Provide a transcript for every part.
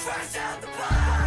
Fresh out the box!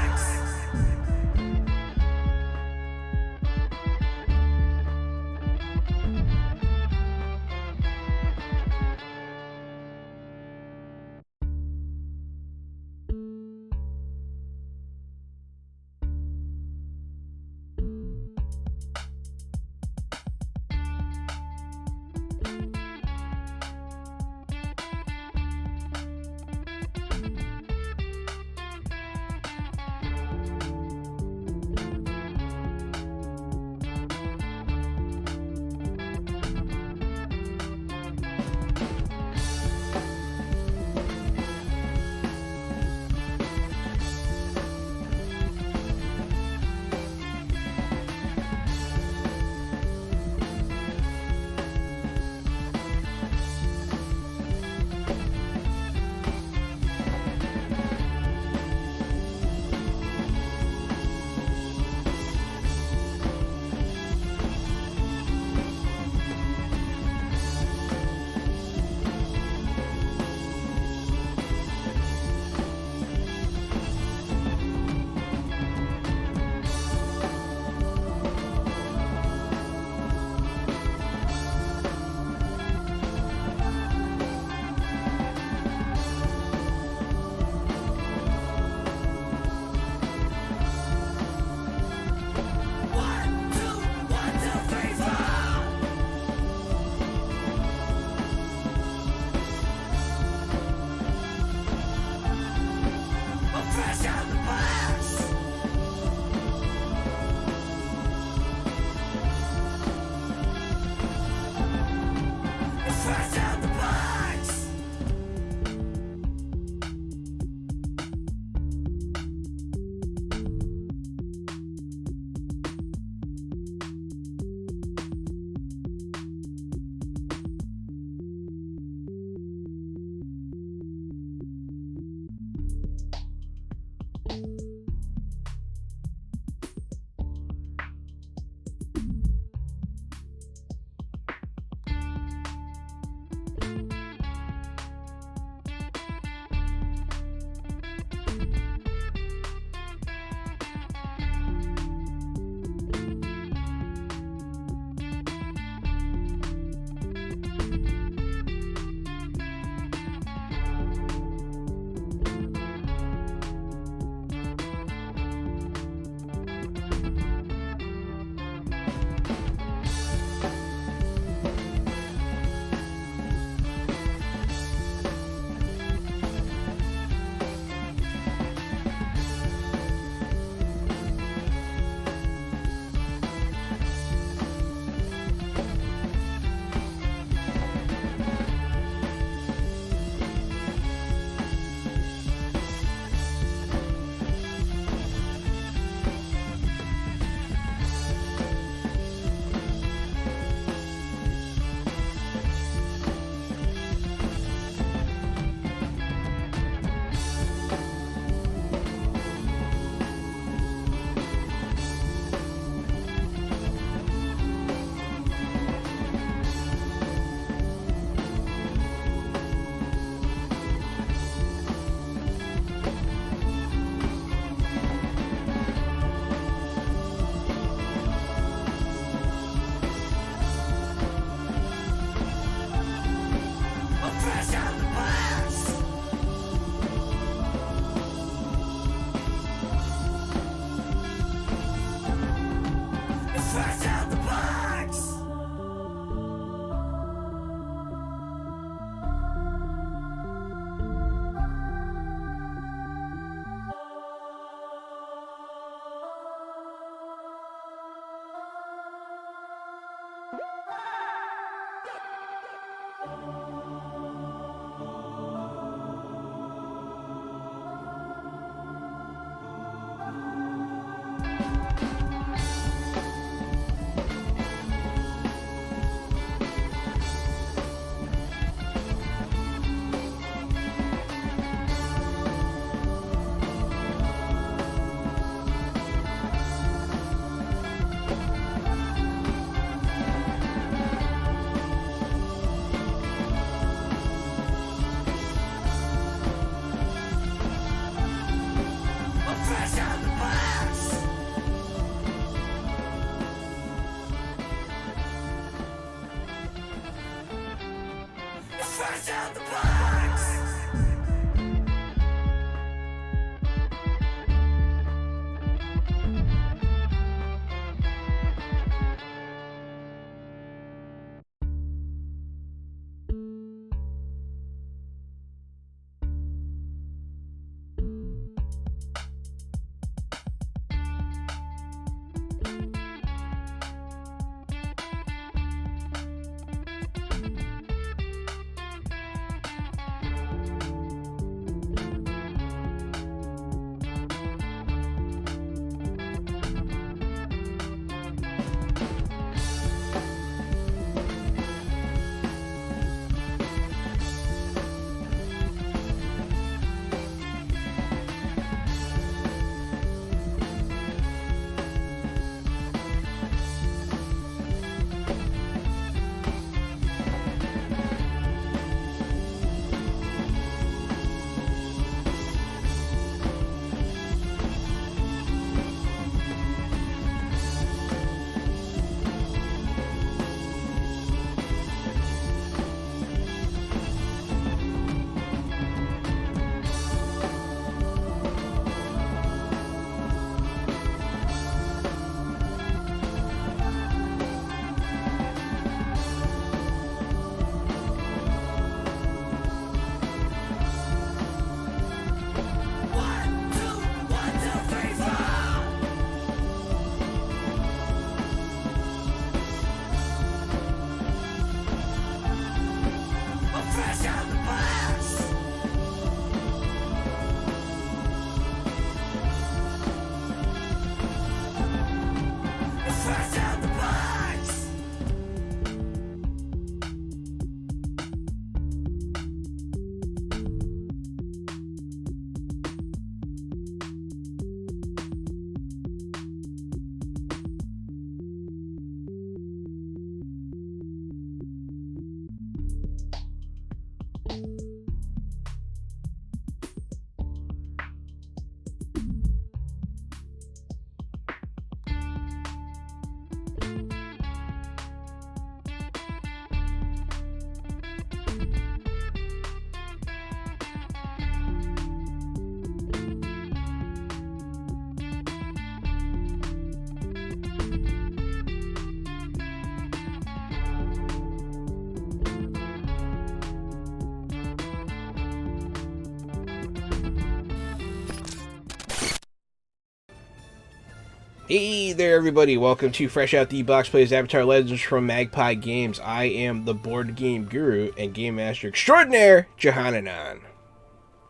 Hey there, everybody. Welcome to Fresh Out the Box Plays Avatar Legends from Magpie Games. I am the board game guru and game master extraordinaire, Johananon.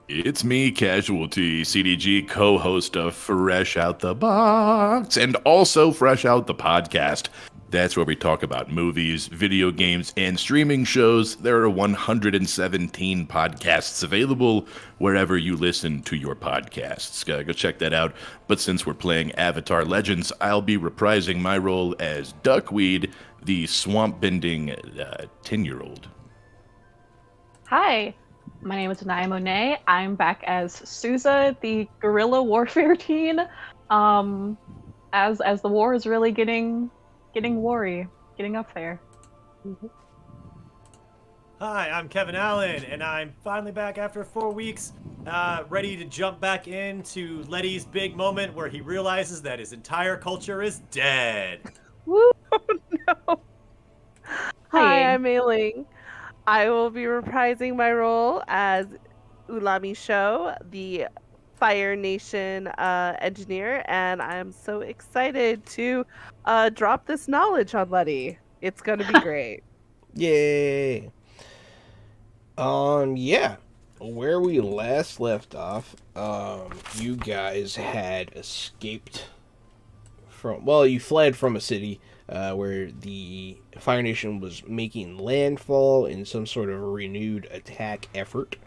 It's me, Casualty, CDG, co-host of Fresh Out the Box, and also Fresh Out the Podcast. That's where we talk about movies, video games, and streaming shows. There are 117 podcasts available wherever you listen to your podcasts. Go check that out. But since we're playing Avatar Legends, I'll be reprising my role as Duckweed, the swamp-bending 10-year-old. Hi, my name is Anaya Monet. I'm back as Souza, the guerrilla warfare teen. As the war is really getting worry, getting up there. Hi, I'm Kevin Allen, and I'm finally back after 4 weeks, ready to jump back into Letty's big moment where he realizes that his entire culture is dead. Woo! Oh, no. Hi, Hi, I'm Ailing. I will be reprising my role as Ulami Sho, the Fire Nation engineer, and I'm so excited to drop this knowledge on Letty. It's going to be great. Yay! Yeah. Where we last left off, you guys had escaped from, well, you fled from a city where the Fire Nation was making landfall in some sort of renewed attack effort.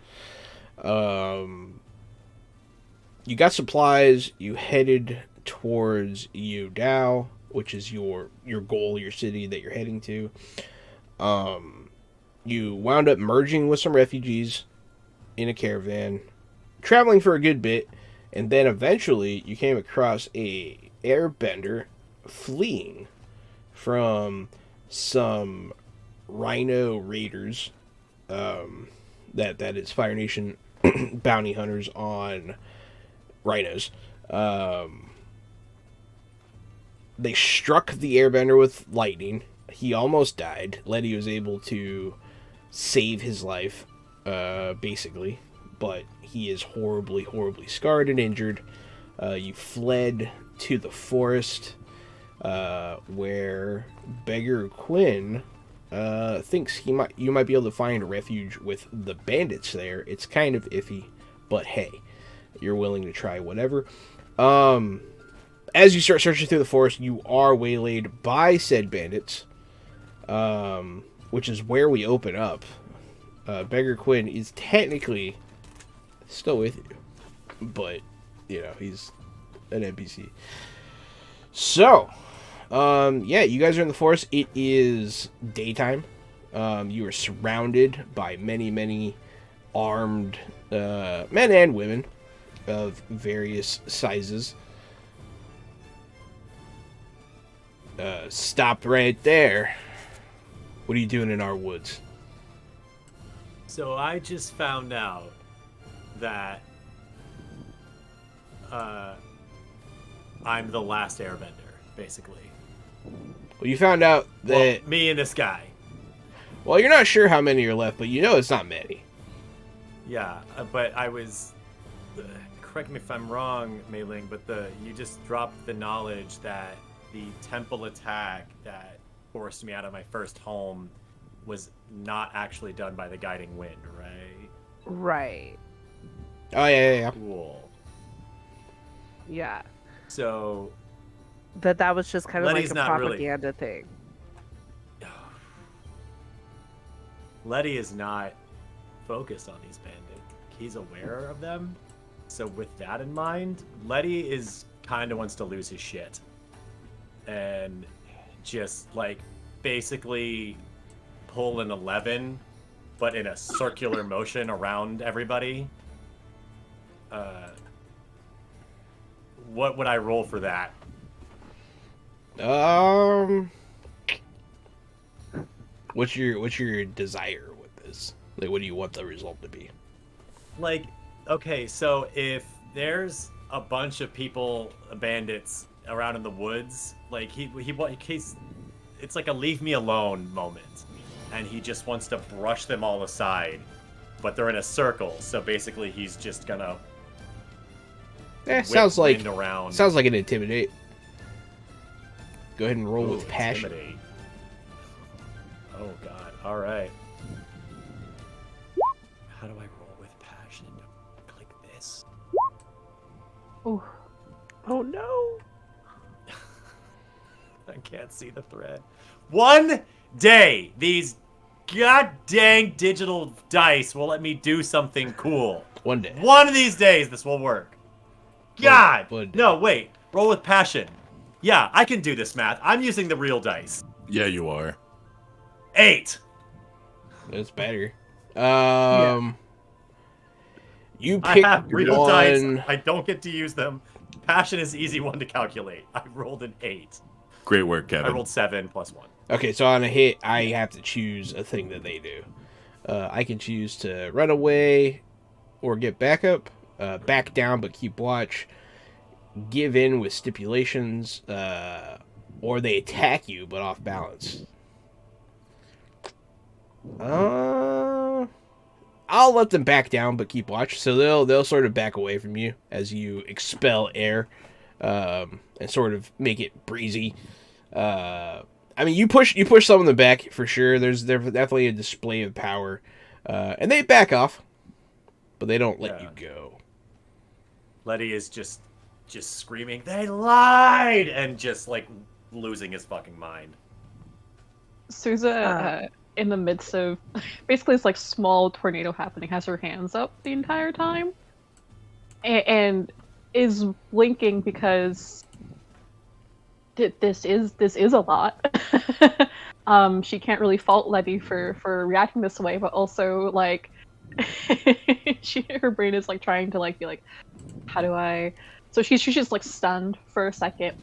You got supplies, you headed towards Yudao, which is your goal, your city that you're heading to. You wound up merging with some refugees in a caravan, traveling for a good bit, and then eventually you came across a airbender fleeing from some rhino raiders, that is Fire Nation bounty hunters on rhinos. They struck the airbender with lightning. He almost died. Letty was able to save his life, basically, but he is horribly, horribly scarred and injured. You fled to the forest, where Beggar Quinn thinks you might be able to find a refuge with the bandits there. It's kind of iffy, but hey, you're willing to try whatever. As you start searching through the forest, you are waylaid by said bandits, which is where we open up. Beggar Quinn is technically still with you, but, he's an NPC. So, you guys are in the forest. It is daytime. You are surrounded by many, many armed men and women of various sizes. Stop right there. What are you doing in our woods? So I just found out that I'm the last airbender, basically. Well, you found out that... Well, me and this guy. Well, you're not sure how many are left, but you know it's not many. Yeah, but I was... correct me if I'm wrong, Mei Ling, but you just dropped the knowledge that the temple attack that forced me out of my first home was not actually done by the guiding wind, right? Right. Oh, yeah. Cool. Yeah. So... That was just kind of Letty's like a not propaganda thing. Letty is not focused on these bandits. He's aware of them. So with that in mind, Letty kind of wants to lose his shit. And just, basically pull an 11, but in a circular motion around everybody. What would I roll for that? What's your desire with this? What do you want the result to be? Okay, so if there's a bunch of people, bandits, around in the woods, it's like a leave me alone moment, and he just wants to brush them all aside, but they're in a circle, so basically he's just gonna sounds like around. Sounds like an intimidate. Go ahead and roll Ooh, with passion. intimidate. Oh god. All right. How do I roll with passion? Click this. Ooh. Oh no. I can't see the thread. One day, these god dang digital dice will let me do something cool. One day. One of these days, this will work. God! One day. No, wait. Roll with passion. Yeah, I can do this math. I'm using the real dice. Yeah, you are. 8. That's better. You I pick have real one. dice. I don't get to use them. Passion is the easy one to calculate. I rolled an 8. Great work, Kevin. I rolled 7 plus 1. Okay, so on a hit, I have to choose a thing that they do. I can choose to run away or get backup, back down but keep watch, give in with stipulations, or they attack you but off balance. I'll let them back down but keep watch, so they'll sort of back away from you as you expel air, and sort of make it breezy. I mean, you push some of them back for sure. There's definitely a display of power, and they back off, but they don't let you go. Letty is just screaming, "They lied!" and just like losing his fucking mind. Souza, in the midst of basically this like small tornado happening, has her hands up the entire time, and is blinking because this is a lot. She can't really fault Letty for reacting this way, but also like her brain is like trying to like be like, how do I? So she's just like stunned for a second,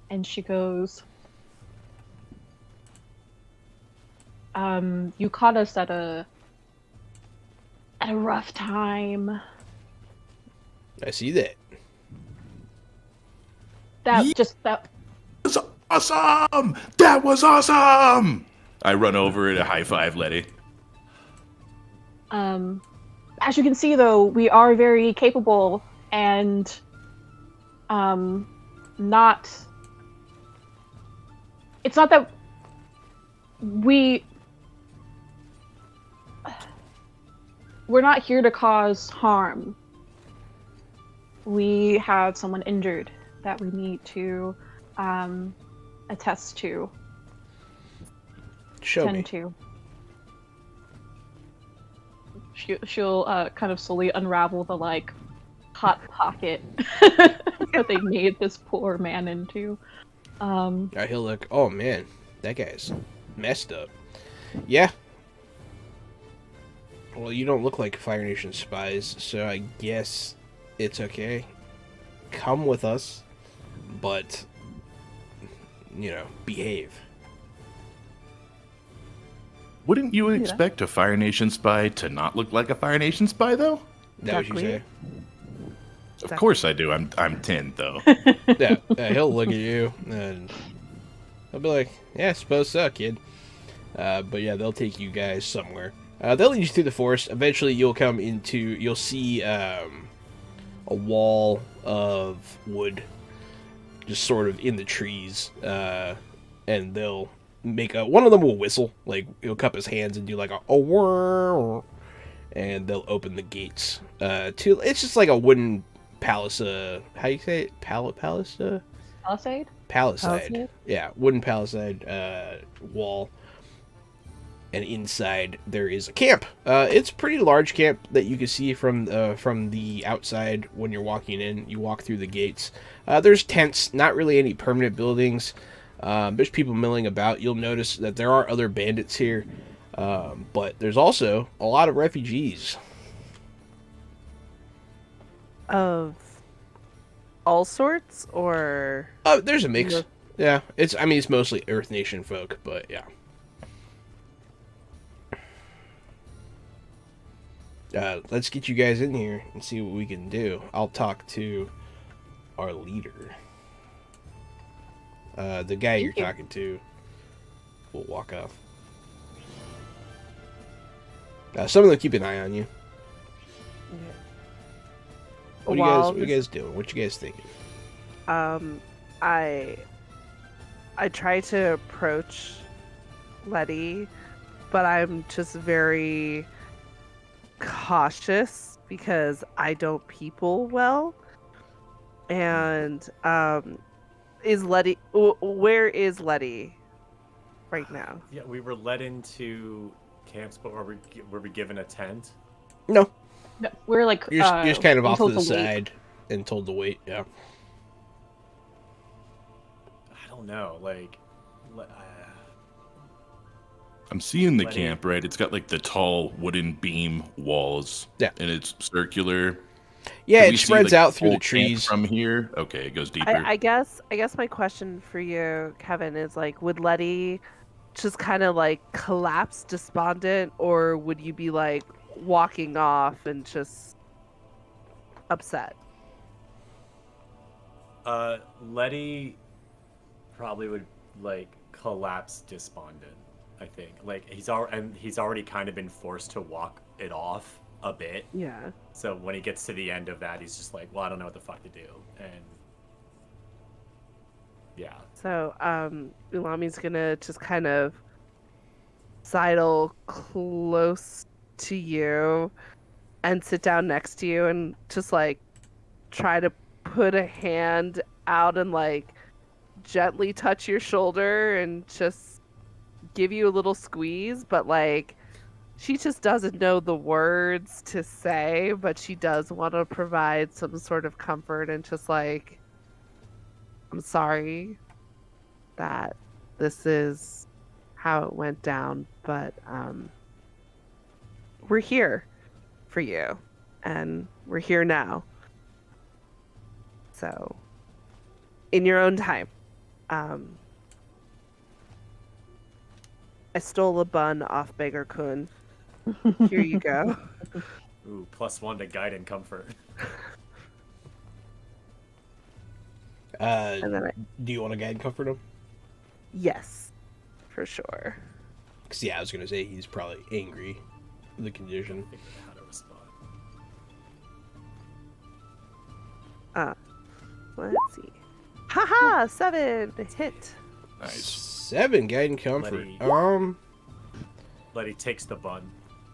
and she goes, you caught us at a rough time. I see that. That was awesome! That was awesome! I run over and high five Letty. As you can see, though, we are very capable and not. It's not that we're not here to cause harm. We have someone injured that we need to attest to. Show me. To. She'll kind of slowly unravel the like hot pocket that they made this poor man into. He'll look. Oh man, that guy's messed up. Yeah. Well, you don't look like Fire Nation spies, so I guess it's okay. Come with us, but behave. Wouldn't you expect a Fire Nation spy to not look like a Fire Nation spy, though? That what you say? Of course I do. I'm 10, though. Yeah, he'll look at you and he'll be like, "Yeah, I suppose so, kid." But yeah, they'll take you guys somewhere. They'll lead you through the forest. Eventually, you'll see a wall of wood, just sort of in the trees, and they'll make one of them will whistle, like he'll cup his hands and do like a whir, and they'll open the gates. It's just like a wooden palace. How you say it? Palisade. Palisade. Yeah, wooden palisade wall. And inside there is a camp. It's a pretty large camp that you can see from the outside when you're walking in. You walk through the gates. There's tents, not really any permanent buildings. There's people milling about. You'll notice that there are other bandits here, but there's also a lot of refugees. Of all sorts, or there's a mix. Yeah, it's mostly Earth Nation folk, but yeah. Let's get you guys in here and see what we can do. I'll talk to our leader. The guy you're talking to will walk off. Some of them keep an eye on you. What are you guys doing? What you guys thinking? I I try to approach Letty, but I'm just very cautious because I don't people well. And is Letty? Where is Letty right now? Yeah, we were led into camps, but were we given a tent? No, No, we're like you're just kind of being off to told the wait. side and told to wait. Yeah. I don't know. Like, I'm seeing the Letty. camp, right? It's got like the tall wooden beam walls. Yeah. And it's circular. Yeah, Can we it see, spreads like, out through whole the camp trees. from here. Okay, it goes deeper. I guess my question for you, Kevin, is like, would Letty just kind of like collapse despondent, or would you be like walking off and just upset? Letty probably would like collapse despondent. I think like he's already kind of been forced to walk it off a bit. Yeah. So when he gets to the end of that, he's just like, well, I don't know what the fuck to do, and yeah. So Ulami's gonna just kind of sidle close to you and sit down next to you and just like try to put a hand out and like gently touch your shoulder and just give you a little squeeze, but like she just doesn't know the words to say, but she does want to provide some sort of comfort and just like, I'm sorry that this is how it went down, but we're here for you and we're here now. So in your own time. I stole a bun off Beggar Kun. Here you go. Ooh, +1 to guide and comfort. And then Do you want to guide and comfort him? yes, for sure. Because, yeah, I was going to say he's probably angry with the condition. Figure out how to respond. Let's see. Haha, 7 hit. Nice. 7 guide and comfort. Letty. Letty takes the bun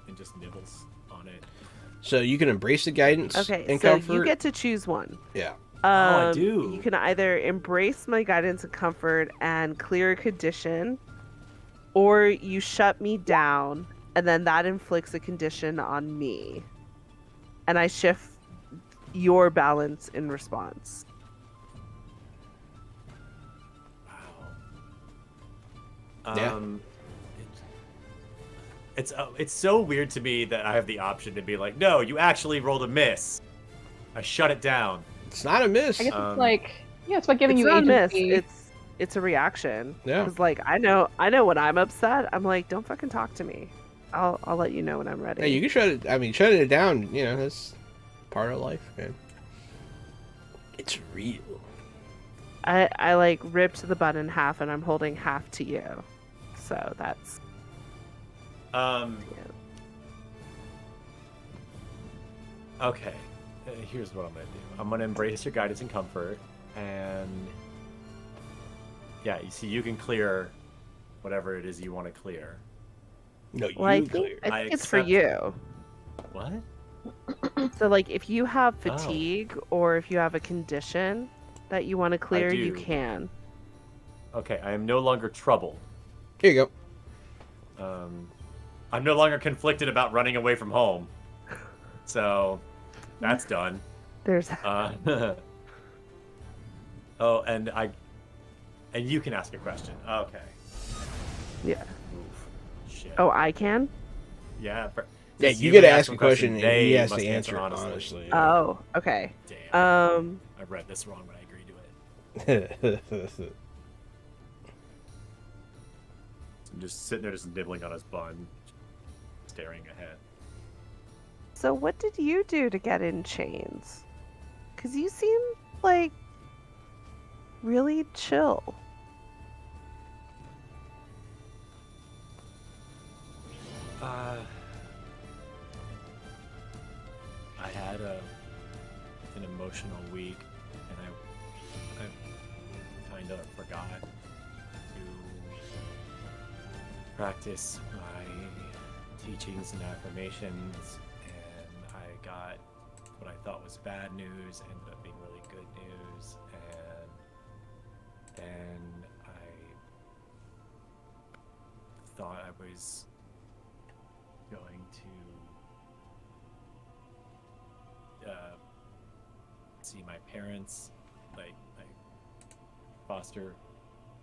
and just nibbles on it. So you can embrace the guidance Okay, and so comfort. you get to choose one. Yeah. I do. You can either embrace my guidance and comfort and clear a condition, or you shut me down, and then that inflicts a condition on me. And I shift your balance in response. Wow. Yeah. It's so weird to me that I have the option to be like, no, you actually rolled a miss. I shut it down. It's not a miss. I guess it's like, yeah, it's about giving It's you not a miss. agency. It's a reaction. Yeah. Because like I know when I'm upset, I'm like, don't fucking talk to me. I'll let you know when I'm ready. Hey, you can shut it. I mean, shutting it down, you know, that's part of life, man. It's real. I like ripped the bun in half and I'm holding half to you. So that's Okay. Here's what I'm gonna do. I'm gonna embrace your guidance and comfort, and yeah, you see, you can clear whatever it is you want to clear. No, you well, I clear. think it's for accept- you. What? So like if you have fatigue or if you have a condition that you want to clear, you do. can. Okay, I am no longer troubled. Here you I'm no longer conflicted about running away from home. So, that's done. There's Oh, and you can ask a question. Okay. yeah. Oof. Shit. Oh, I can? Yeah. Yeah, since you get to can ask a question and they he has must to answer it honestly. Oh, okay. Damn. I read this wrong when I agreed to it. So I'm just sitting there, just nibbling on his bun, staring ahead. So what did you do to get in chains? Cuz you seem like really chill. I had an emotional week, and I kind of forgot. practice my teachings and affirmations, and I got what I thought was bad news ended up being really good news, and then I thought I was going to see my parents, like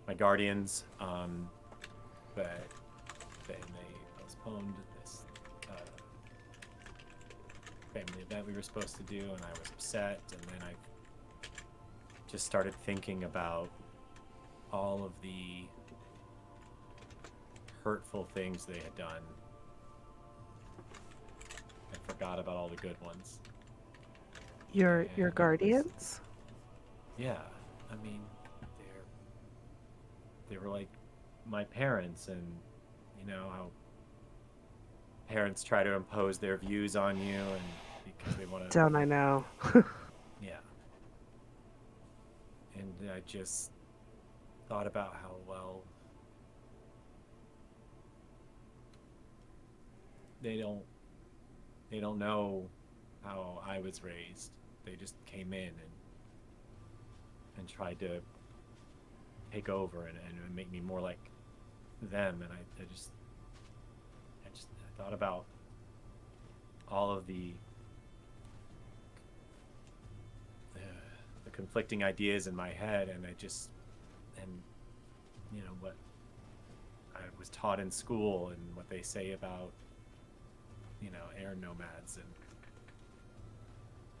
my guardians, but then they postponed this family event we were supposed to do, and I was upset, and then I just started thinking about all of the hurtful things they had done and forgot about all the good ones. Your And it was- guardians? Yeah, I mean, they were like my parents, and you know how parents try to impose their views on you, and because they want to. Don't I know? Yeah. And I just thought about how well they don't know how I was raised. They just came in and tried to take over and make me more like them, and I thought about all of the conflicting ideas in my head, and you know what I was taught in school and what they say about, you know, air nomads,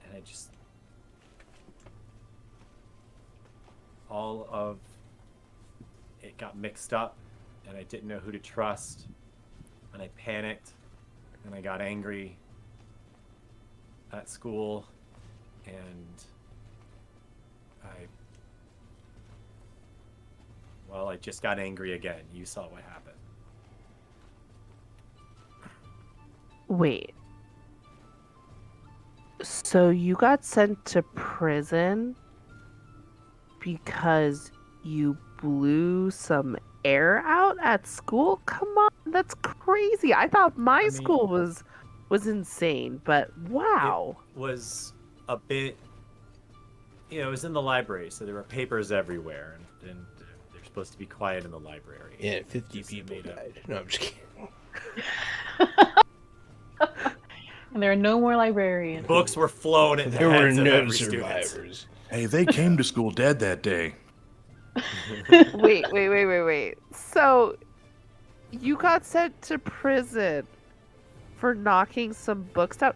and I just, all of it got mixed up, and I didn't know who to trust, and I panicked, and I got angry at school, and I just got angry again. You saw what happened. Wait. So you got sent to prison because you blew some air out at school? Come on, that's crazy. I thought my mean- school was insane, but wow. It was a bit, you know, it was in the library, so there were papers everywhere, and they're supposed to be quiet in the library. Yeah, 50 Just people made up. died. No, I'm just kidding. And there are no more librarians. Books were flown at the There were heads of no every student. survivors. Hey, they came to school dead that day. Wait. So you got sent to prison for knocking some books down?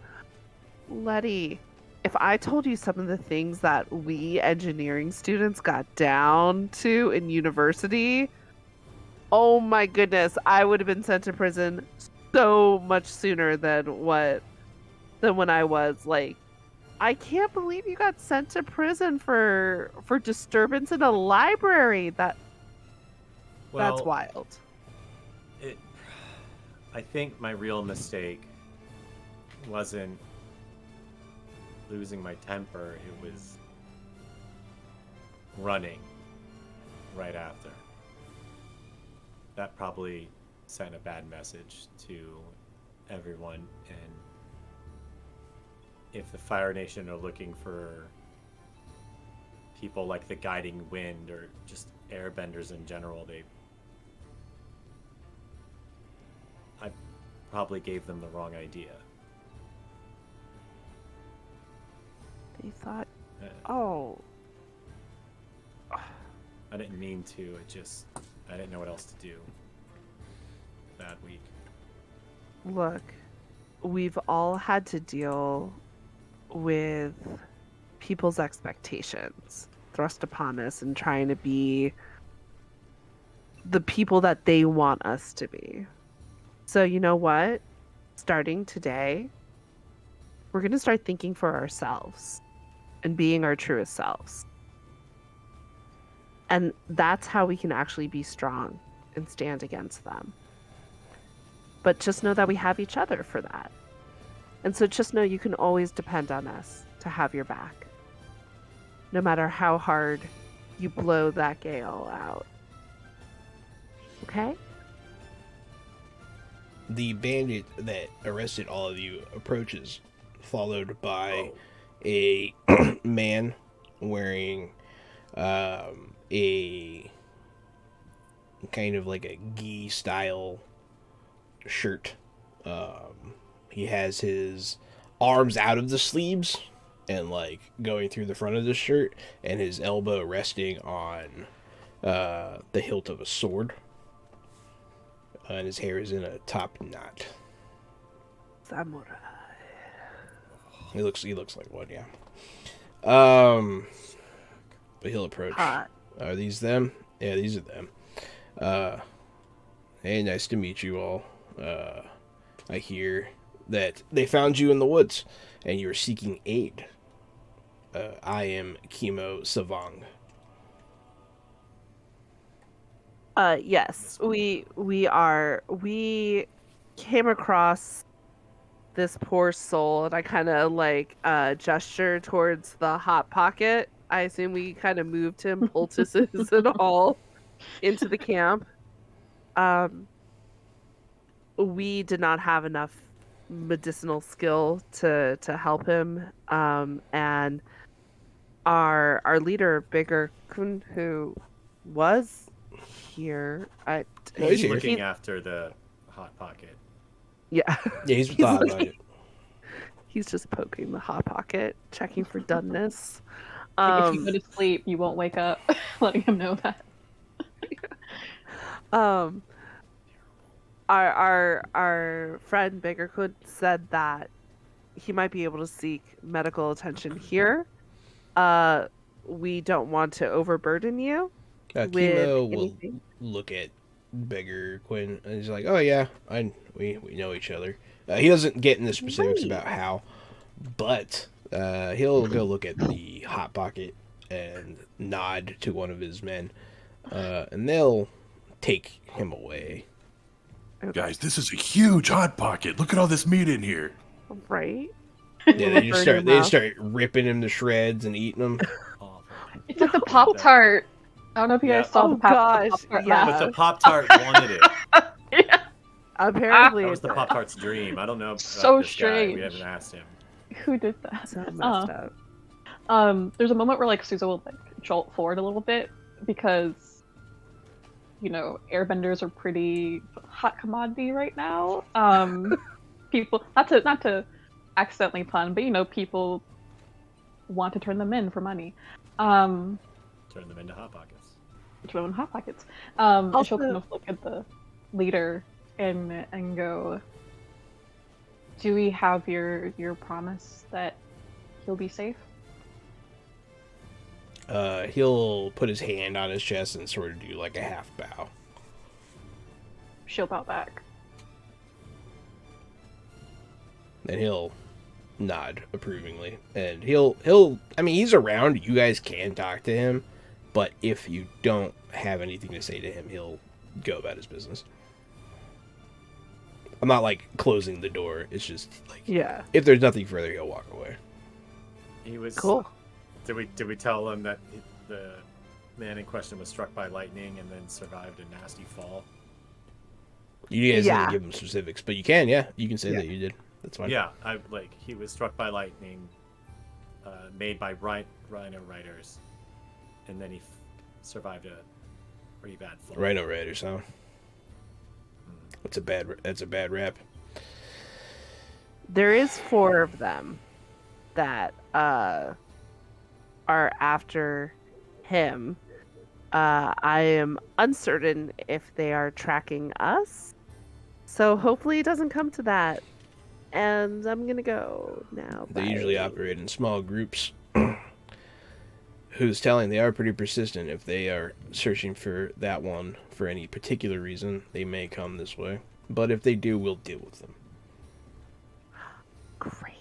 Letty, if I told you some of the things that we engineering students got down to in university, oh my goodness, I would have been sent to prison so much sooner than when I was. Like, I can't believe you got sent to prison for disturbance in a library. That's Well, wild. I think my real mistake wasn't losing my temper. It was running right after. That probably sent a bad message to everyone. And if the Fire Nation are looking for people like the Guiding Wind or just airbenders in general, I probably gave them the wrong idea. They thought, Uh, oh, I didn't mean to. I didn't know what else to do that week. look, we've all had to deal with people's expectations thrust upon us and trying to be the people that they want us to be. So you know what? Starting today, we're going to start thinking for ourselves and being our truest selves. And that's how we can actually be strong and stand against them. But just know that we have each other for that. And so just know you can always depend on us to have your back. No matter how hard you blow that gale out. Okay. The bandit that arrested all of you approaches, followed by a man wearing a kind of like a gi style shirt. He has his arms out of the sleeves and like going through the front of the shirt, and his elbow resting on the hilt of a sword. And his hair is in a top knot. Samurai. He looks like one, yeah. But he'll approach. Hot. Are these them? Yeah, these are them. Hey, nice to meet you all. I hear that they found you in the woods, and you're seeking aid. I am Kimo Savang. Yes, we came across this poor soul, and I kind of like gesture towards the hot pocket. I assume we kind of moved him, poultices and all, into the camp. We did not have enough medicinal skill to help him, and our leader, Bigger Kun, who was here, He's here. Looking after the hot pocket. yeah, Yeah, he's with the hot looking- pocket. He's just poking the hot pocket, checking for doneness. Like, if you go to sleep, you won't wake up. Letting him know that. Our friend Baker Hood said that he might be able to seek medical attention here. We don't want to overburden you with Kimo will anything. look at Beggar Quinn, and he's like, "Oh yeah, we know each other." He doesn't get into specifics Right. about how, but he'll go look at the hot pocket and nod to one of his men, and they'll take him away. Guys, this is a huge hot pocket. Look at all this meat in here. Right? Yeah, they just Burn him up. start ripping him to shreds and eating him. Awful. It's like the Pop Tart. I don't know if you guys Yeah. saw Oh, the Pop gosh, Tart. yeah. But the Pop Tart wanted it. Yeah. Apparently, That was the Pop Tart's dream. I don't know about So this guy. strange. We haven't asked him. Who did that? so messed up. There's a moment where like Susan will like jolt forward a little bit because, you know, airbenders are pretty hot commodity right now. People not to accidentally pun, but you know, people want to turn them in for money. Turn them into hot pockets. Turn them in hot pockets. And she'll Also- kind of look at the leader and go, "Do we have your promise that he'll be safe?" He'll put his hand on his chest and sort of do like a half bow. She'll bow back. And he'll nod approvingly. And he'll I mean, he's around. You guys can talk to him. But if you don't have anything to say to him, he'll go about his business. I'm not like closing the door. It's just like, Yeah. if there's nothing further, he'll walk away. He was Cool. Did we tell him that the man in question was struck by lightning and then survived a nasty fall? You guys Yeah. didn't give him specifics, but you can, yeah. You can say Yeah. that you did. That's fine. Yeah, he was struck by lightning, made by rhino riders, and then he survived a pretty bad fall. Rhino Raiders, huh? That's a bad rap. There is 4 of them that are after him. I am uncertain if they are tracking us. So hopefully it doesn't come to that. And I'm gonna go now. They usually Bye. operate in small groups. Who's telling they are pretty persistent. If they are searching for that one for any particular reason, they may come this way. But if they do, we'll deal with them. Great.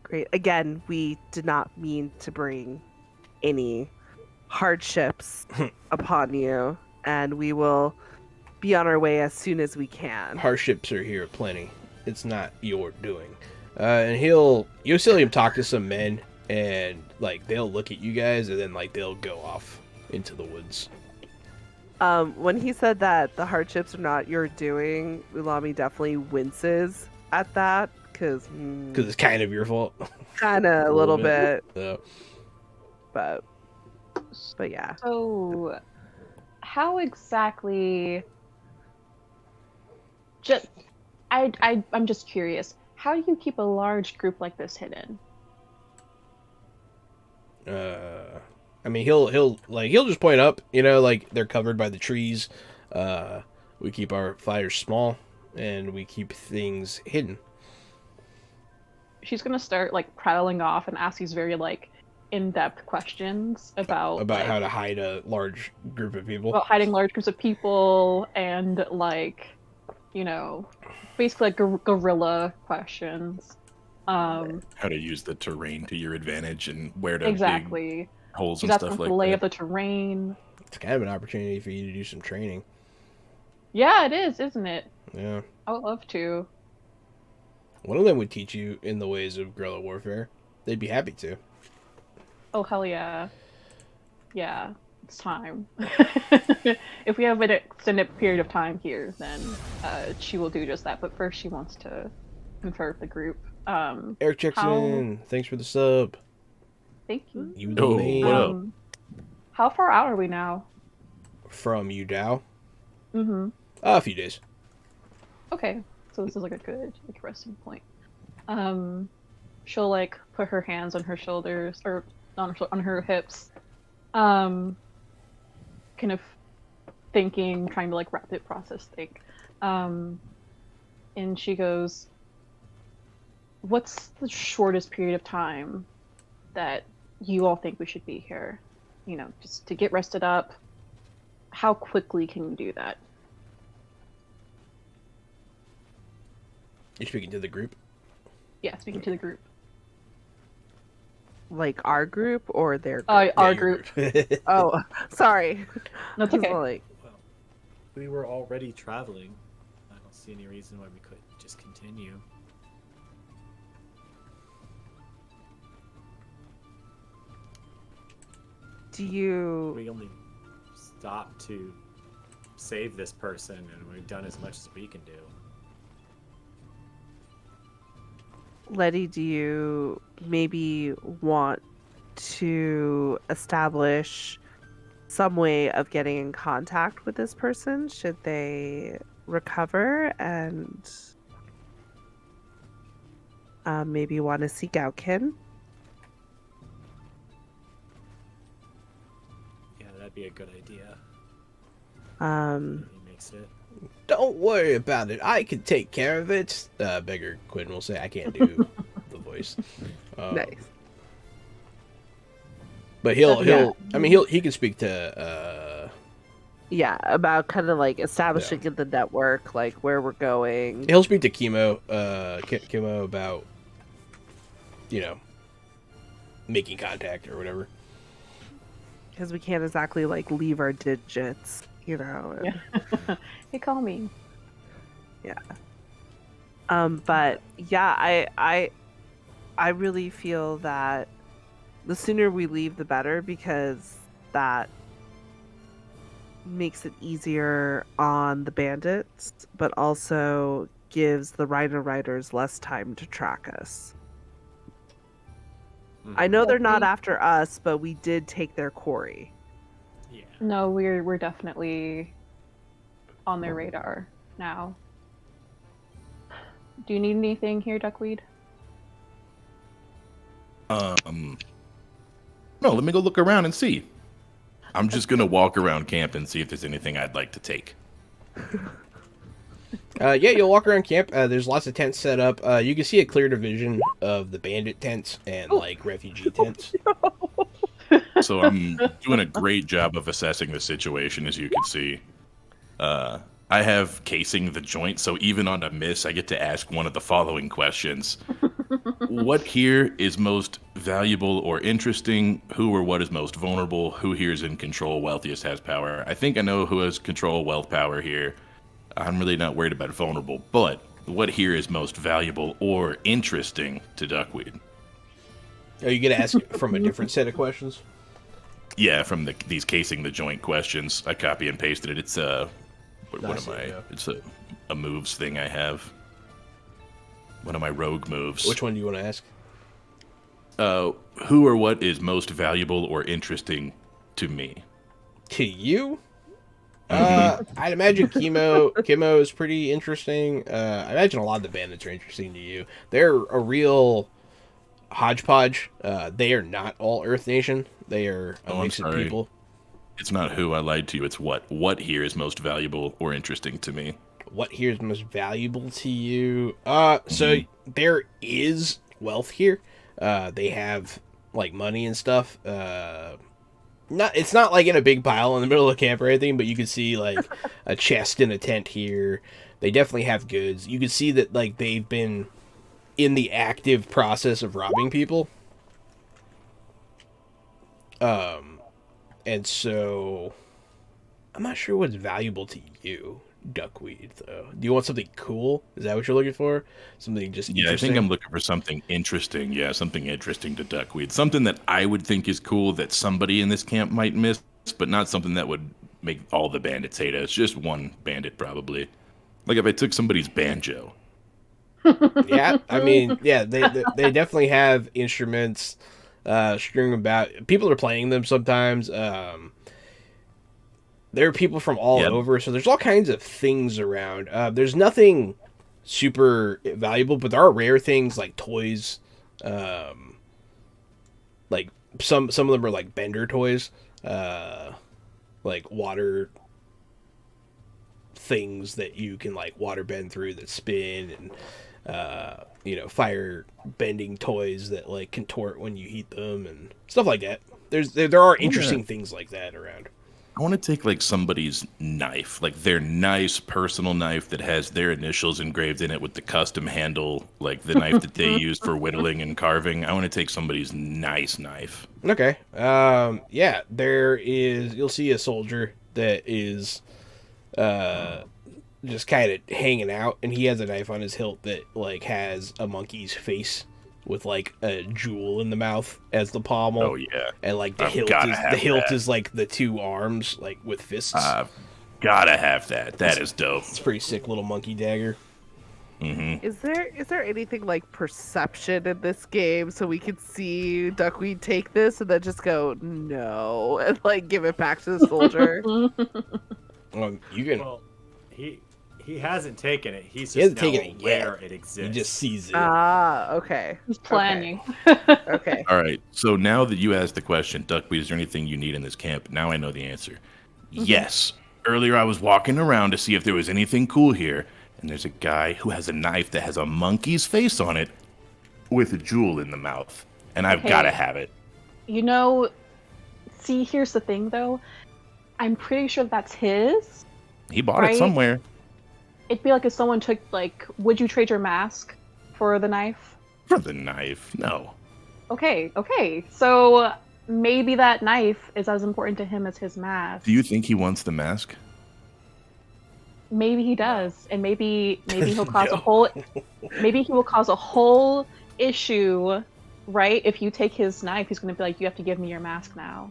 Great. Again, we did not mean to bring any hardships upon you, and we will be on our way as soon as we can. Hardships are here plenty. It's not your doing. And you'll see him talk to some men, and like they'll look at you guys, and then like they'll go off into the woods. When he said that the hardships are not your doing, Ulami definitely winces at that because Because it's kind of your fault. kind of a little bit, Yeah. but yeah. So, how exactly? Just, I'm just curious. How do you keep a large group like this hidden? I mean, he'll just point up, like they're covered by the trees. We keep our fires small, and we keep things hidden. She's gonna start like prattling off and ask these very like in-depth questions about like, how to hide a large group of people. about hiding large groups of people and like, basically like guerrilla questions. How to use the terrain to your advantage and where to dig Exactly. holes She's and asking stuff for like the lay that. of the terrain. It's kind of an opportunity for you to do some training. Yeah, it is, isn't it? Yeah. I would love to. One of them would teach you in the ways of guerrilla warfare. They'd be happy to. Oh, hell yeah. Yeah, it's time. If we have an extended period of time here, then she will do just that. But first, she wants to confer with the group. Eric Jackson, thanks for the sub. Thank you. You the Oh, man. what up? How far out are we now? From Udao. Mm-hmm. A few days. Okay, so this is like a good like resting point. She'll like put her hands on her shoulders or on her hips, kind of thinking, trying to like rapid process think. And she goes, "What's the shortest period of time that you all think we should be here? Just to get rested up. How quickly can you do that?" You're speaking to the group? Yeah, speaking to the group. Like our group or their group? Our Yeah, your group. Oh, sorry. That's I was okay. like, Well, we were already traveling. I don't see any reason why we couldn't just continue. do you We only stopped to save this person, and we've done as much as we can do. Letty, do you maybe want to establish some way of getting in contact with this person should they recover and maybe want to seek out kin? Yeah, that'd be a good idea. He makes it. Don't worry about it. I can take care of it. Beggar Quinn will say. I can't do the voice. Nice. But he'll Yeah. I mean he can speak to Yeah, about kind of like establishing the network, like where we're going. he'll speak to Chemo Chemo about making contact or whatever. Because we can't exactly like leave our digits, and- Yeah. Hey, call me. But yeah, I really feel that the sooner we leave, the better, because that makes it easier on the bandits, but also gives the Rhino Riders less time to track us. I know they're not after us, but we did take their quarry. Yeah. No, we're definitely on their radar now. Do you need anything here, Duckweed? No, let me go look around and see. I'm just gonna walk around camp and see if there's anything I'd like to take. Yeah, you'll walk around camp. There's lots of tents set up. You can see a clear division of the bandit tents and like refugee tents. So I'm doing a great job of assessing the situation, as you can see. I have casing the joint, so even on a miss, I get to ask one of the following questions. What here is most valuable or interesting? Who or what is most vulnerable? Who here is in control? Wealthiest has power. I think I know who has control, wealth, power here. I'm really not worried about vulnerable, but what here is most valuable or interesting to Duckweed? Are you gonna ask from a different set of questions? Yeah, from these casing the joint questions, I copy and pasted it. It's what Nice, am I? yeah. It's a moves thing I have. One of my rogue moves. Which one do you want to ask? Who or what is most valuable or interesting to me? To you? I'd imagine Kimo is pretty interesting. I imagine a lot of the bandits are interesting to you. They're a real hodgepodge. They are not all Earth Nation. They are a I'm mix of sorry. people. It's not who, I lied to you. It's what. What here is most valuable or interesting to me? What here is most valuable to you? So there is wealth here. They have like money and stuff. It's not like in a big pile in the middle of the camp or anything, but you can see like a chest in a tent here. They definitely have goods. You can see that like they've been in the active process of robbing people. And so I'm not sure what's valuable to you, duckweed, though. Do you want something cool? Is that what you're looking for? Something just Yeah, I interesting? think I'm looking for something interesting. Yeah, something interesting to duckweed. Something that I would think is cool that somebody in this camp might miss, but not something that would make all the bandits hate us. Just one bandit, probably. Like if I took somebody's banjo. Yeah, I mean, yeah, they definitely have instruments string about. People are playing them sometimes. There are people from all Yep. over, so there's all kinds of things around. There's nothing super valuable, but there are rare things like toys. Like some of them are like bender toys, like water things that you can like water bend through that spin, and fire bending toys that like contort when you heat them and stuff like that. There are interesting things like that around. I want to take like somebody's knife, like their nice personal knife that has their initials engraved in it with the custom handle, like the knife that they use for whittling and carving. I want to take somebody's nice knife. Okay. Yeah, you'll see a soldier that is just kind of hanging out, and he has a knife on his hilt that like has a monkey's face with like a jewel in the mouth as the pommel. Oh yeah, And like the I've hilt gotta is have the hilt that. is like the two arms like with fists. gotta have that. That is dope. It's a pretty sick little monkey dagger. Is there anything like perception in this game so we could see Duckweed take this and then just go no and like give it back to the soldier? You can. Well, he hasn't taken it. He's He just hasn't now taken it yet. aware it exists. He just sees it. Ah, okay. He's planning. Okay. All right. So now that you asked the question, Duckweed, is there anything you need in this camp? Now I know the answer. Yes. Earlier I was walking around to see if there was anything cool here, and there's a guy who has a knife that has a monkey's face on it with a jewel in the mouth, and I've Okay. got to have it. See, here's the thing though. I'm pretty sure that's his. He bought Right? it somewhere. It'd be like if someone took, like, would you trade your mask for the knife? For the knife? No. Okay. So maybe that knife is as important to him as his mask. Do you think he wants the mask? Maybe he does, and maybe he'll cause No. a whole. Maybe he will cause a whole issue, right? If you take his knife, he's gonna be like, "You have to give me your mask now."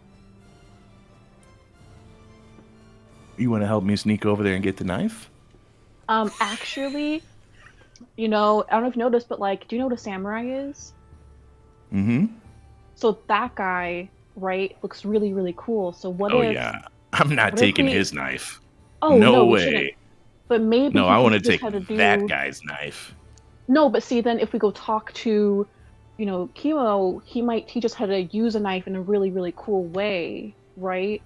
You want to help me sneak over there and get the knife? Actually, I don't know if you noticed, but like, do you know what a samurai is? Mm-hmm. So that guy, right, looks really, really cool. So what Oh, if? yeah. I'm not what if taking we- his knife. Oh no we way. shouldn't. But maybe. No, he I want to just take had to do... that guy's knife. No, but see, then if we go talk to, Kimo, he just had to use a knife in a really, really cool way, right?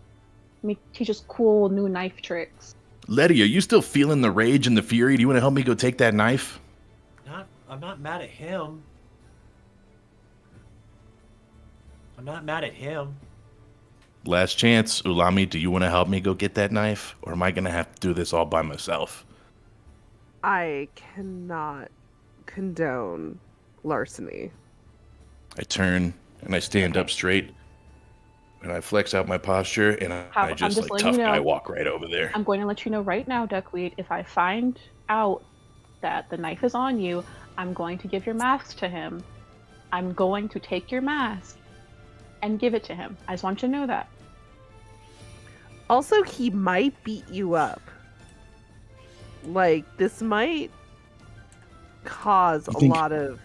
Teach us cool new knife tricks. Letty, are you still feeling the rage and the fury? Do you want to help me go take that knife? I'm not mad at him. I'm not mad at him. Last chance, Ulami, do you want to help me go get that knife? Or am I going to have to do this all by myself? I cannot condone larceny. I turn and I stand up straight and I flex out my posture and I I'm just just like letting tough you guy know. walk right over there. I'm going to let you know right now, Duckweed, if I find out that the knife is on you, I'm going to give your mask to him. I'm going to take your mask and give it to him. I just want you to know that. Also, he might beat you up. Like, this might cause a lot of...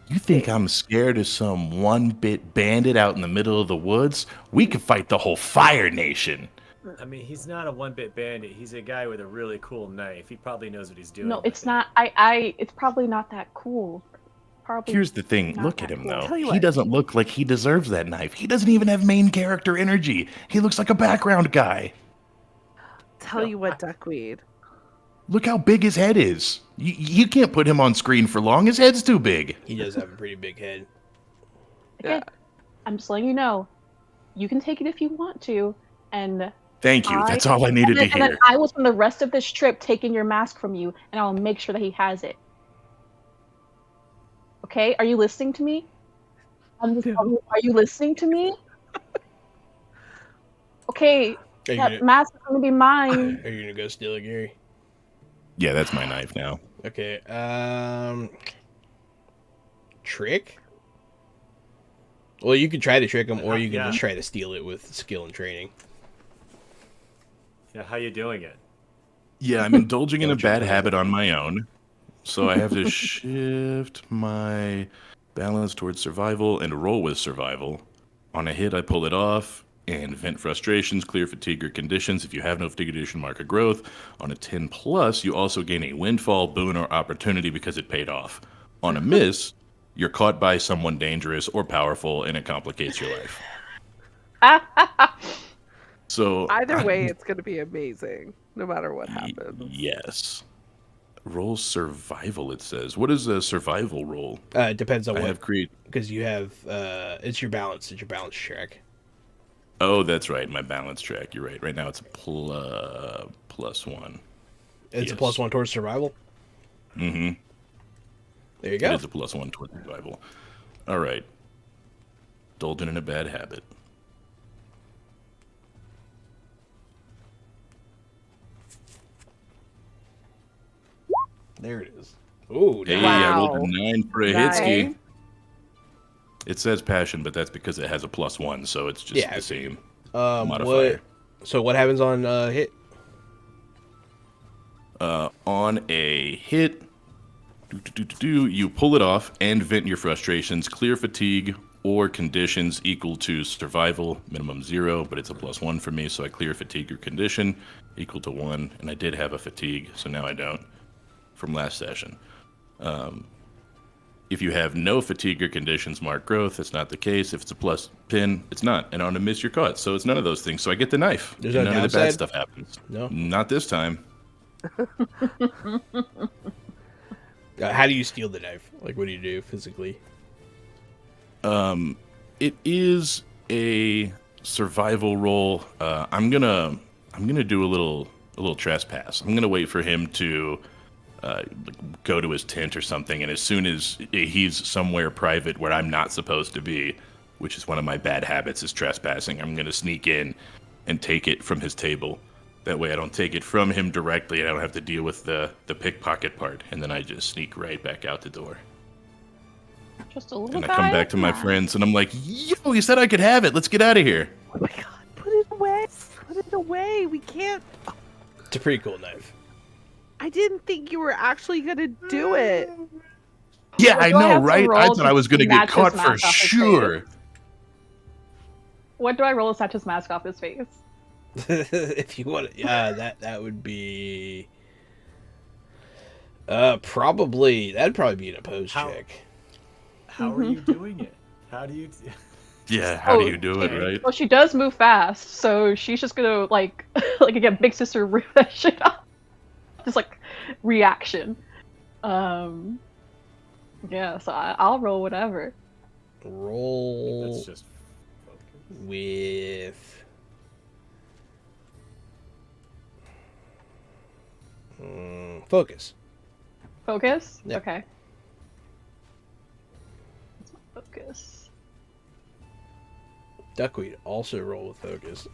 You think I'm scared of some one-bit bandit out in the middle of the woods? We could fight the whole Fire Nation. I mean, he's not a one-bit bandit. He's a guy with a really cool knife. He probably knows what he's doing. No, with it's it. not. It's probably not that cool. Probably. Here's the thing. not Look at that him, cool. though. Tell you He what. doesn't look like he deserves that knife. He doesn't even have main character energy. He looks like a background guy. Tell you what, Duckweed. Look how big his head is. You can't put him on screen for long. His head's too big. He does have a pretty big head. Okay, I'm just letting you know. You can take it if you want to, and Thank you. That's all I needed to and then hear. I will spend the rest of this trip taking your mask from you, and I'll make sure that he has it. Okay, are you listening to me? Are you listening to me? Okay, Are you that gonna, mask is gonna be mine. are you gonna go steal it, Gary? Yeah, that's my knife now. Okay. Trick? Well, you can try to trick him, or you can Yeah. just try to steal it with skill and training. Yeah, how you doing it? Yeah, I'm indulging in a Don't you bad do habit on my own. So I have to shift my balance towards survival and roll with survival. On a hit, I pull it off and vent frustrations, clear fatigue or conditions. If you have no fatigue condition, mark a growth. On a 10 plus, you also gain a windfall, boon, or opportunity because it paid off. On a miss, you're caught by someone dangerous or powerful and it complicates your life. So Either way, it's going to be amazing, no matter what happens. Yes. Roll survival, it says. What is a survival roll? It depends on I what, have create. because you have it's your balance. It's your balance check. Oh, that's right. My balance track. You're right. Right now it's a +1. It's a Yes. +1 towards survival. Mm-hmm. There you It go. is a +1 towards survival. All right. Indulging in a bad habit. There it is. Ooh, Hey, nice. I rolled Wow. a 9 for a Nice. hitski. It says passion, but that's because it has a +1, so it's just Yeah, the same. What? modifier. So what happens on hit? On a hit, you pull it off and vent your frustrations, clear fatigue or conditions equal to survival, minimum 0, but it's a +1 for me, so I clear fatigue or condition equal to 1, and I did have a fatigue, so now I don't from last session. If you have no fatigue or conditions, mark growth. That's not the case. If it's a plus pin, it's not. And on a miss, you're caught. So it's none of those things. So I get the knife. There's and no none of the bad downside? stuff happens. No? Not this time. How do you steal the knife? Like, what do you do physically? It is a survival roll. I'm gonna do a little trespass. I'm gonna wait for him to go to his tent or something, and as soon as he's somewhere private where I'm not supposed to be, which is one of my bad habits, is trespassing, I'm gonna sneak in and take it from his table. That way I don't take it from him directly and I don't have to deal with the pickpocket part, and then I just sneak right back out the door. Just a little And I guy. come back to my friends and I'm like, yo, you said I could have it. Let's get out of here. Oh my god, put it away. Put it away. We can't. It's a pretty cool knife. I didn't think you were actually going to do it. Yeah, I do I know, have to right? roll I thought to I was going to get snatch his caught for mask off his sure. What do I roll to snatch his mask off his face? If you want, that would be. That'd probably be an opposed How- check. How are you doing it? How do you? Yeah, how do Oh, you do it, right? Well, she does move fast, so she's just gonna like again, big sister rip that shit up. Just like reaction. Yeah, so I'll roll whatever. Roll That's just focus. with. Focus. Focus? Yeah. Okay. What's my focus? Duckweed also roll with focus.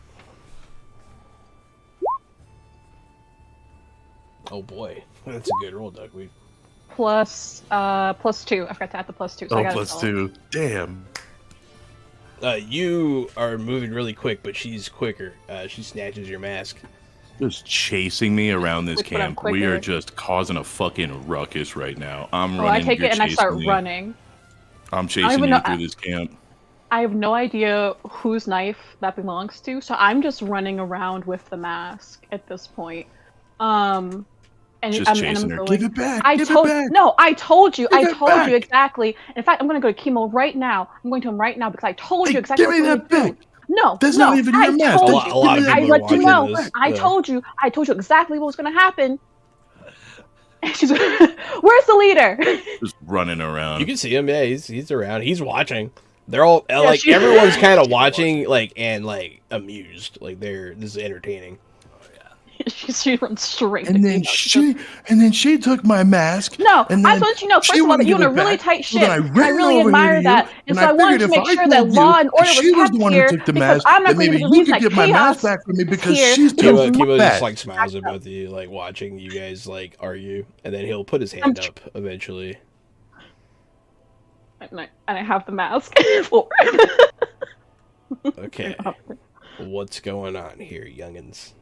Oh boy, that's a good roll, Duckweed. +2. I forgot to add the +2. So I Oh, got +2. Damn. You are moving really quick, but she's quicker. She snatches your mask. Just chasing me around this But I'm camp. We are quicker. just causing a fucking ruckus right now. I'm Oh, running. I take you're it and I start chasing me. running. I'm even chasing you know- through this camp. I have no idea whose knife that belongs to, so I'm just running around with the mask at this point. And Just I'm chasing her. going, Give it back. I give told it back. no, I told you, Give it back. exactly. In fact, I'm gonna go to Chemo right now. I'm going to him right now because I told Hey, you exactly give me what I'm that gonna do. back. No, That's no, not even I your mask. told A you. lot, a lot of I people are let you watching know. this. I told you exactly what was gonna happen. And she's, where's the leader? Just running around. You can see him. Yeah, he's around. He's watching. They're all like she- everyone's kind of watching, like and like amused. Like this is entertaining. she runs straight. And to then Chemo. she took my mask. No, and I then want you to know, she first of all, wouldn't that you're in give a it really back. tight So ship. then I and I ran really over admire here to that. you, And and so I wanted figured to if make I sure that told law you and order was she was kept the one here who took the because mask, I'm not then going to maybe be the you reason could that get my mask chaos back from me because here. she's Because taking Kimo it just back. like smiles at both of you, like watching you guys like argue, and then he'll put his hand up eventually. And I have the mask. Forward. Okay, what's going on here, youngins?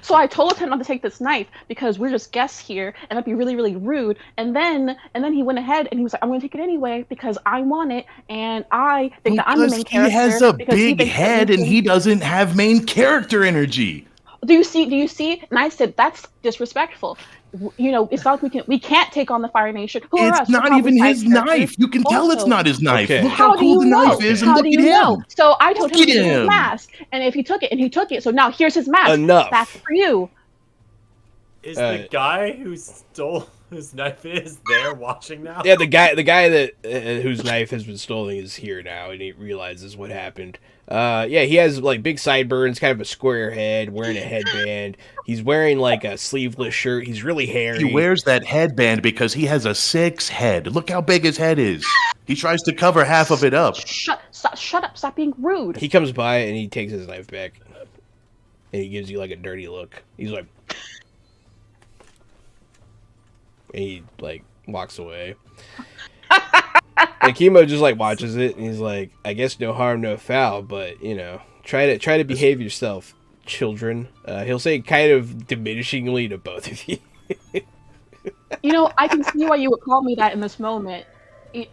So I told him not to take this knife because we're just guests here and that'd be really, really rude. And then he went ahead and he was like, I'm going to take it anyway because I want it and I think that I'm the main Because character. he has a because he big thinks that head you and can- he doesn't have main character energy. Do you see? And I said that's disrespectful. You know, it's not like we can't take on the Fire Nation. Who are us? It's We're not probably even side his characters. knife. You can tell it's Also- not his knife. Okay. Look how do cool you the know? knife is, and How look do at you him. know? So I told him Look to at take his him. mask, and if he took it, and he took it, so now here's his mask. Enough. Back for you. Is the guy who stole whose knife is there watching now? Yeah, the guy that whose knife has been stolen is here now, and he realizes what happened. Yeah, he has like big sideburns, kind of a square head, wearing a headband. He's wearing like a sleeveless shirt. He's really hairy. He wears that headband because he has a 6 head. Look how big his head is. He tries to cover half of it up. Shut up! Stop being rude. He comes by and he takes his knife back, and he gives you like a dirty look. He's like, and he like walks away. And Kimo just like watches it, and he's like, "I guess no harm, no foul, but you know, try to behave yourself, children." He'll say kind of diminishingly to both of you. You know, I can see why you would call me that in this moment.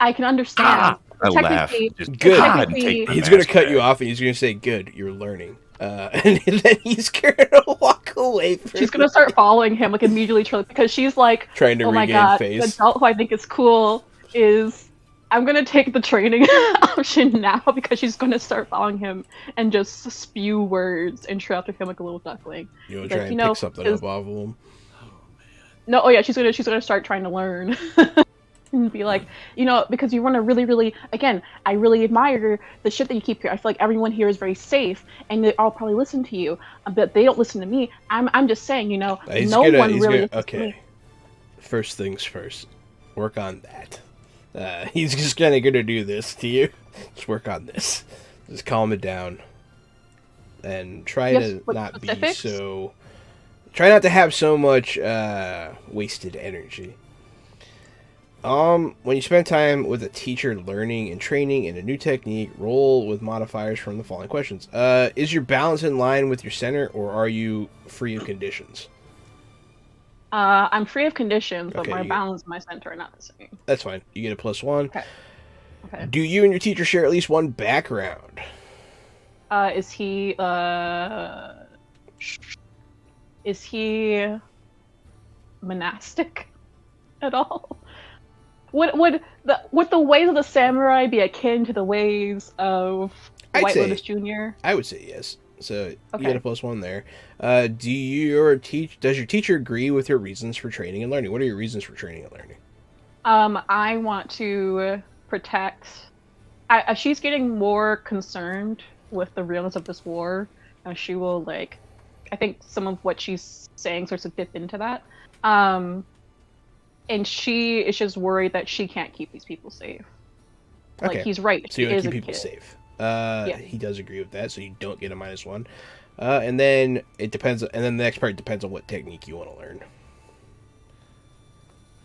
I can understand. I laugh. Technically- Just Good. God, Technically- take the He's gonna mask cut you back. off, and he's gonna say, "Good, you're learning." And then he's gonna walk away. She's gonna start following him like immediately because she's like, Trying to oh my regain god, face. the adult who I think is cool is I'm gonna take the training option now because she's gonna start following him and just spew words and shout after him like a little duckling. You want Like, to try and you know, pick something is- up off of him? No, oh yeah, she's gonna start trying to learn. And be like, you know, because you run a really, really, again, I really admire the shit that you keep here. I feel like everyone here is very safe, and they all probably listen to you, but they don't listen to me. I'm just saying, you know, He's no gonna- one he's really gonna- listens to me. okay. First things first. Work on that. He's just gonna do this to you. Just work on this. Just calm it down, and try Yes, to what not be specifics? so. Try not to have so much wasted energy. When you spend time with a teacher learning and training in a new technique, roll with modifiers from the following questions. Is your balance in line with your center, or are you free of conditions? I'm free of conditions, but Okay, my you- balance and my center are not the same. That's fine. You get a +1. Okay. Do you and your teacher share at least one background? Is he monastic at all? Would the ways of the samurai be akin to the ways of I'd White say- Lotus Jr.? I would say yes. So you Okay. get a +1 there. Does your teacher agree with your reasons for training and learning? What are your reasons for training and learning? I want to protect. She's getting more concerned with the realness of this war, and she will like. I think some of what she's saying starts to dip into that. And she is just worried that she can't keep these people safe. Okay. Like he's right. So you he want is to a keep people kid. safe. Yeah. He does agree with that, so you don't get a -1. And then it depends. And then the next part depends on what technique you want to learn.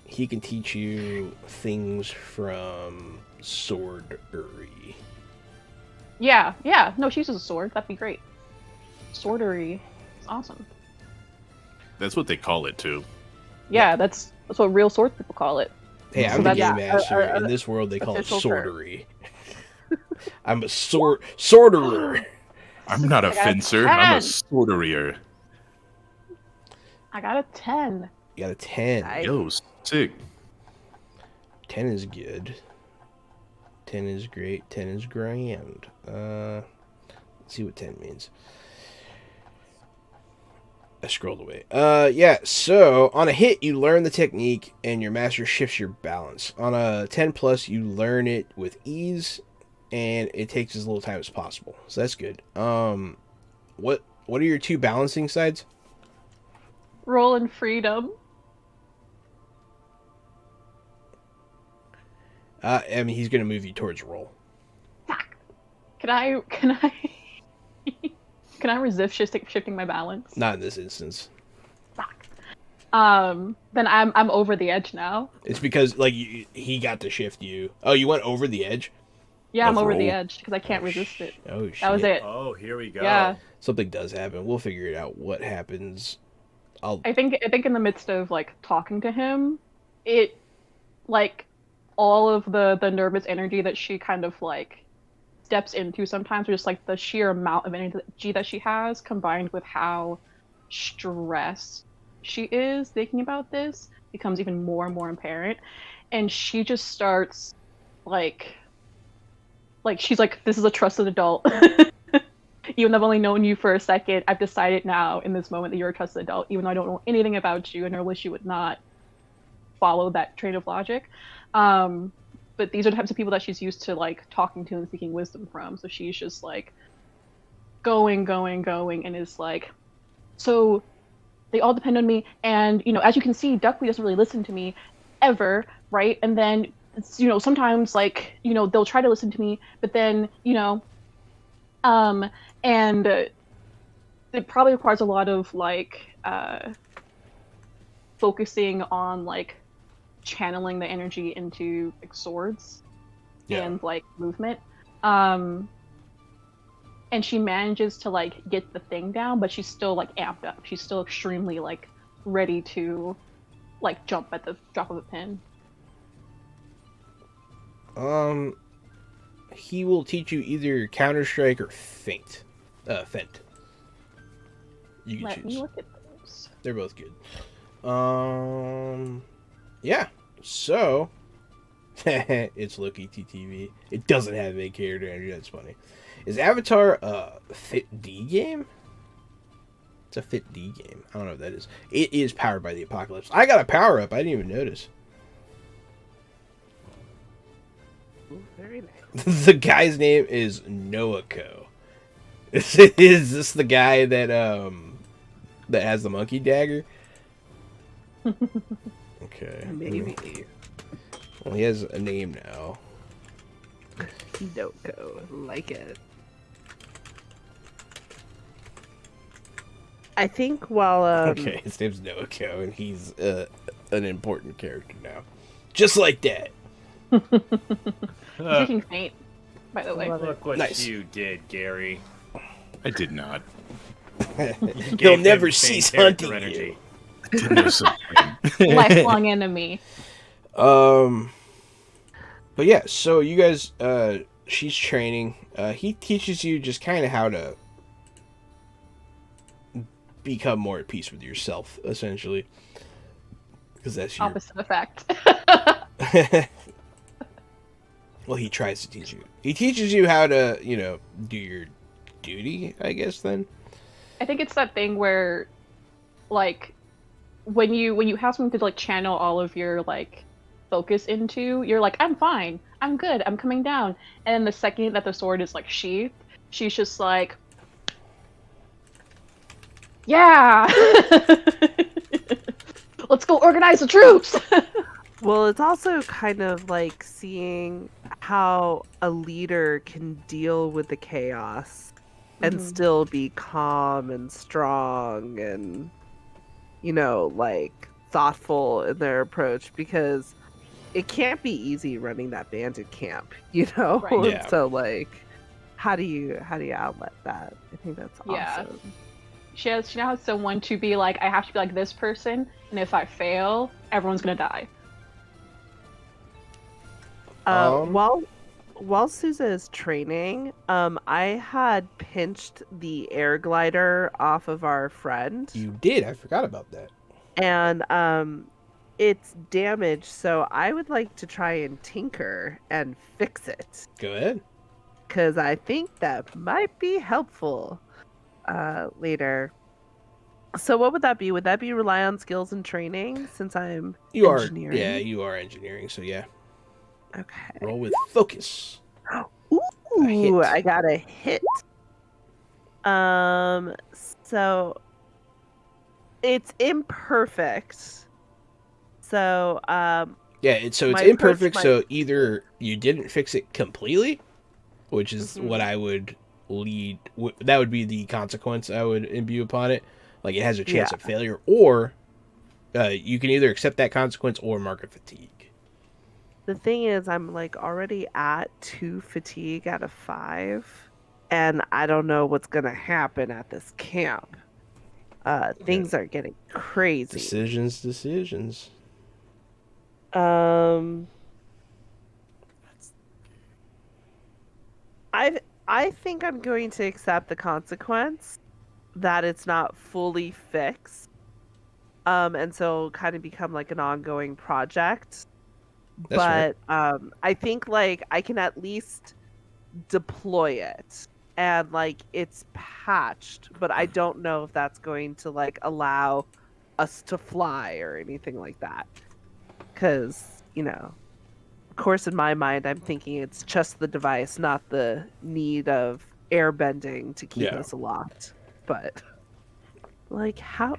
He can teach you things from swordry. Yeah, yeah. No, she uses a sword. That'd be great. Swordery. It's awesome. That's what they call it too. Yeah, that's what real sword people call it. Hey, So I'm the that's- game yeah, master. In this world, they call it official term. swordery. I'm a sorterer. I'm not a I got a fencer. I'm a 10. sorterier. I got a 10. You got a 10. Nice. Yo, sick. 10 is good. 10 is great. 10 is grand. Let's see what 10 means. I scrolled away. Yeah, so on a hit, you learn the technique and your master shifts your balance. On a 10 plus, you learn it with ease and it takes as little time as possible. So that's good. What are your two balancing sides? Roll and freedom. I mean, he's going to move you towards roll. Fuck. Can I can I resist shifting my balance? Not in this instance. Fuck. Then I'm over the edge now. It's because, like, he got to shift you. Oh, you went over the edge? Yeah, I'm over the Roll. edge because I can't resist it. Oh, shit. That was it. Oh, here we go. Yeah. Something does happen. We'll figure it out. What happens? I think in the midst of like talking to him, it like all of the nervous energy that she kind of like steps into sometimes, or just like the sheer amount of energy that she has combined with how stressed she is thinking about this becomes even more and more apparent, and she just starts like she's like, this is a trusted adult. Even though I've only known you for a second, I've decided now in this moment that you're a trusted adult, even though I don't know anything about you and I wish you would not follow that train of logic. But these are the types of people that she's used to like talking to and seeking wisdom from. So she's just like going, and is like, so they all depend on me. And, you know, as you can see, Duckby doesn't really listen to me ever, right? And then, you know, sometimes like, you know, they'll try to listen to me, but then, you know, and it probably requires a lot of like focusing on like channeling the energy into like swords and like movement. And she manages to like get the thing down, but she's still like amped up. She's still extremely like ready to like jump at the drop of a pin. He will teach you either Counter-Strike or Feint. Fent. You can Let choose. me look at those. They're both good. Yeah. So, it's Loki TTV. It doesn't have a character energy. That's funny. Is Avatar a Fit D game? It's a Fit D game. I don't know what that is. It is powered by the Apocalypse. I got a power up. I didn't even notice. Ooh, very nice. The guy's name is Noako. Is this the guy that that has the monkey dagger? Okay. Maybe. Well, he has a name now. Doko. Like it. I think while Okay, his name's Noako, and he's an important character now. Just like that. Taking faint, by the way. Look what Nice. you did, Gary. I did not. He'll Gave never him cease faint character hunting you. I did know something. Lifelong enemy. But yeah, so you guys, she's training. He teaches you just kind of how to become more at peace with yourself, essentially. Because that's your... Opposite effect. Well, he tries to teach you. He teaches you how to, you know, do your duty, I guess, then. I think it's that thing where, like, when you have something to like channel all of your like focus into, you're like, I'm fine, I'm good, I'm coming down. And the second that the sword is like sheathed, she's just like, yeah, let's go organize the troops. Well, it's also kind of like seeing how a leader can deal with the chaos and still be calm and strong and, you know, like thoughtful in their approach, because it can't be easy running that bandit camp, you know? Right. Yeah. So, like, how do you outlet that? I think that's Yeah. awesome. She now has someone to be like, I have to be like this person, and if I fail, everyone's gonna die. Um, While Sousa is training, I had pinched the air glider off of our friend, you did. I forgot about that. and it's damaged. So I would like to try and tinker and fix it, Go ahead. because I think that might be helpful later. So what would that be? Would that be rely on skills and training since I'm You engineering? are. Yeah, you are engineering. So yeah, Okay. roll with focus. Ooh, hit. I got a hit. So it's imperfect. So Yeah, it's My imperfect. approach So either you didn't fix it completely, which is Mhm. what I would lead. That would be the consequence I would imbue upon it. Like it has a chance Yeah. of failure, or you can either accept that consequence or mark a fatigue. the thing is, I'm like already at 2 fatigue out of 5, and I don't know what's gonna happen at this camp. Things are getting crazy. Decisions. Um, I think I'm going to accept the consequence that it's not fully fixed. And so kind of become like an ongoing project. That's fair. But I think like I can at least deploy it and like it's patched, but I don't know if that's going to like allow us to fly or anything like that. Cause, of course in my mind I'm thinking it's just the device, not the need of air bending to keep Yeah. us aloft. But like how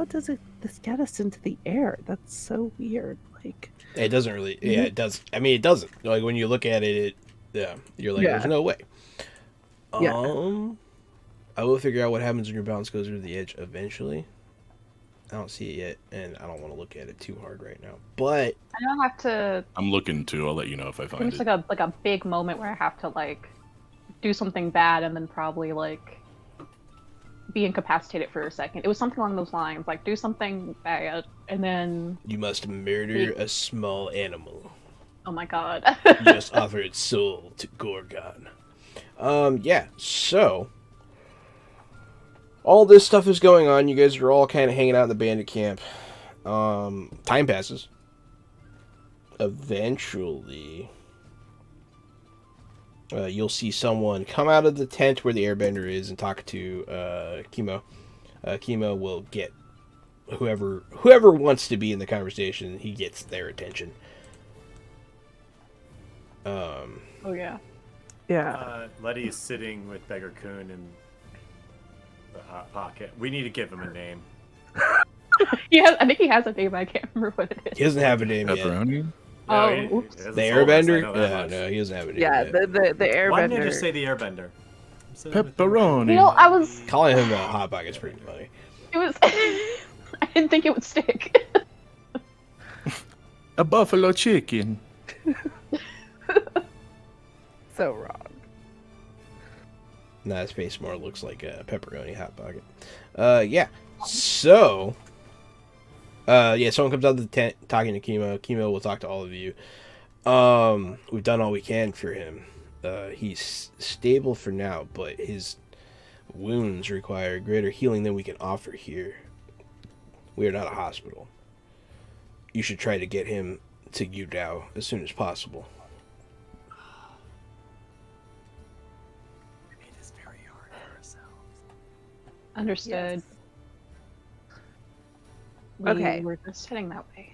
does this get us into the air? That's so weird. Like It doesn't really. Yeah, it does. I mean, it doesn't. Like when you look at it, you're like, Yeah. there's no way. Yeah. I will figure out what happens when your balance goes over the edge eventually. I don't see it yet, and I don't want to look at it too hard right now. But I don't have to. I'm looking too. I'll let you know if I It's find it. like a big moment where I have to like do something bad and then probably like be incapacitated for a second. It was something along those lines, like do something bad and then you must murder a small animal. oh my god. You must offer its soul to Gorgon. Yeah. So all this stuff is going on. You guys are all kind of hanging out in the bandit camp. Time passes. Eventually, you'll see someone come out of the tent where the airbender is and talk to Chemo. Chemo will get whoever wants to be in the conversation. He gets their attention. Oh yeah. yeah. Letty is sitting with Beggar Coon in the hot pocket. We need to give him a name. I think he has a name, I can't remember what it is. He doesn't have a name yet. Pepperoni? Oh, he oops. hasn't The told us, I airbender? know that much. No, he doesn't have a name Yeah, yet. the airbender. Why didn't you just say the airbender? I'm sitting with the Pepperoni. You know, I was Calling him a hot pocket's pretty funny. it was I didn't think it would stick. A buffalo chicken. So wrong. Nah, his face more looks like a pepperoni hot pocket. Yeah. So, someone comes out of the tent talking to Chemo. Chemo will talk to all of you. We've done all we can for him. He's stable for now, but his wounds require greater healing than we can offer here. We are not a hospital. You should try to get him to Yudao as soon as possible. We made this very hard for ourselves. Understood. Okay. We were just heading that way.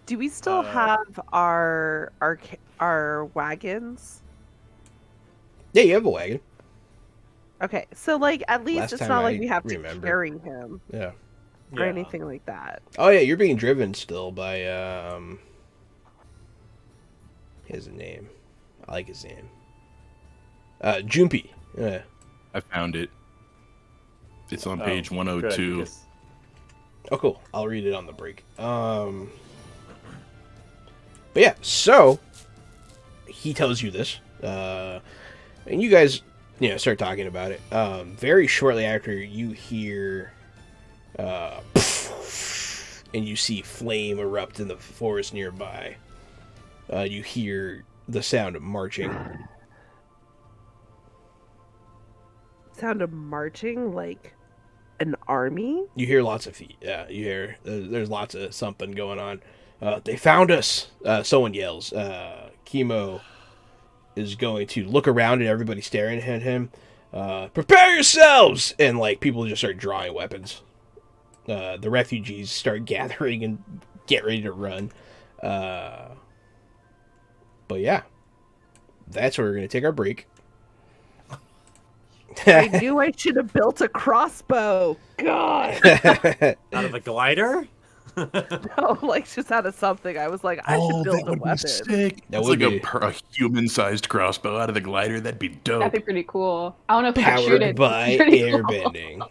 Do we still have our wagons? Yeah, you have a wagon. Okay, so like at least Last it's time not like I we have remember. to carry him Yeah. or anything like that. Oh yeah, you're being driven still by his name. I like his name. Jumpy. Yeah. I found it. It's on page Good, 102. because- Oh cool. I'll read it on the break. But yeah, so he tells you this, and you guys, start talking about it. Very shortly after, you hear, and you see flame erupt in the forest nearby. You hear the sound of marching. Sound of marching, like an army? You hear lots of feet. Yeah, you hear there's lots of something going on. They found us. Someone yells. Chemo is going to look around and everybody's staring at him. Prepare yourselves! And like people just start drawing weapons. The refugees start gathering and get ready to run. But yeah, that's where we're gonna take our break. I knew I should have built a crossbow. God. Out of a glider? No, like just out of something. I was like, I should build a weapon. Sick. That It's would like be a human-sized crossbow out of the glider. That'd be dope. That'd be pretty cool. I don't know if we could shoot powered it. by It's pretty cool. airbending.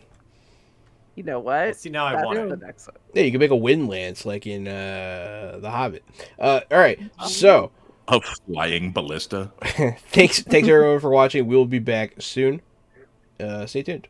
You know what? See, now I That's want the it. next one. Yeah, you can make a wind lance like in The Hobbit. All right, so A flying ballista. thanks everyone for watching. We'll be back soon. Stay tuned.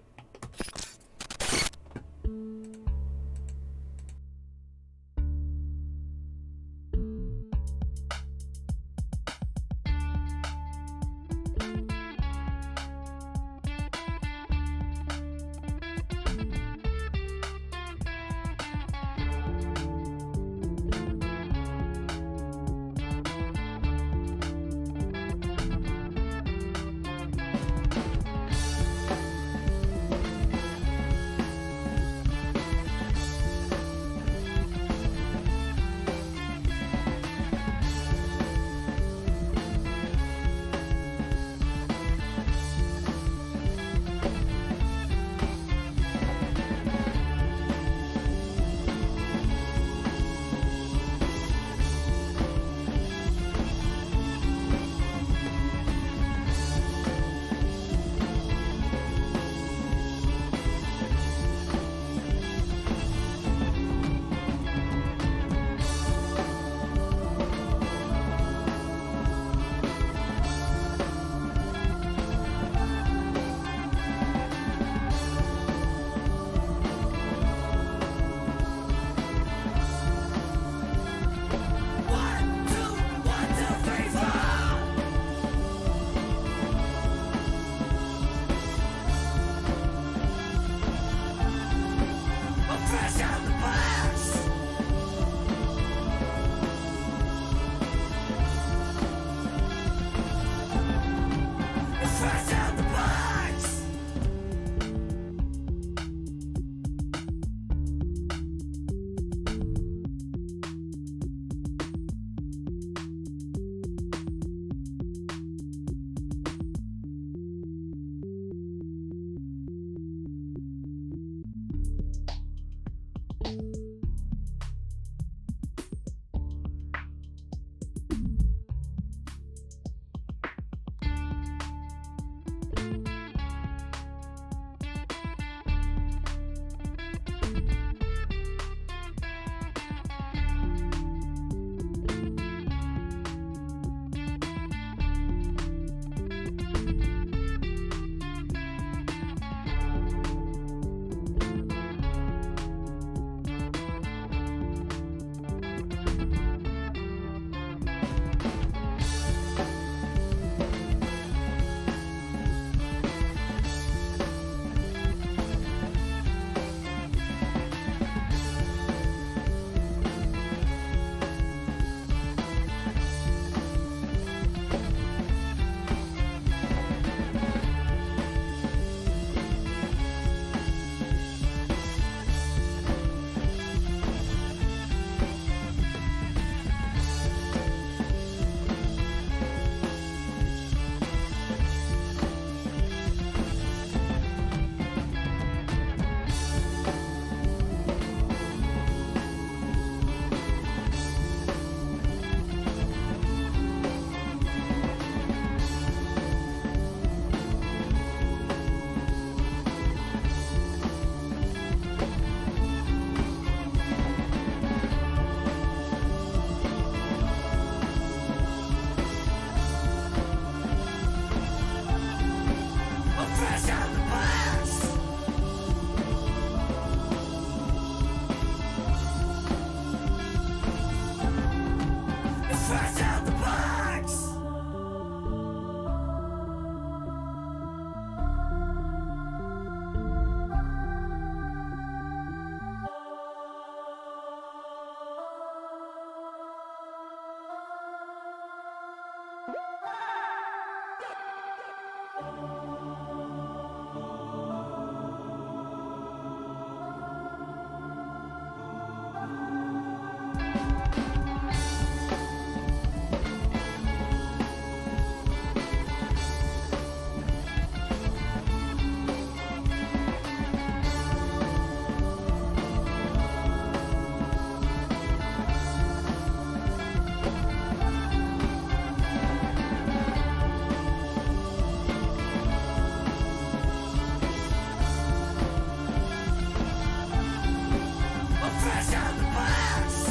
I'm fresh out the box.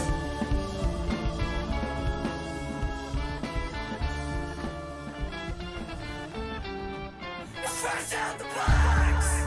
Fresh out the box.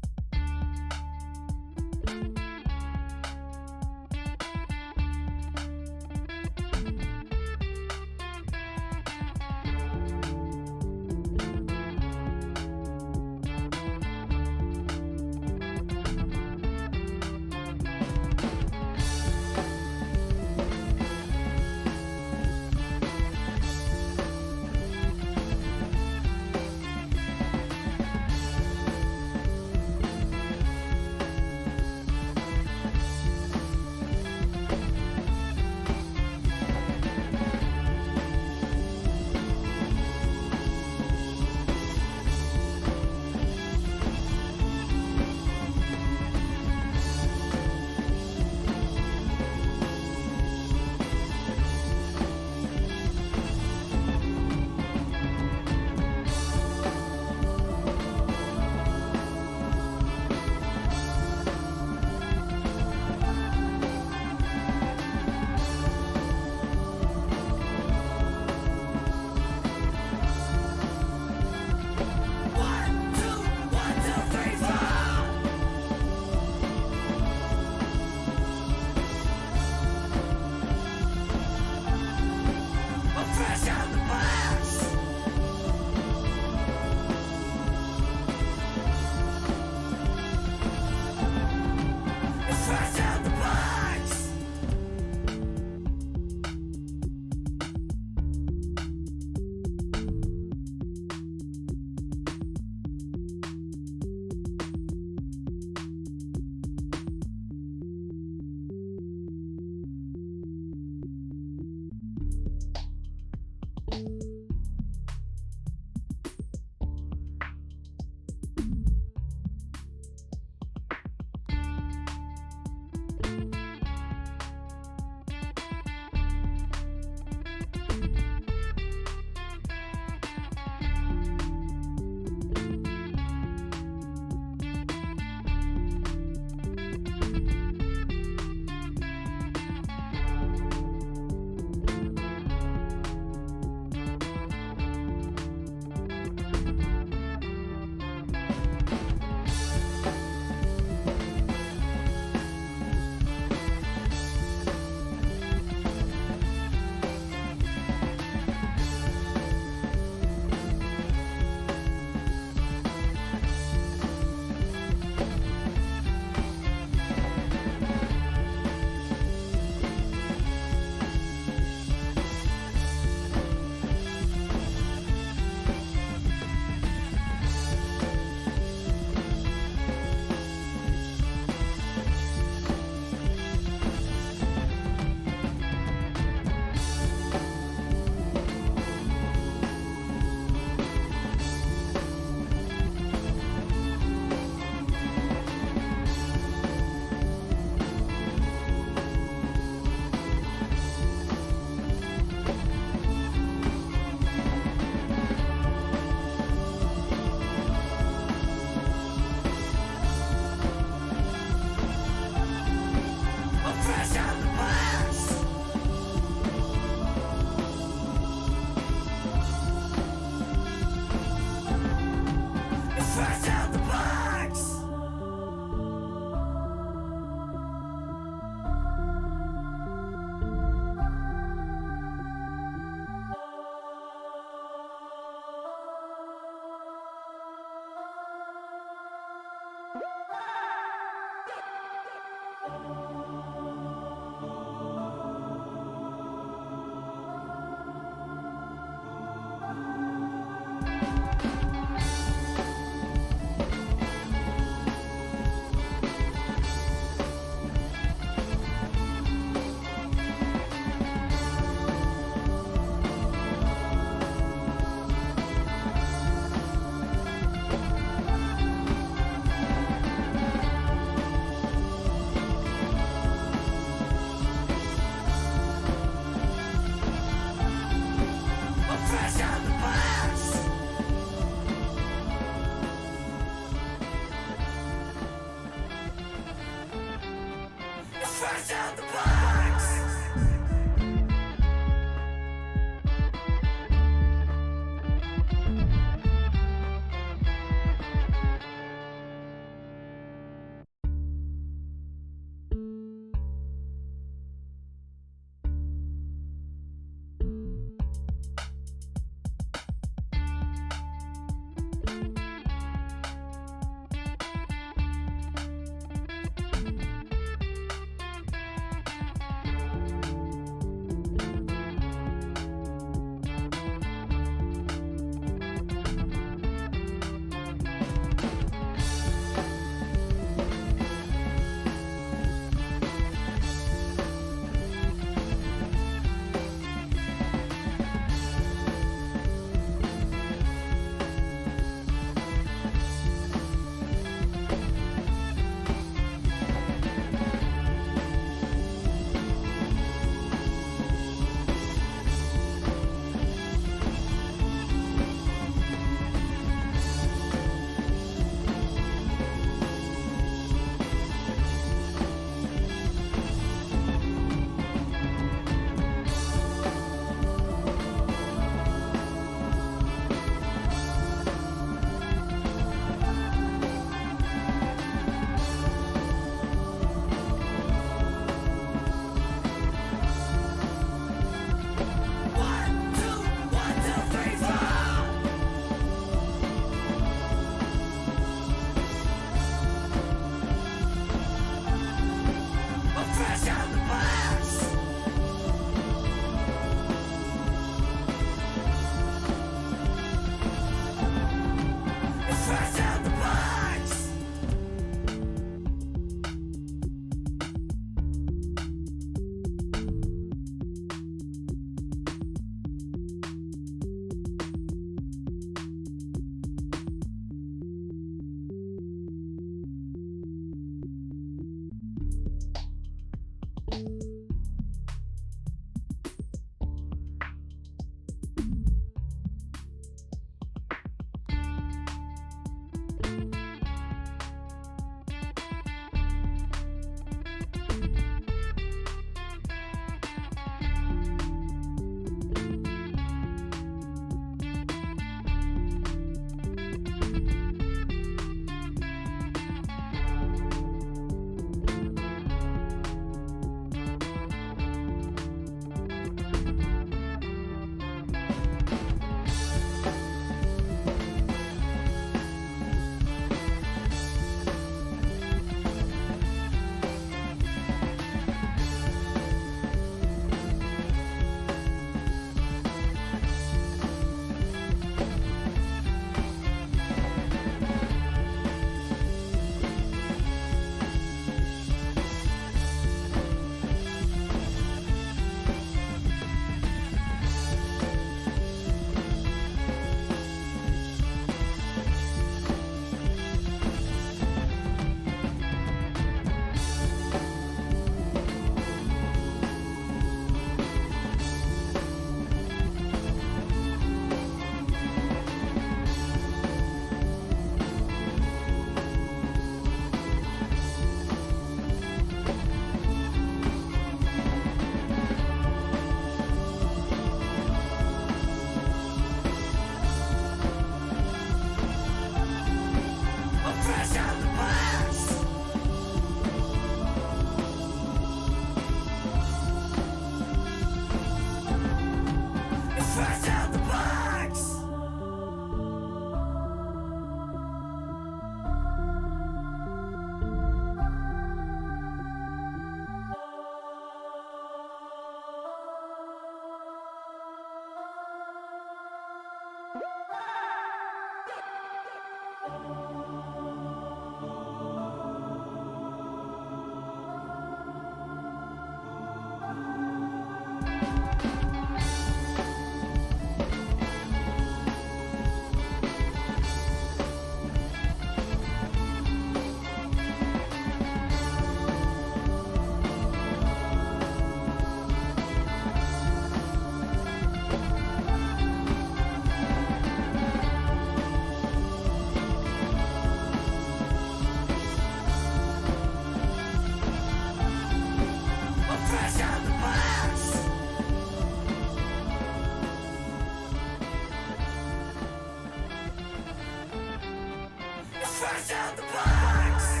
fresh out the box.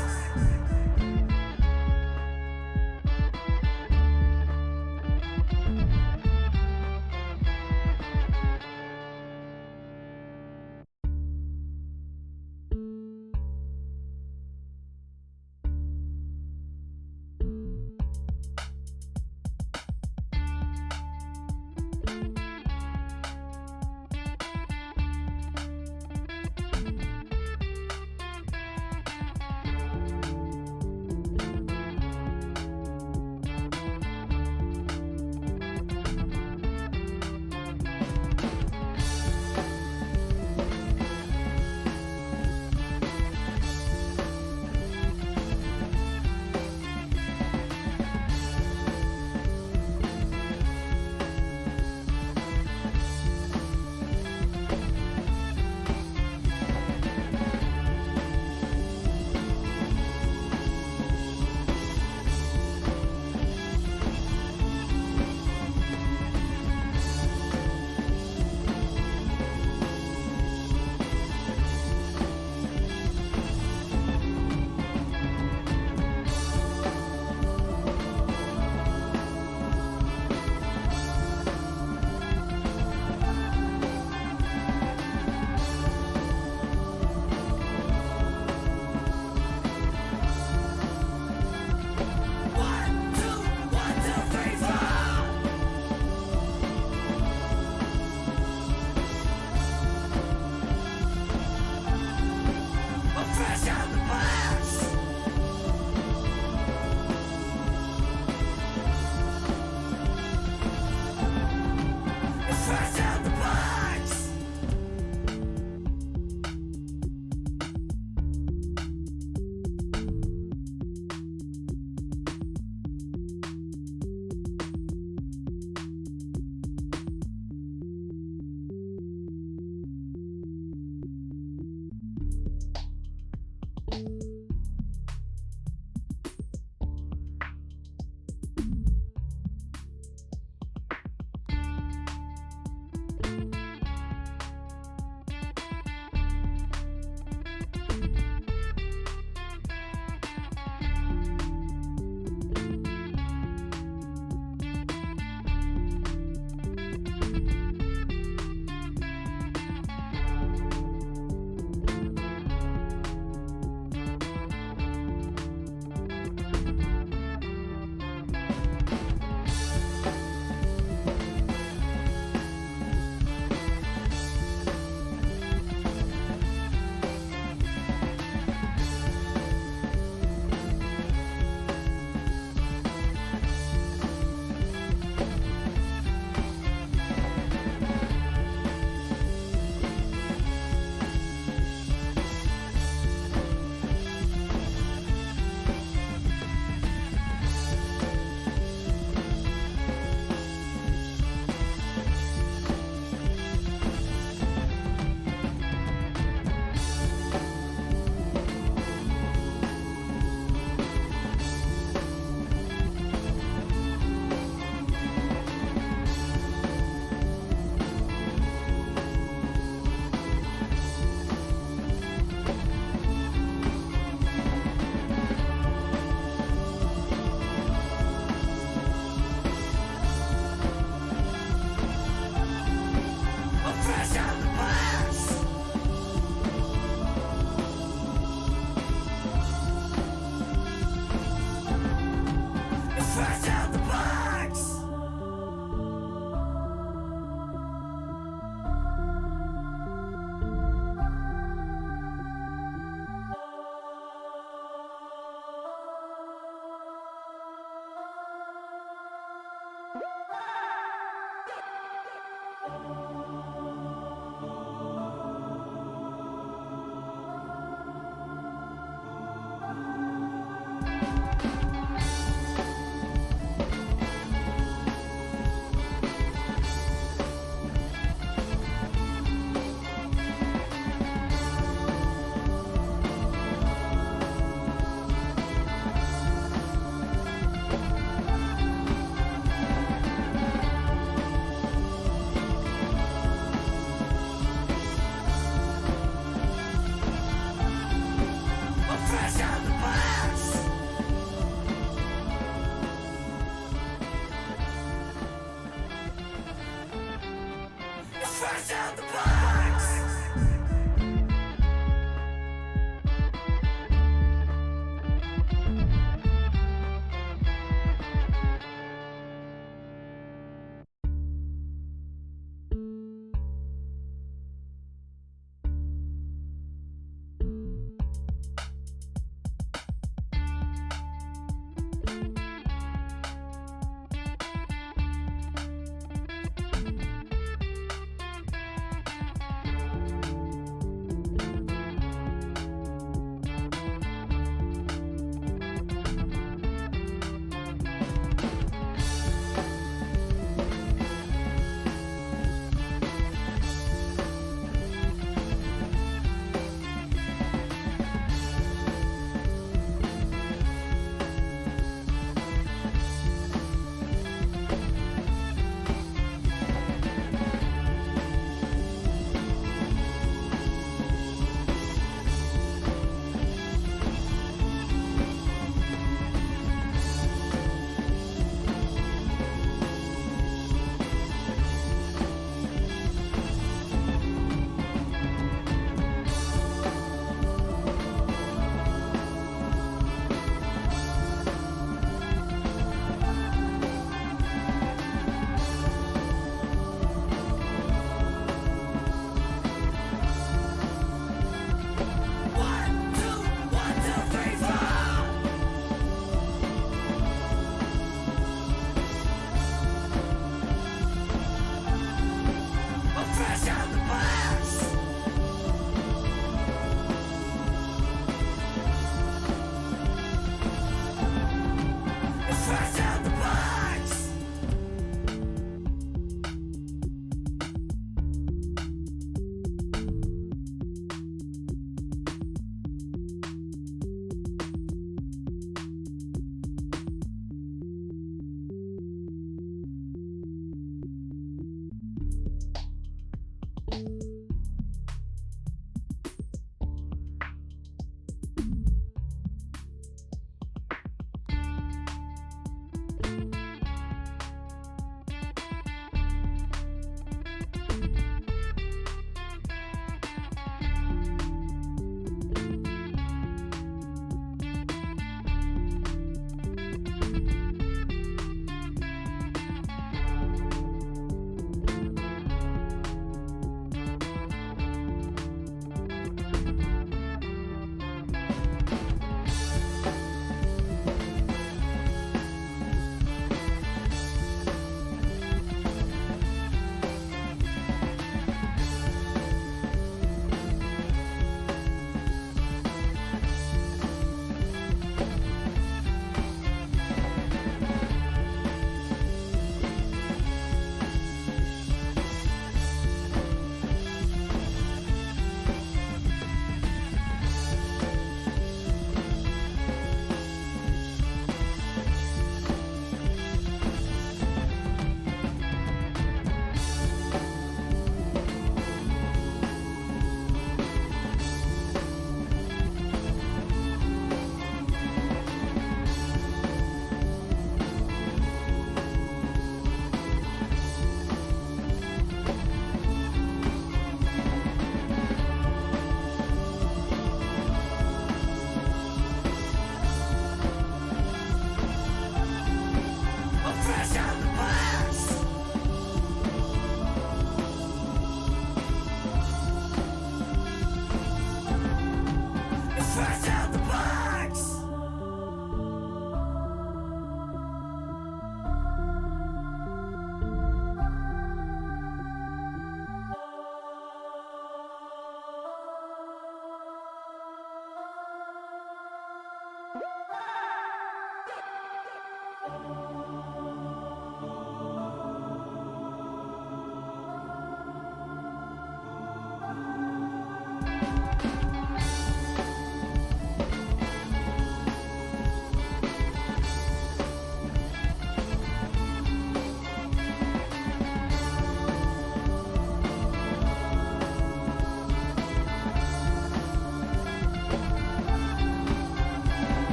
fresh out the box.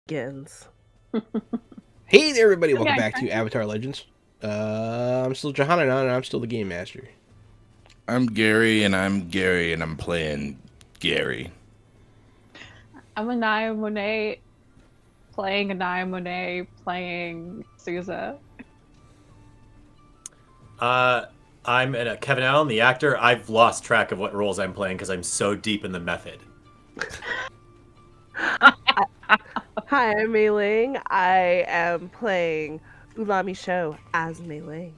begins. Hey there, everybody! Okay, Welcome back to okay. Avatar Legends. I'm still Johanna, and I'm still the game master. I'm Gary, and I'm playing Gary. I'm Anaya Monet playing Anaya Monet playing Souza. I'm Kevin Allen, the actor. I've lost track of what roles I'm playing because I'm so deep in the method. Hi, I'm Mei Ling. I am playing Ulami Show as Mei Ling.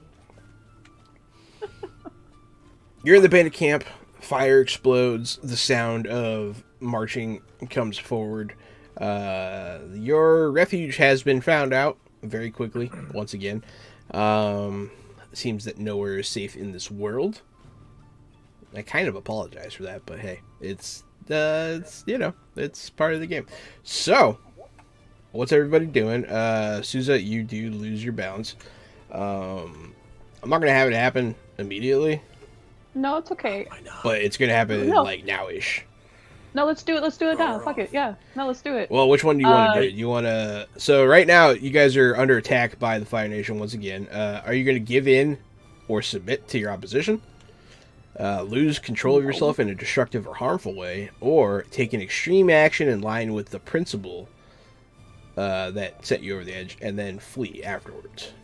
You're in the bandit camp. Fire explodes. The sound of marching comes forward. Your refuge has been found out very quickly. Once again, seems that nowhere is safe in this world. I kind of apologize for that, but hey, it's it's part of the game. So, what's everybody doing? Souza, you do lose your balance. I'm not gonna have it happen immediately, No, it's okay. I know. but it's gonna happen No. like now-ish. No, let's do it. Let's do it now. Fuck it. Yeah. No, let's do it. Well, which one do you want to do? You want to? So right now, you guys are under attack by the Fire Nation once again. Are you going to give in or submit to your opposition? Lose control of yourself in a destructive or harmful way, or take an extreme action in line with the principle that set you over the edge, and then flee afterwards.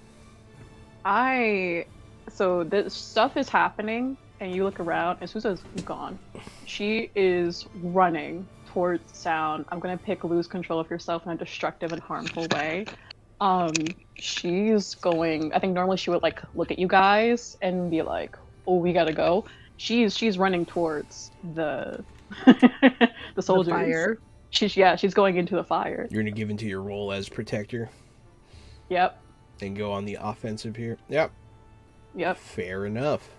So this stuff is happening, and you look around, and Souza's gone. She is running towards sound. I'm gonna pick lose control of yourself in a destructive and harmful way. She's going. I think normally she would like look at you guys and be like, "Oh, we gotta go." She's running towards the the soldiers. The fire. She's going into the fire. You're going to give into your role as protector Yep. and go on the offensive here. Yep. Yep. Fair enough.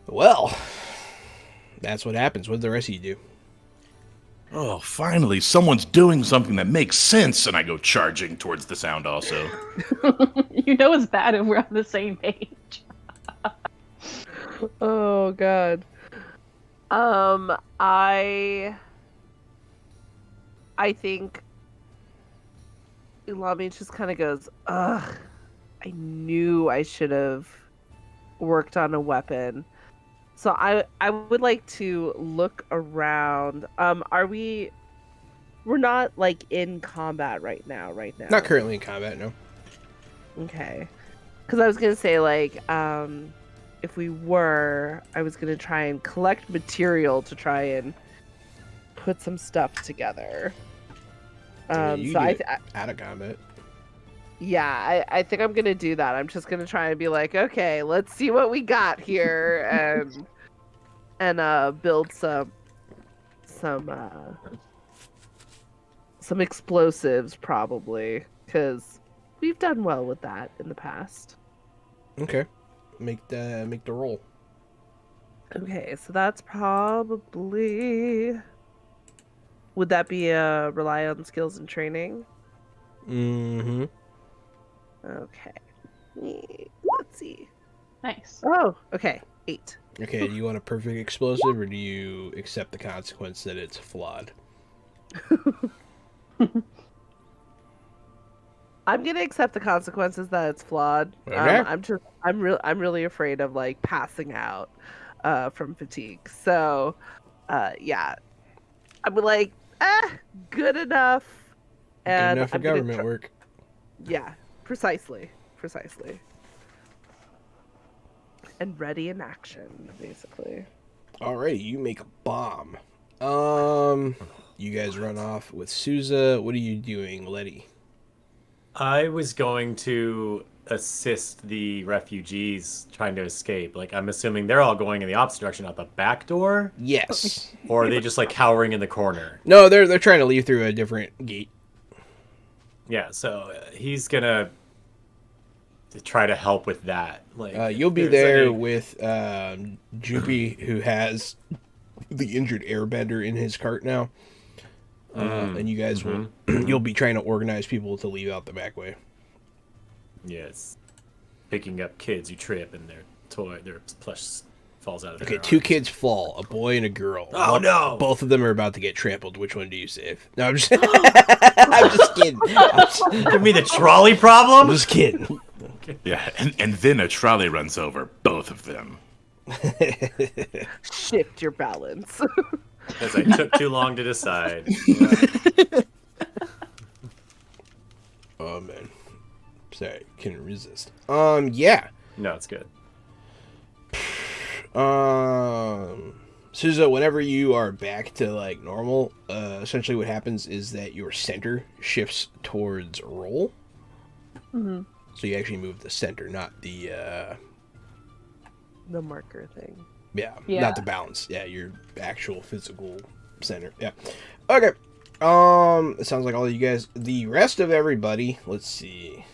Well, that's what happens. What did the rest of you do? Oh, finally, someone's doing something that makes sense, and I go charging towards the sound also. You know it's bad if we're on the same page. Oh god. I think Ulami just kind of goes, ugh, I knew I should have worked on a weapon. So I would like to look around. We're not like in combat right now. Not currently in combat, no. Okay. Because I was gonna say like, if we were, I was gonna try and collect material to try and put some stuff together. You So do I it out of combat. yeah, I think I'm gonna do that. I'm just gonna try and be like, okay, let's see what we got here, and build some explosives probably, because we've done well with that in the past. Okay. Make the roll. Okay, so that's probably. Would that be rely on skills and training? Mm-hmm. Okay. Let's see. Nice. Oh, okay. 8. Okay, do you want a perfect explosive, or do you accept the consequence that it's flawed? I'm gonna accept the consequences that it's flawed. Okay. I'm really afraid of like passing out from fatigue. So yeah. I'm like, good enough. Good And enough for I'm gonna government work. Yeah, precisely. And ready in action, basically. Alrighty, you make a bomb. You guys run off with Souza. What are you doing, Letty? I was going to assist the refugees trying to escape. Like, I'm assuming they're all going in the opposite direction out the back door? Yes. Or are they just, like, cowering in the corner? No, they're trying to leave through a different gate. Yeah, so he's gonna try to help with that. Like, You'll be if there there's any- with Joopy, who has the injured airbender in his cart now. And you guys will you'll be trying to organize people to leave out the back way. Yes. Picking up kids who trip in their plush falls out of their Okay, arms. 2 kids fall, a boy and a girl. Oh, no! Both of them are about to get trampled. Which one do you save? No, I'm just, I'm just kidding. Give me the trolley I'm problem? just kidding. Yeah, and then a trolley runs over both of them. Shift your balance. Because I took too long to decide. Yeah. Oh man, sorry, couldn't resist. Yeah. No, it's good. Souza, whenever you are back to like normal, essentially what happens is that your center shifts towards roll. Mm-hmm. So you actually move the center, not the The marker thing. yeah, Yeah. not the balance. Yeah, your actual physical center. Yeah. Okay. It sounds like all of you guys. The rest of everybody, let's see.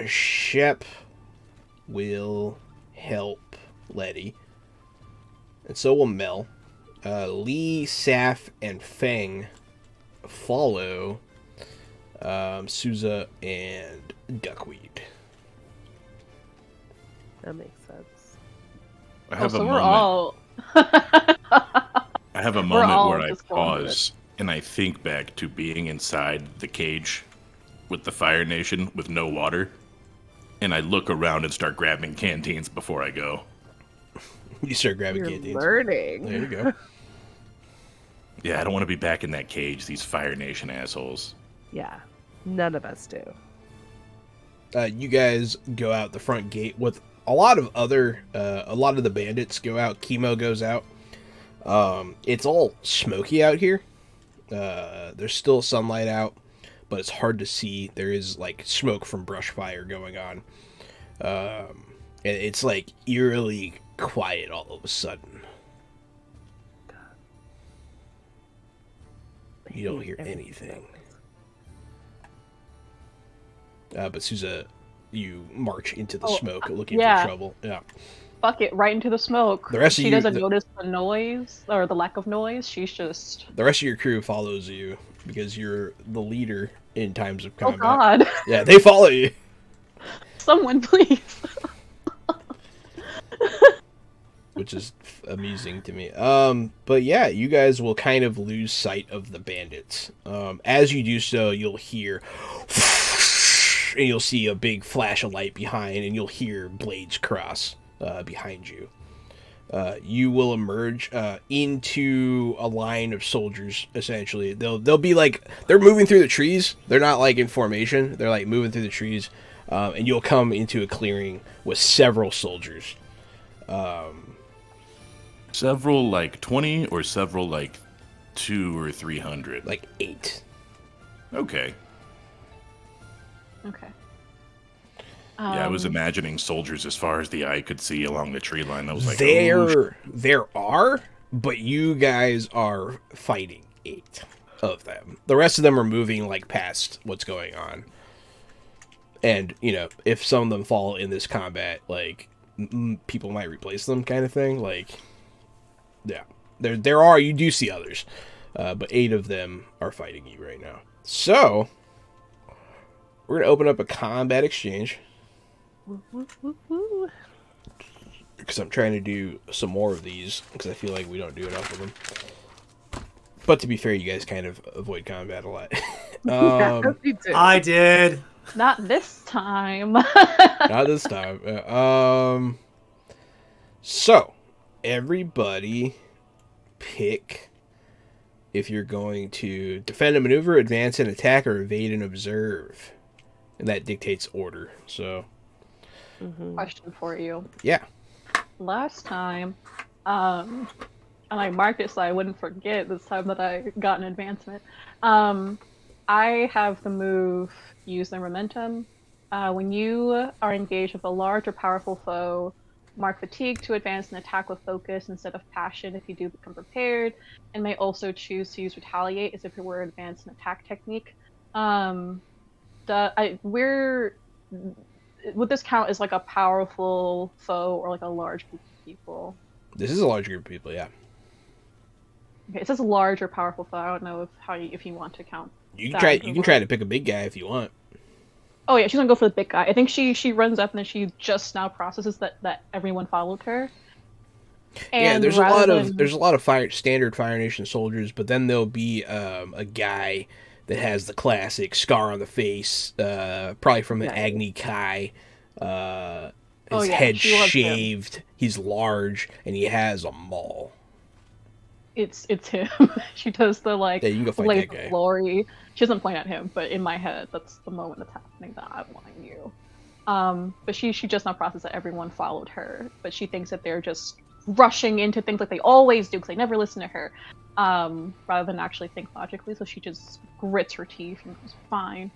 Shep will help Letty. And so will Mel. Lee, Saf, and Feng follow Souza and Duckweed. That makes sense. I have a so moment. we're all. I have a We're moment all where I just going with pause and I think back to being inside the cage with the Fire Nation with no water, and I look around and start grabbing canteens before I go. You start grabbing You're canteens. learning. There you go. Yeah, I don't want to be back in that cage. These Fire Nation assholes. Yeah, none of us do. You guys go out the front gate with a lot of the bandits go out. Chemo goes out. It's all smoky out here. There's still sunlight out, but it's hard to see. There is like smoke from brush fire going on. And it's like eerily quiet all of a sudden. You don't hear anything. But Souza, you march into the smoke looking yeah. for trouble. Yeah. Fuck it, right into the smoke. The rest of she you- doesn't the- notice the noise or the lack of noise. She's just. The rest of your crew follows you because you're the leader in times of Oh combat. God! Yeah, they follow you. Someone please. Which is amusing to me. But yeah, you guys will kind of lose sight of the bandits. As you do so, you'll hear, and you'll see a big flash of light behind, and you'll hear blades cross behind you. You will emerge into a line of soldiers. Essentially, they'll be like they're moving through the trees. They're not like in formation. They're like moving through the trees, and you'll come into a clearing with several soldiers. Several like 20 or several like 200 or 300? Like 8. Okay. Okay. Yeah, I was imagining soldiers as far as the eye could see along the tree line. I was like, There are, but you guys are fighting 8 of them. The rest of them are moving like past what's going on. And, you know, if some of them fall in this combat, like people might replace them kind of thing. Like, yeah, there are, you do see others, but 8 of them are fighting you right now. So we're going to open up a combat exchange. Woo, woo, woo, woo. Because I'm trying to do some more of these, because I feel like we don't do enough of them. But to be fair, you guys kind of avoid combat a lot. Yeah, we do. I did. Not this time. Not this time. So, everybody pick if you're going to defend and maneuver, advance and attack, or evade and observe. And that dictates order. So, Question for you. yeah. Last time, and I marked it so I wouldn't forget this time that I got an advancement. I have the move Use the Momentum. When you are engaged with a large or powerful foe, mark fatigue to advance and attack with focus instead of passion if you do become prepared, and may also choose to use Retaliate as if it were advanced and attack technique. Would this count as like a powerful foe or like a large group of people? This is a large group of people, yeah. Okay, it says large or powerful foe. I don't know if you want to count. You that can as try to pick a big guy if you want. Oh yeah, she's gonna go for the big guy. I think she runs up and then she just now processes that everyone followed her. Yeah, And there's a rather lot than of standard Fire Nation soldiers, but then there'll be a guy that has the classic scar on the face, probably from an Nice. Agni Kai. Oh, His yeah, head she loves him. shaved. He's large, and he has a maul. it's him. She does the like Yeah, you can go fight blaze that guy. of glory. She doesn't point at him, but in my head, that's the moment that's happening that I want you. But she just now processed that everyone followed her, but she thinks that they're just rushing into things like they always do because they never listen to her, rather than actually think logically. So she just grits her teeth and goes fine,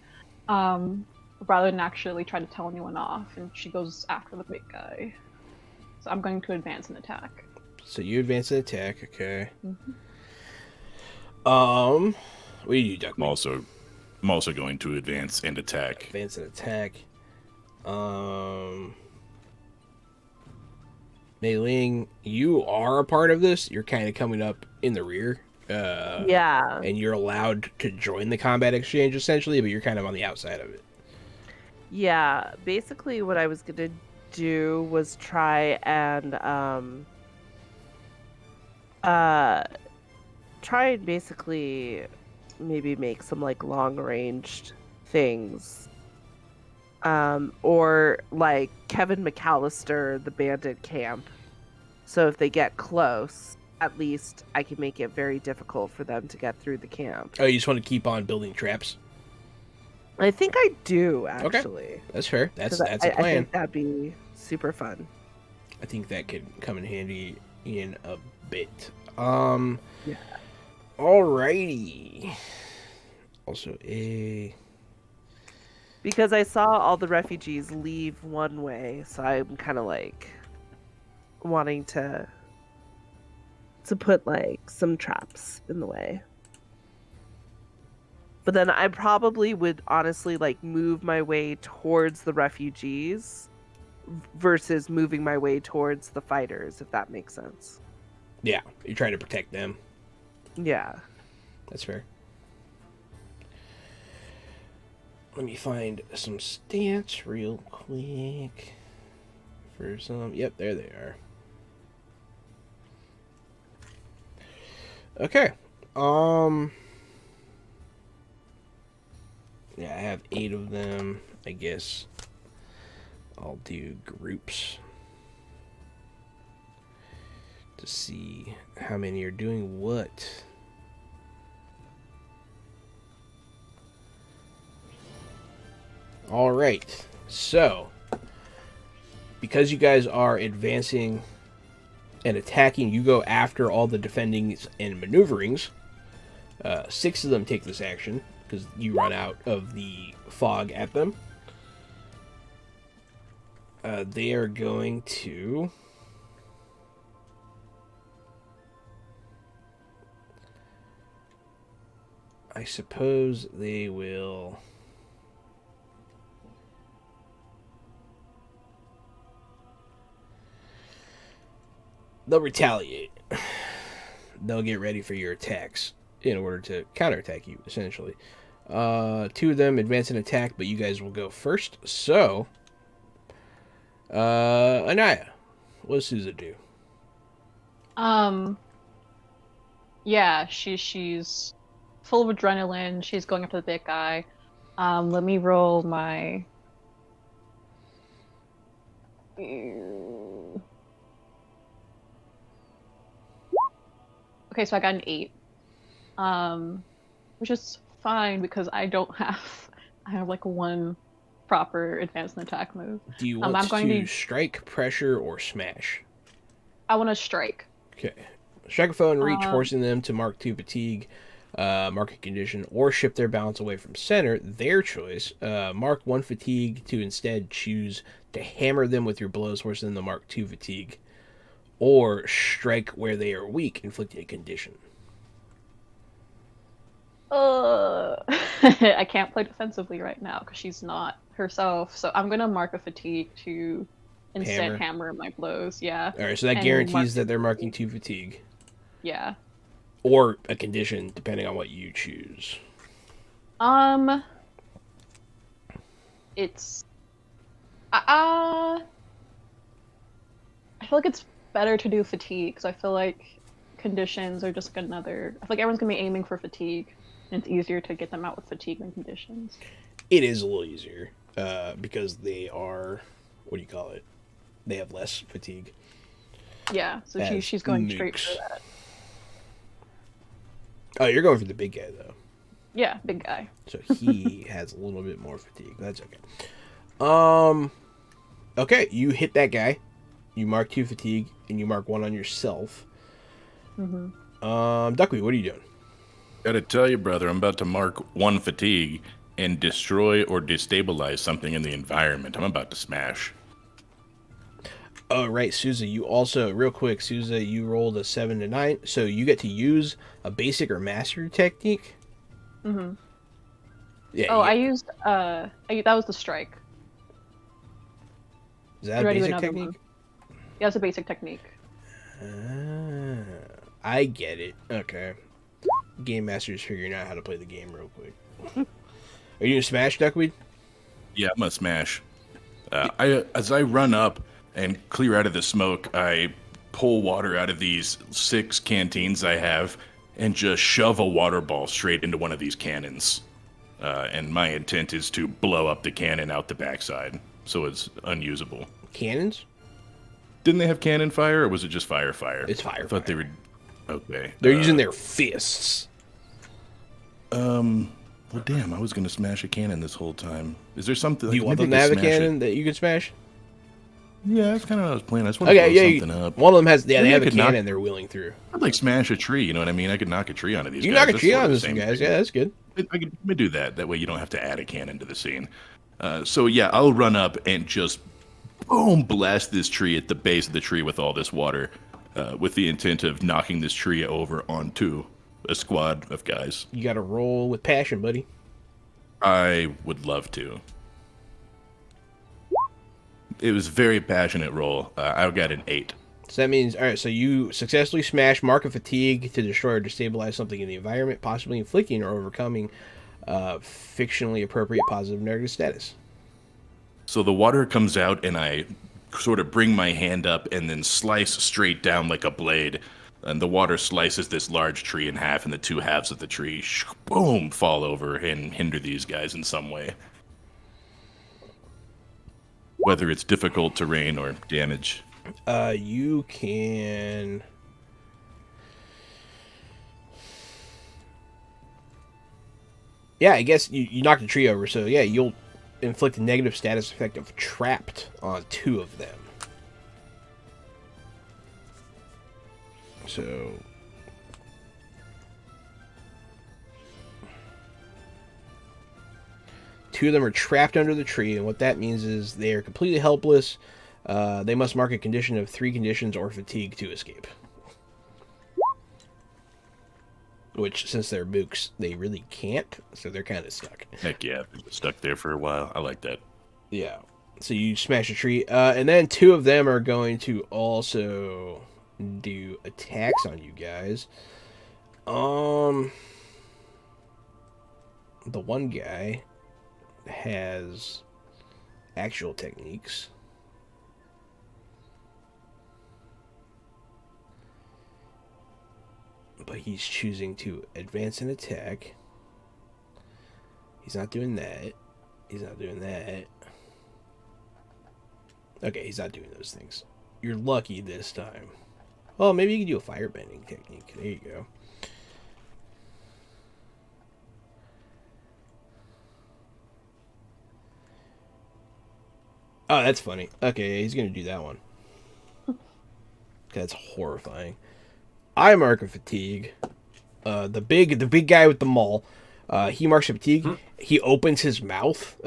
rather than actually try to tell anyone off. And she goes after the big guy. So I'm going to advance and attack. So you advance and attack, okay. Mhm. What do you do, Duck? I'm also going to advance and attack. Advance and attack. Mei Ling, you are a part of this. You're kind of coming up in the rear. Yeah. And you're allowed to join the combat exchange, essentially, but you're kind of on the outside of it. Yeah. Basically, what I was gonna do was try and basically maybe make some like long ranged things. Or like Kevin McAllister, the Bandit camp. So if they get close, at least I can make it very difficult for them to get through the camp. Oh, you just want to keep on building traps? I think I do, actually. That's fair. That's 'Cause a I plan. think that'd be super fun. I think that could come in handy in a bit. Yeah. Alrighty. Also Because I saw all the refugees leave one way, so I'm kind of like wanting to put like some traps in the way. But then I probably would honestly like move my way towards the refugees versus moving my way towards the fighters, if that makes sense. Yeah, you're trying to protect them. Yeah. That's fair. Let me find some stats real quick. For some... Yep, there they are. Okay. Yeah, I have 8 of them. I guess I'll do groups to see how many are doing what. Alright, so because you guys are advancing and attacking, you go after all the defendings and maneuverings. 6 of them take this action because you run out of the fog at them. They are going to... I suppose they will... They'll retaliate. They'll get ready for your attacks in order to counterattack you, essentially. 2 of them advance and attack, but you guys will go first. So, Anaya, what does Souza do? Yeah, she's full of adrenaline. She's going after the big guy. Let me roll my. Okay, so I got an 8, which is fine because I have like 1 proper advanced and attack move. Do you want I'm going to to- strike, pressure, or smash? I want to strike. Okay. Strike a foe and reach, forcing them to mark 2 fatigue, mark a condition, or shift their balance away from center. Their choice. Mark 1 fatigue to instead choose to hammer them with your blows, forcing them to mark 2 fatigue. Or strike where they are weak, inflicting a condition. I can't play defensively right now because she's not herself. So I'm gonna mark a fatigue to instead hammer my blows. Yeah. Alright, so that And guarantees that they're marking 2 fatigue. Yeah. Or a condition, depending on what you choose. it's I feel like it's better to do fatigue because I feel like conditions are just another. I feel like everyone's gonna be aiming for fatigue, and it's easier to get them out with fatigue than conditions. It is a little easier because they are, what do you call it? They have less fatigue. Yeah, so As she's going straight nukes. for that. Oh, you're going for the big guy though. Yeah, big guy. So he has a little bit more fatigue. That's okay. Okay, you hit that guy. You mark 2 fatigue, and you mark 1 on yourself. Duckweed, what are you doing? Gotta tell you, brother, I'm about to mark 1 fatigue and destroy or destabilize something in the environment. I'm about to smash. Oh, right, Souza, you also, real quick, Souza, you rolled a 7 to 9, so you get to use a basic or master technique. Yeah. Oh, I used that was the strike. Is that a Ready with basic another technique? one. Yeah, it's a basic technique. I get it. Okay. Game Master's figuring out how to play the game real quick. Are you gonna smash, Duckweed? Yeah, I'm gonna smash. As I run up and clear out of the smoke, I pull water out of these 6 canteens I have and just shove a water ball straight into one of these cannons. And my intent is to blow up the cannon out the backside, so it's unusable. Cannons? Didn't they have cannon fire, or was it just fire? It's fire. I thought they were... Okay. They're using their fists. Well, damn, I was gonna smash a cannon this whole time. Is there something... Do you want maybe them I to could have a smash it? cannon that you can smash? Yeah, that's kind of what I was playing. I just want to Okay, blow yeah. something up. One of them has... Yeah, Maybe they I have a could knock- cannon they're wheeling through. I'd like smash a tree, you know what I mean? I could knock a tree onto these You guys. can knock a That's tree sort of on the this same guys. thing. Yeah, that's good. Let me do that. That way you don't have to add a cannon to the scene. So yeah, I'll run up and just boom, blast this tree at the base of the tree with all this water, with the intent of knocking this tree over onto a squad of guys. You got to roll with passion, buddy. I would love to. It was a very passionate roll. I got an 8. So that means, all right, so you successfully smash mark of fatigue to destroy or destabilize something in the environment, possibly inflicting or overcoming fictionally appropriate positive or negative status. So the water comes out, and I sort of bring my hand up and then slice straight down like a blade. And the water slices this large tree in half, and the 2 halves of the tree, boom, fall over and hinder these guys in some way. Whether it's difficult terrain or damage. You can... Yeah, I guess you knocked the tree over, so yeah, you'll inflict a negative status effect of trapped on 2 of them. So... Two of them are trapped under the tree, and what that means is they are completely helpless. They must mark a condition of 3 conditions or fatigue to escape. Which, since they're mooks, they really can't, so they're kind of stuck. Heck yeah, they've been stuck there for a while. I like that. Yeah. So you smash a tree, and then 2 of them are going to also do attacks on you guys. The one guy has actual techniques. But he's choosing to advance an attack. He's not doing that. He's not doing that. Okay, he's not doing those things. You're lucky this time. Well, maybe you can do a firebending technique. There you go. Oh, that's funny. Okay, yeah, he's gonna do that one. That's horrifying. I mark a fatigue. The big guy with the maul. He marks a fatigue. He opens his mouth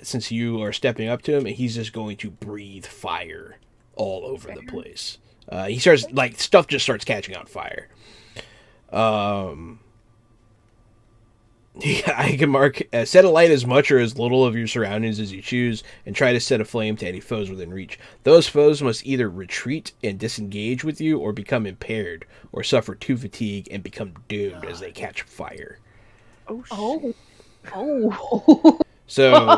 since you are stepping up to him, and he's just going to breathe fire all over the place. He starts stuff just starts catching on fire. I can mark set alight as much or as little of your surroundings as you choose, and try to set a flame to any foes within reach. Those foes must either retreat and disengage with you, or become impaired, or suffer 2 fatigue and become doomed as they catch fire. Oh, Oh. So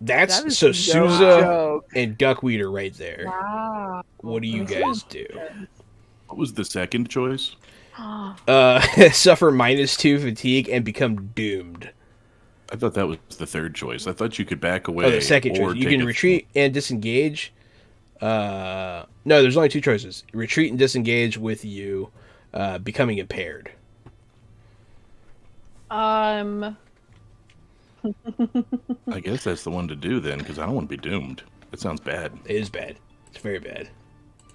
That That's is so no Sousa joke. and Duckweed are right there. Wow. What do you guys do? What was the second choice? Suffer -2 fatigue and become doomed. I thought that was the third choice. I thought you could back away. Oh, the second or choice. You take can a- retreat and disengage. No, there's only 2 choices. Retreat and disengage with you becoming impaired. I guess that's the one to do then, because I don't want to be doomed. That sounds bad. It is bad. It's very bad.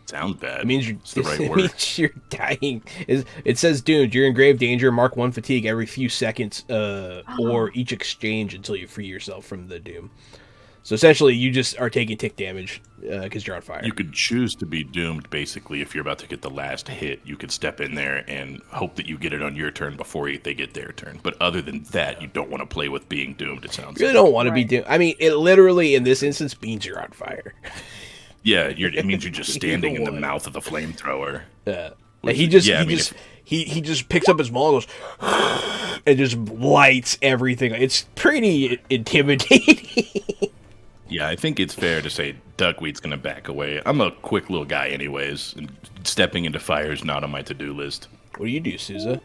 Sounds bad. It means you're, it's the right it word. means you're dying. It says doomed. You're in grave danger. Mark 1 fatigue every few seconds or each exchange until you free yourself from the doom. So essentially, you just are taking tick damage because you're on fire. You could choose to be doomed, basically, if you're about to get the last hit. You could step in there and hope that you get it on your turn before they get their turn. But other than that, you don't want to play with being doomed, it sounds You really like. don't want to be doomed. I mean, it literally, in this instance, means you're on fire. Yeah, it means you're just standing in the one. mouth of the flamethrower. He just picks up his maul and goes and just lights everything. It's pretty intimidating. Yeah, I think it's fair to say Duckweed's going to back away. I'm a quick little guy anyways, and stepping into fire is not on my to-do list. What do you do, Sousa?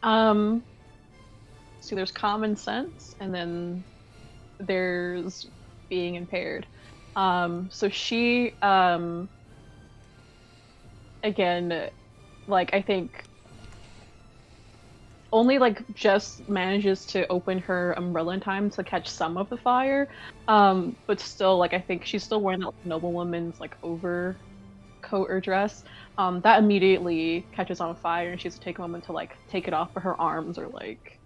So there's common sense, and then there's being impaired. So she, again, like, I think only, like, just manages to open her umbrella in time to catch some of the fire. But still, like, I think she's still wearing that noblewoman's, like, overcoat or dress. That immediately catches on fire, and she has to take a moment to, like, take it off, but her arms are, like,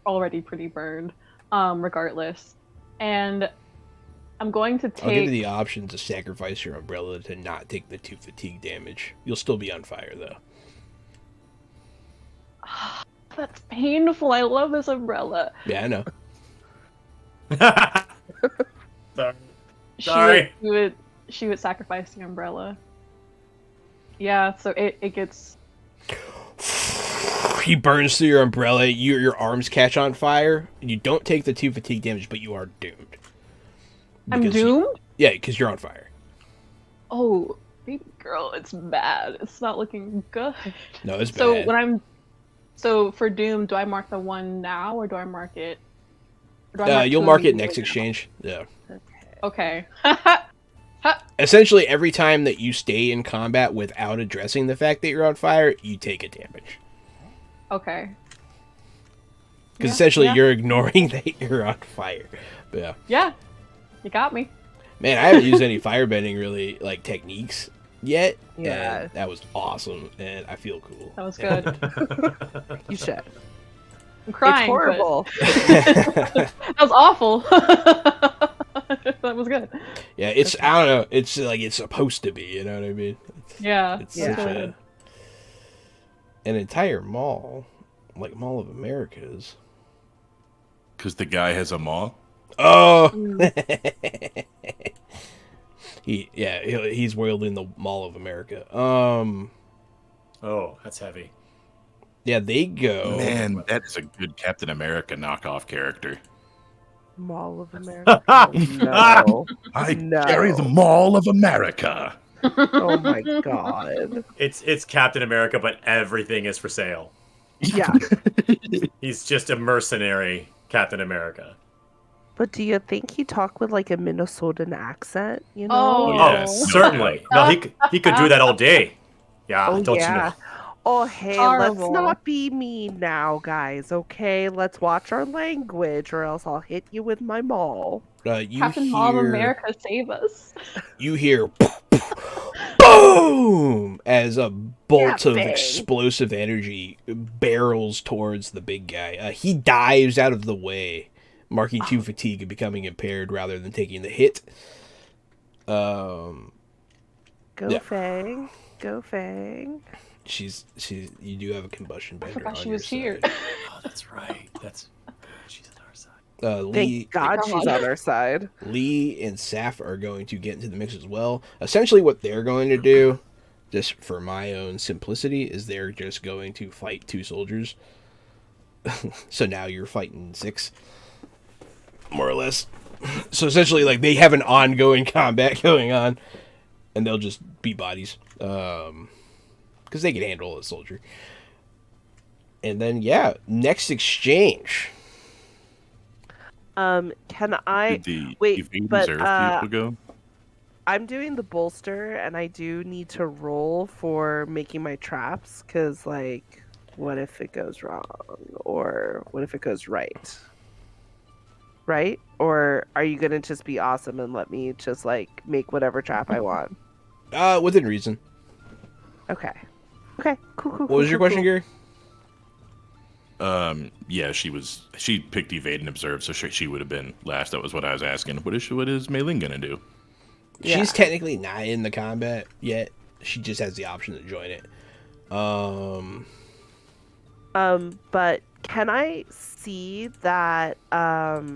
already pretty burned, regardless. And I'm going to take... I'll give you the option to sacrifice your umbrella to not take the 2 fatigue damage. You'll still be on fire, though. That's painful. I love this umbrella. Yeah, I know. Sorry. She would sacrifice the umbrella. Yeah, so it gets... He burns through your umbrella, your arms catch on fire, and you don't take the 2 fatigue damage, but you are doomed. I'm Because doomed? Yeah, because you're on fire. Oh, baby girl, it's bad. It's not looking good. No, it's So bad. So for Doom, do I mark the 1 now, or do I mark it? Or do I mark You'll 2 mark it immediately next now? exchange. Yeah. Okay. Essentially, every time that you stay in combat without addressing the fact that you're on fire, you take a damage. Okay. Because Yeah, essentially, yeah. you're ignoring that you're on fire. But yeah. Yeah, you got me. Man, I haven't used any firebending really like techniques yet. Yeah. And that was awesome, and I feel cool. That was good. You should. I'm crying. It's horrible. That was awful. That was good. Yeah, it's I don't know. It's like it's supposed to be. You know what I mean? Yeah. It's Yeah. such an entire mall, like Mall of Americas. Because the guy has a maw? Oh, Mm. he's wielding the Mall of America. Oh, that's heavy. Yeah, they go. Man, that is a good Captain America knockoff character. Mall of America. No. I No. carry the Mall of America. Oh my god. It's Captain America, but everything is for sale. Yeah. He's just a mercenary Captain America. But do you think he talked with like a Minnesotan accent? You know? Oh, Oh, yes. certainly. No, he could do that all day. Yeah, Oh, don't yeah. you know? Oh, hey, Horrible. let's not be mean now, guys, okay? Let's watch our language, or else I'll hit you with my maul. You Captain Mall of hear- America, save us. You hear boom as a bolt Yeah, of bang. explosive energy barrels towards the big guy. He dives out of the way, marking 2 fatigue and becoming impaired rather than taking the hit. Go Yeah. Fang. Go Fang. You do have a combustion bender. forgot on she your was here. side. Oh, that's right. She's on our side. Thank God she's on our side. Lee and Saf are going to get into the mix as well. Essentially, what they're going to do, just for my own simplicity, is they're just going to fight 2 soldiers. So now you're fighting 6. more or less. So essentially, like, they have an ongoing combat going on, and they'll just beat bodies, because they can handle a soldier. And then, yeah, next exchange. Can I Did the wait? evade But reserve people go? I'm doing the bolster, and I do need to roll for making my traps, because, like, what if it goes wrong? Or what if it goes right? Right? Or are you going to just be awesome and let me just, like, make whatever trap I want? Within reason. Okay. Okay, cool, cool, What was your question, Gary? Yeah, she picked evade and observe, so she would have been last. That was what I was asking. What is Mei Ling gonna do? Yeah. She's technically not in the combat yet. She just has the option to join it. But can I see that, that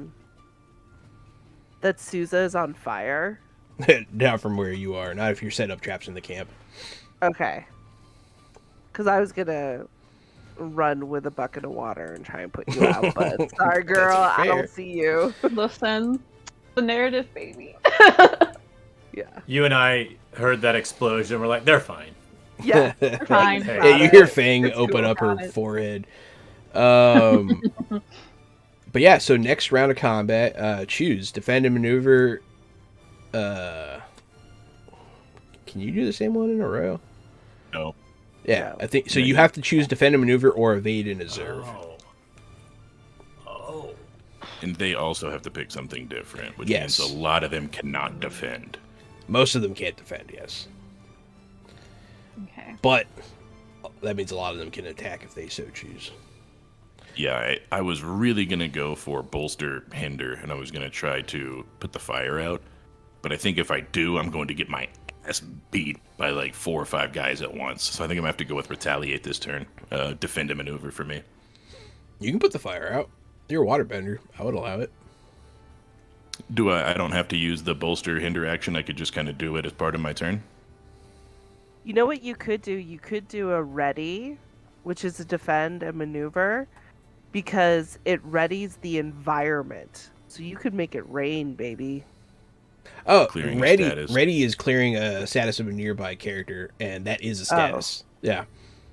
Souza is on fire? Not from where you are. Not if you're setting up traps in the camp. Okay. Because I was gonna run with a bucket of water and try and put you out, but sorry, girl, I fair. don't see you. Listen, the narrative, baby. Yeah. You and I heard that explosion. We're like, they're fine. Yeah. Fine. Hey. Yeah, you hear Fang It's open cool, up her got it. forehead. But yeah, so next round of combat, choose defend and maneuver. Can you do the same one in a row? No. Yeah, I think so. Yeah, You yeah. have to choose defend and maneuver or evade and observe. Oh. And they also have to pick something different, which Yes. means a lot of them cannot defend. Most of them can't defend, yes, Okay. but that means a lot of them can attack if they so choose. Yeah, I was really gonna go for bolster hinder, and I was gonna try to put the fire out. But I think if I do, I'm going to get my ass beat by like 4 or 5 guys at once. So I think I'm gonna have to go with retaliate this turn. Defend and maneuver for me. You can put the fire out. You're a waterbender. I would allow it. Do I don't have to use the bolster hinder action? I could just kind of do it as part of my turn. You know what you could do? You could do a ready, which is a defend and maneuver, because it readies the environment. So you could make it rain, baby. Oh, Clearing a ready. status. Ready is clearing a status of a nearby character, and that is a status. Yeah.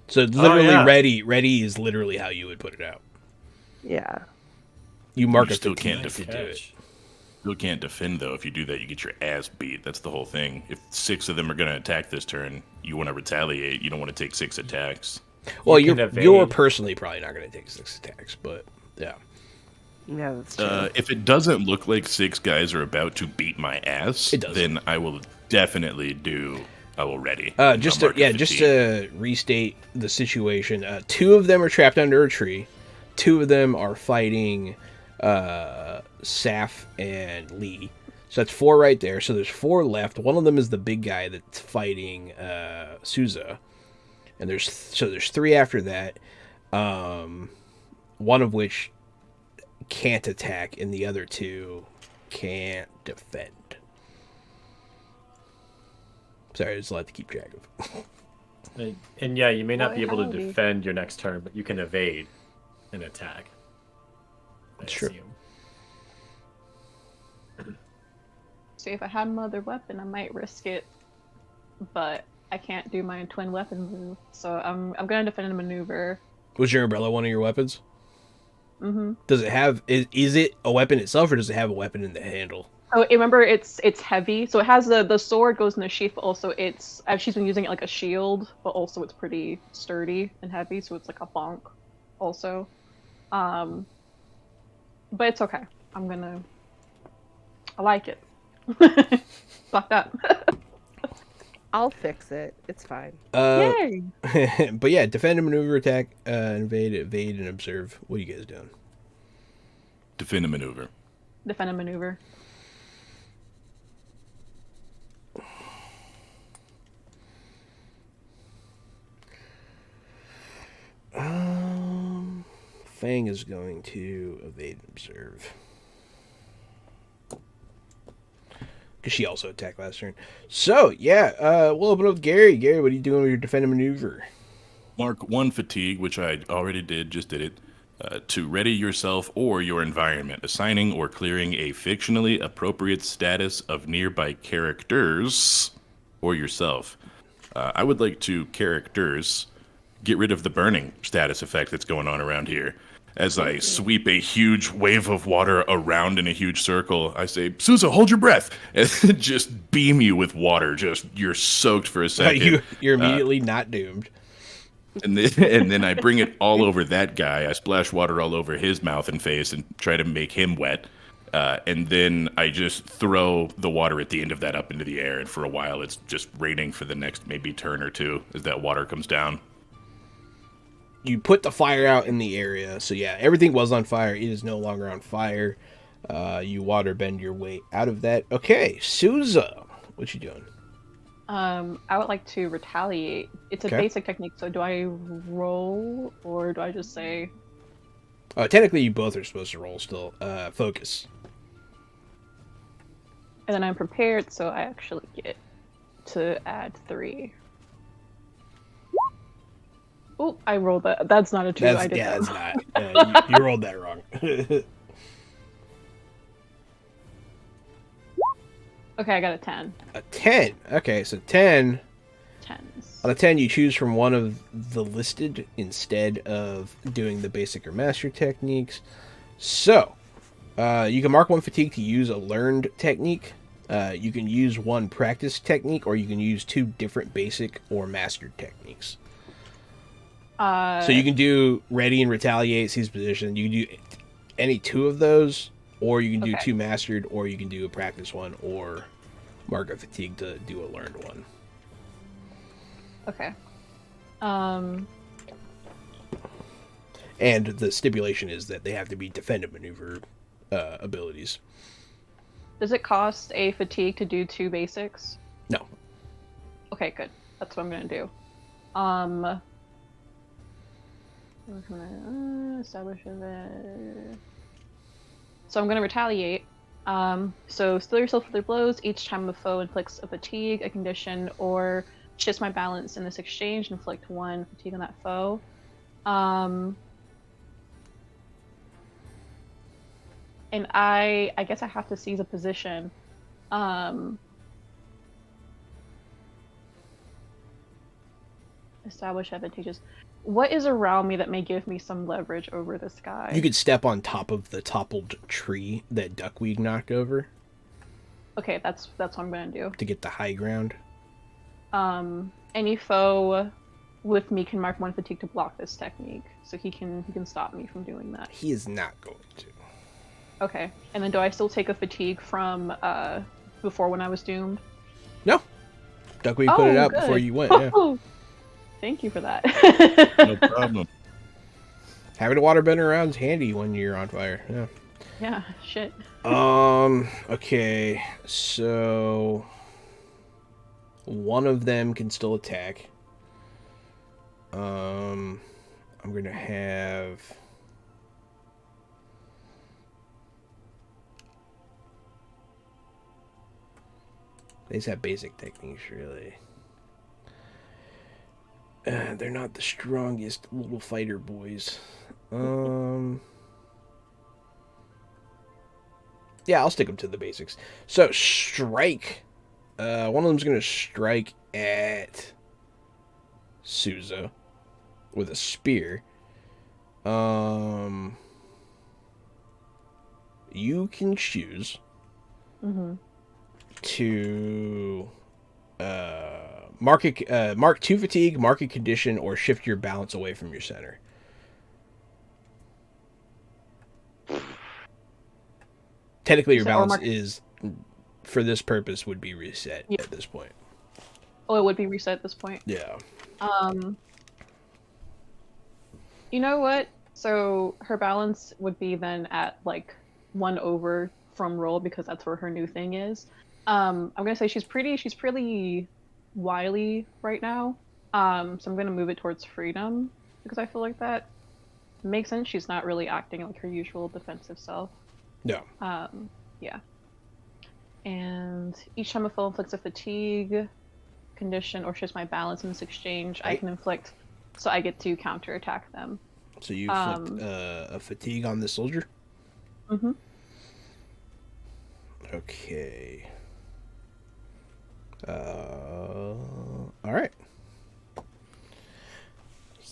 So literally, yeah. ready. Ready is literally how you would put it out. Yeah. You mark You a still fatigue can't to do it. Still can't defend though. If you do that, you get your ass beat. That's the whole thing. If 6 of them are gonna attack this turn, you want to retaliate. You don't want to take 6 attacks. Well, You can you're evade. personally probably not going to take 6 attacks, but yeah. Yeah, that's true. If it doesn't look like 6 guys are about to beat my ass, It doesn't. then I will definitely do. I will ready. Just I'll to mark a just fatigue. to restate the situation, 2 of them are trapped under a tree. 2 of them are fighting Saf and Lee. So that's 4 right there. So there's 4 left. One of them is the big guy that's fighting Souza, and there's 3 after that. One of which can't attack, and the other 2 can't defend. Sorry, there's a lot to keep track of. And yeah, you may not Boy, be able to howdy. defend your next turn, but you can evade an attack. I Sure. assume. See, if I had another weapon, I might risk it, but I can't do my twin weapon move, so I'm gonna defend and maneuver. Was your umbrella one of your weapons? Mm-hmm. Does it have is it a weapon itself, or does it have a weapon in the handle? Oh, remember it's heavy, so it has the sword goes in the sheath, but also it's she's been using it like a shield, but also it's pretty sturdy and heavy, so it's like a bonk, also. But it's okay. I like it. Fuck that. I'll fix it. It's fine. Yay! But yeah, defend and maneuver, attack, evade, and observe. What are you guys doing? Defend and maneuver. Defend and maneuver. Fang is going to evade and observe. Because she also attacked last turn. So, yeah, we'll open up with Gary. Gary, what are you doing with your defend and maneuver? Mark 1 fatigue, which I already did, just did it. to ready yourself or your environment, assigning or clearing a fictionally appropriate status of nearby characters or yourself. I would like to characters get rid of the burning status effect that's going on around here. As I sweep a huge wave of water around in a huge circle, I say, Sousa, hold your breath, and just beam you with water. Just you're soaked for a second. You're immediately not doomed. And then I bring it all over that guy. I splash water all over his mouth and face and try to make him wet. And then I just throw the water at the end of that up into the air. And for a while, it's just raining for the next maybe turn or two as that water comes down. You put the fire out in the area. So yeah, everything was on fire. It is no longer on fire. You water bend your way out of that. Okay, Sousa, what you doing? I would like to retaliate. It's a basic technique, so do I roll or do I just say? Technically, you both are supposed to roll still. Focus. And then I'm prepared, so I actually get to add 3. Oh, I rolled that. That's not a 2. I did that. That's not. You rolled that wrong. Okay, I got a 10. A 10. Okay, so 10. 10s. On a 10, you choose from one of the listed instead of doing the basic or master techniques. So, you can mark one fatigue to use a learned technique. You can use one practice technique, or you can use 2 different basic or mastered techniques. So you can do ready and retaliate, seize position. You can do any 2 of those, or you can do 2 mastered, or you can do a practice one, or mark a fatigue to do a learned one. Okay. And the stipulation is that they have to be defend maneuver abilities. Does it cost a fatigue to do 2 basics? No. Okay, good. That's what I'm gonna do. Establish event. So I'm gonna retaliate. So still yourself with their blows each time the foe inflicts a fatigue, a condition, or shifts my balance in this exchange. Inflict 1 fatigue on that foe. And I guess I have to seize a position. Establish advantageous. What is around me that may give me some leverage over this guy? You could step on top of the toppled tree that Duckweed knocked over. Okay, that's what I'm gonna do. To get the high ground. Any foe with me can mark 1 fatigue to block this technique, so he can stop me from doing that. He is not going to. Okay, and then do I still take a fatigue from before when I was doomed? No. Duckweed put it out before you went. Yeah. Thank you for that. No problem. Having a waterbender around is handy when you're on fire. Yeah. Yeah. Shit. Okay. So one of them can still attack. I'm gonna have. They just have basic techniques, really. They're not the strongest little fighter boys. Yeah, I'll stick them to the basics. So, strike. One of them's going to strike at Sousa with a spear. You can choose to mark 2 fatigue, mark a condition, or shift your balance away from your center. Technically, your balance is, for this purpose, would be reset at this point. Oh, it would be reset at this point? Yeah. You know what? So her balance would be then at like 1 over from roll because that's where her new thing is. I'm gonna say she's pretty wily right now. So I'm gonna move it towards freedom because I feel like that makes sense. She's not really acting like her usual defensive self. No. Yeah. And each time a foe inflicts a fatigue condition or shifts my balance in this exchange, I can inflict, so I get to counterattack them. So you inflict a fatigue on this soldier? Mm-hmm. Okay. All right.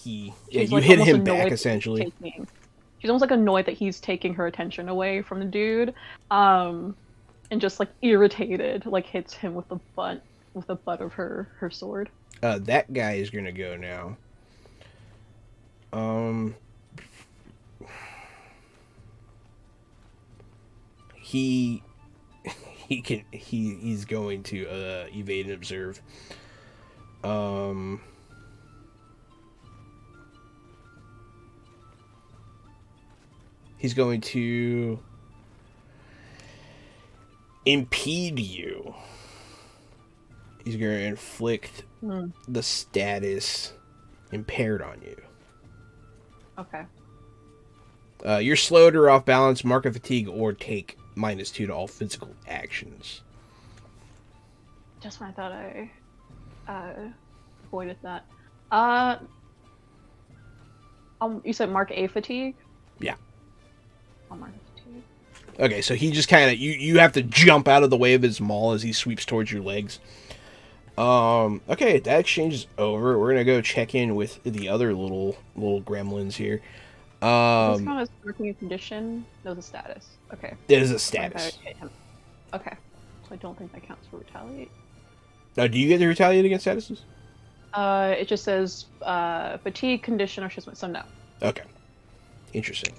You like, hit almost him back, annoyed that he's essentially. She's almost like annoyed that he's taking her attention away from the dude, and just like irritated, like hits him with the butt of her sword. That guy is gonna go now. He's going to evade and observe. He's going to impede you. He's going to inflict the status impaired on you. Okay. You're slowed or off balance, mark of fatigue, or take -2 to all physical actions. Just when I thought I avoided that. You said mark A fatigue? Yeah. I'll mark fatigue. Okay, so he just kind of you have to jump out of the way of his maul as he sweeps towards your legs. Okay, that exchange is over. We're gonna go check in with the other little gremlins here. This count as marking a condition? No, the status. Okay. It is a status. Okay. So I don't think that counts for retaliate. Do you get to retaliate against statuses? It just says fatigue, condition, or shipment, so no. Okay. Interesting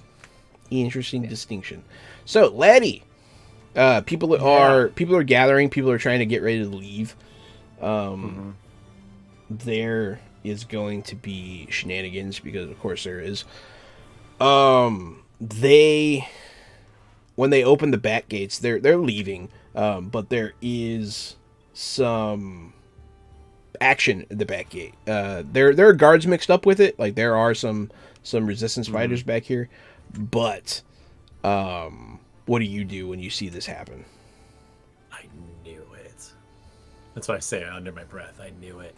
distinction. So, laddie, people are gathering. People are trying to get ready to leave. There is going to be shenanigans because, of course, there is. When they open the back gates, they're leaving. But there is some action at the back gate. There are guards mixed up with it. Like there are some resistance fighters back here. But what do you do when you see this happen? I knew it. That's why I say under my breath. I knew it.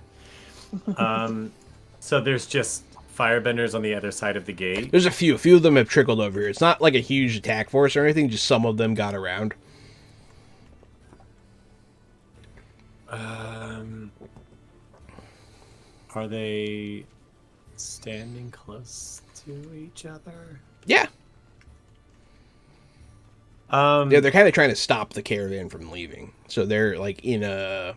So there's just firebenders on the other side of the gate. There's a few. A few of them have trickled over here. It's not like a huge attack force or anything. Just some of them got around. Are they standing close to each other? Yeah. Yeah, they're kind of trying to stop the caravan from leaving. So they're like in a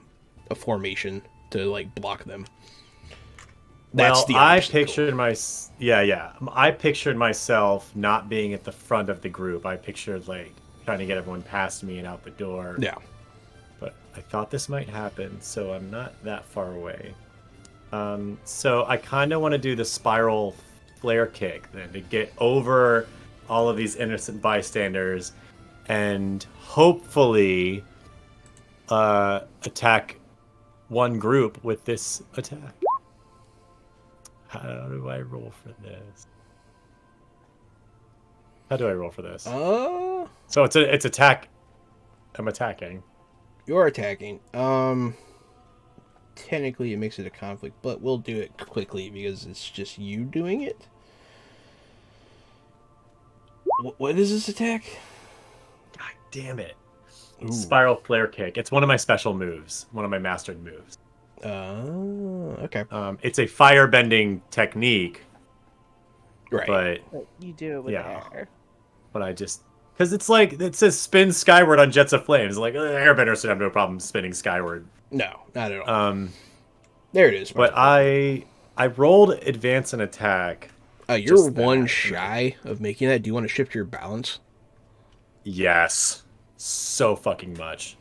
formation to like block them. That's well, the I obstacle. I pictured myself not being at the front of the group. I pictured like trying to get everyone past me and out the door. Yeah. But I thought this might happen, so I'm not that far away. So I kind of want to do the spiral flare kick then to get over all of these innocent bystanders and hopefully attack one group with this attack. How do I roll for this? How do I roll for this? So it's attack. I'm attacking. You're attacking. Technically it makes it a conflict, but we'll do it quickly because it's just you doing it. What is this attack? God damn it. Ooh. Spiral flare kick. It's one of my special moves. One of my mastered moves. Okay. It's a firebending technique. Right. But you do it with air. But I just... Because it's like, it says spin skyward on jets of flames. Like, airbenders should have no problem spinning skyward. No, not at all. There it is. But I rolled advance and attack. You're one shy of making that. Do you want to shift your balance? Yes. So fucking much.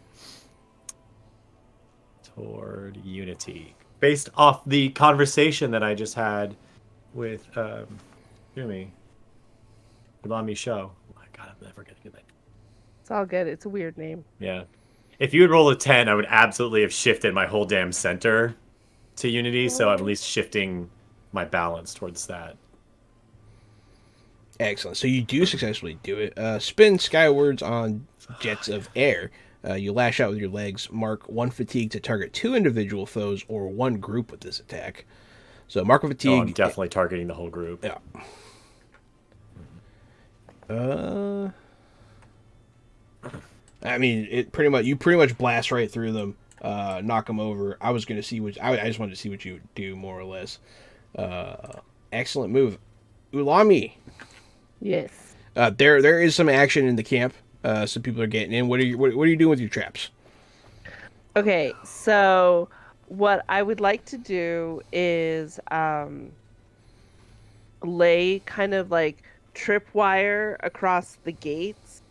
Toward unity. Based off the conversation that I just had with, Yumi. Ulami Show. Oh my god, I'm never gonna get that. It's all good. It's a weird name. Yeah. If you would roll a 10, I would absolutely have shifted my whole damn center to unity, so I'm at least shifting my balance towards that. Excellent. So you do successfully do it. Spin skywards on jets of air. You lash out with your legs. Mark 1 fatigue to target 2 individual foes or 1 group with this attack. So mark of fatigue. Oh, I'm definitely targeting the whole group. Yeah. I mean, you pretty much blast right through them, knock them over. I was gonna see I just wanted to see what you would do more or less. Excellent move, Ulami. Yes. There is some action in the camp. Some people are getting in. What are you doing with your traps? Okay, so what I would like to do is lay kind of like tripwire across the gates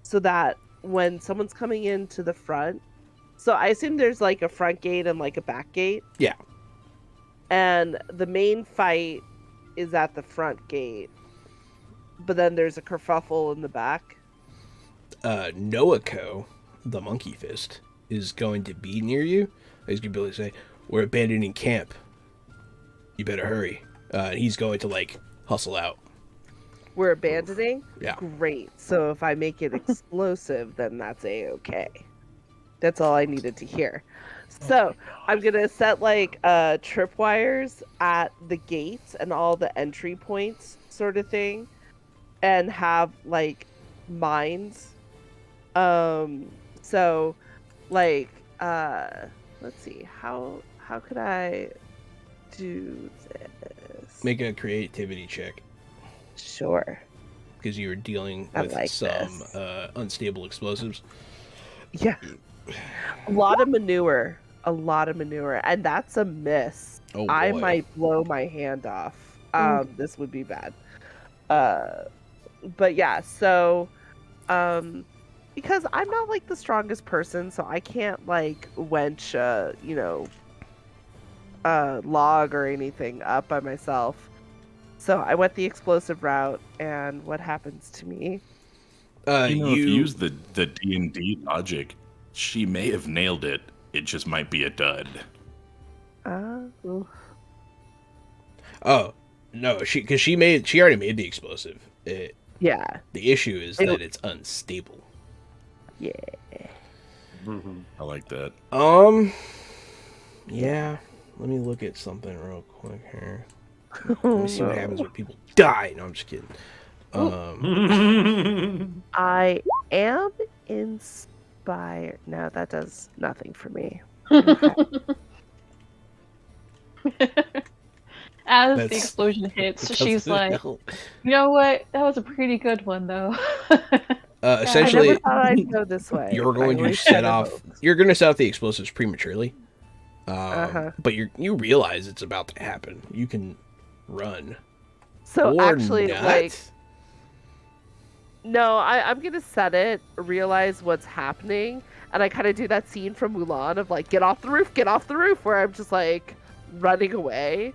so that when someone's coming into the front, so I assume there's like a front gate and like a back gate. Yeah. And the main fight is at the front gate, but then there's a kerfuffle in the back. Noako, the monkey fist, is going to be near you. He's going to be able to say, "We're abandoning camp. You better hurry." And he's going to like hustle out. We're abandoning? Yeah. Great. So if I make it explosive, then that's a-okay. That's all I needed to hear. So I'm going to set like tripwires at the gates and all the entry points sort of thing. And have like mines. So like let's see, how could I do this? Make a creativity check. Sure. Because you were dealing I with like some this. unstable explosives. Yeah. A lot of manure. And that's a miss. Oh, I boy. might blow my hand off. This would be bad. But yeah, so because I'm not like the strongest person, so I can't like wench log or anything up by myself. So I went the explosive route, and what happens to me? If you use the D&D logic, she may have nailed it. It just might be a dud. Oh no, she already made the explosive. Yeah. The issue is that it's unstable. Yeah. I like that. Yeah. Let me look at something real quick here. Let me see what happens when people die. No, I'm just kidding. I am inspired. No, that does nothing for me. As the That's- explosion hits, That's she's the like, hell. "You know what? That was a pretty good one, though." I Essentially, never thought I'd go this way. you're going I to always set kinda off. hoped. You're going to set off the explosives prematurely. Uh-huh. But you realize it's about to happen. You can run. So or actually, not. like, no, I'm gonna set it, realize what's happening, and I kind of do that scene from Mulan of like, get off the roof, where I'm just like running away.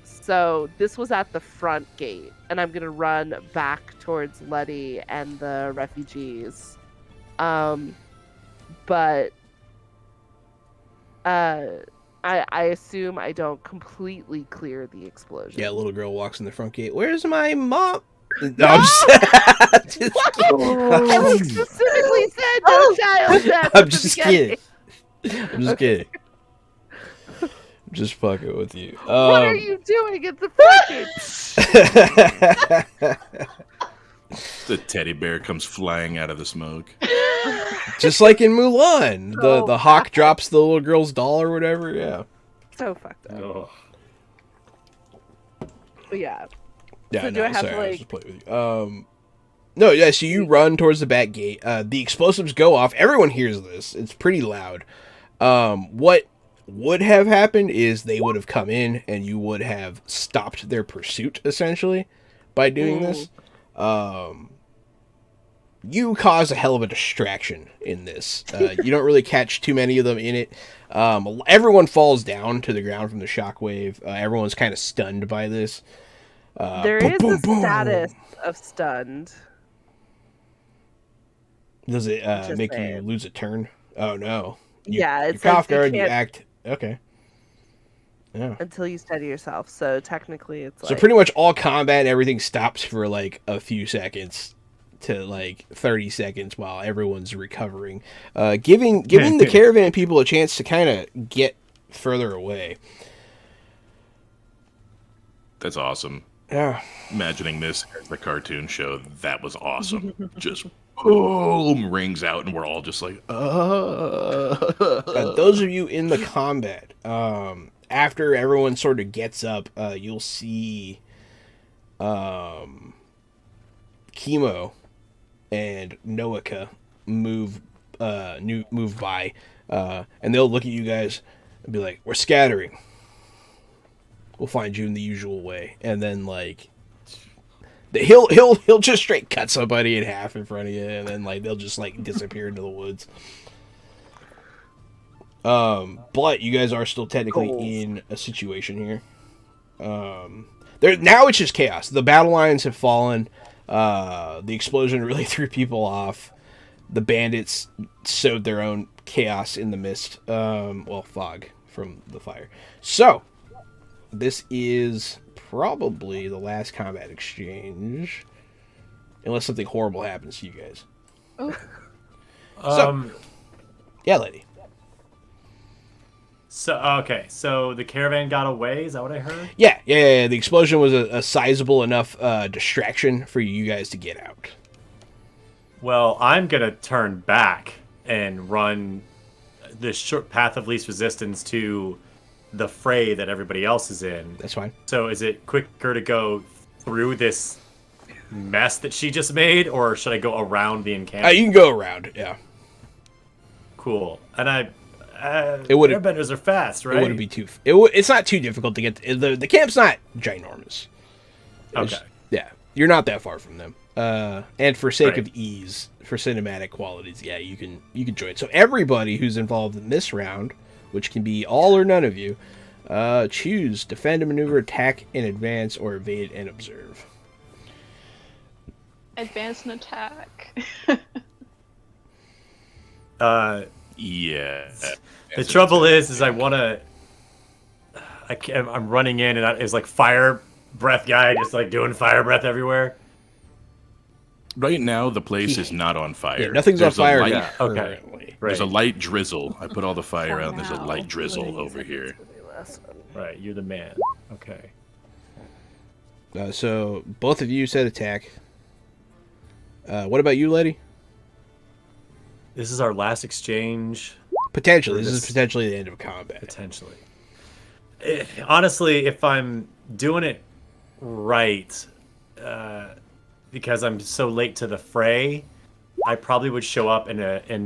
So this was at the front gate, and I'm gonna run back towards Letty and the refugees. But I assume I don't completely clear the explosion. Yeah, a little girl walks in the front gate. Where's my mom? No, I'm just kidding. I like specifically said no child death. I'm at the just beginning. kidding. I'm just kidding. I'm just fucking with you. What are you doing at the freaking? The teddy bear comes flying out of the smoke. Just like in Mulan, Oh, the hawk drops the little girl's doll or whatever. Yeah. So fucked up. Oh. But yeah. Yeah, So no, do I have sorry, to, I was like- just playing with you. No, yeah, so you run towards the back gate. The explosives go off. Everyone hears this. It's pretty loud. What would have happened is they would have come in and you would have stopped their pursuit, essentially, by doing this. You cause a hell of a distraction in this. You don't really catch too many of them in it. Everyone falls down to the ground from the shockwave. Everyone's kind of stunned by this. There boom, is boom, a boom. status of stunned. Does it Just make you saying. lose a turn? Oh no. Yeah, it you says cough you guard. You can't- act okay. Yeah. Until you steady yourself. So technically it's So like pretty much all combat and everything stops for like a few seconds to like 30 seconds while everyone's recovering, giving the caravan people a chance to kind of get further away. That's awesome. Yeah. Imagining this as the cartoon show, that was awesome. Just boom, rings out, and we're all just like, Those of you in the combat, after everyone sort of gets up, you'll see Chemo and Noaka move by, and they'll look at you guys and be like, "We're scattering. We'll find you in the usual way." And then like he'll just straight cut somebody in half in front of you, and then like they'll just like disappear into the woods. But you guys are still technically in a situation here. There now it's just chaos. The battle lines have fallen. The explosion really threw people off. The bandits sowed their own chaos in the mist. Fog from the fire. So this is probably the last combat exchange, unless something horrible happens to you guys. Um, Yeah, lady. So the caravan got away. Is that what I heard? Yeah. The explosion was a sizable enough distraction for you guys to get out. Well, I'm gonna turn back and run this short path of least resistance to the fray that everybody else is in. That's fine. So is it quicker to go through this mess that she just made, or should I go around the encampment? You can go around. Yeah. Cool. And It wouldn't- airbenders are fast, right? It wouldn't be too. It's not too difficult to get. The camp's not ginormous. Okay. Yeah, you're not that far from them. And for sake Right. of ease, for cinematic qualities, yeah, you can join. So everybody who's involved in this round, which can be all or none of you, choose defend, maneuver, attack, and advance, or evade and observe. Advance and attack. yeah. The trouble is I want to. I'm running in, and it's like fire breath guy, just like doing fire breath everywhere. Right now, the place is not on fire. Yeah, nothing's There's on a fire. light- Yeah, okay. currently. Right. There's a light drizzle. I put all the fire out, and there's a now. light drizzle over here. Right, you're the man. Okay. So both of you said attack. What about you, lady? This is our last exchange, Potentially, this is This- potentially the end of combat. potentially. Honestly, if I'm doing it right, because I'm so late to the fray, I probably would show up and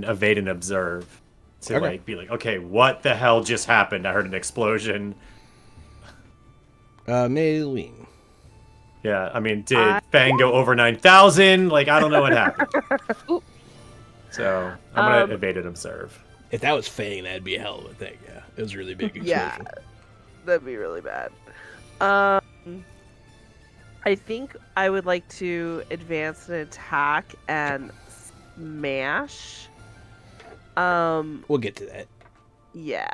evade and observe to Okay. like be like, okay, what the hell just happened? I heard an explosion. Maylene. Yeah, I mean, did Fang go over 9,000? Like, I don't know what happened. So I'm gonna evade and observe. If that was Fang, that'd be a hell of a thing. Yeah, it was a really big explosion. Yeah, that'd be really bad. I think I would like to advance an attack and smash. We'll get to that. Yeah.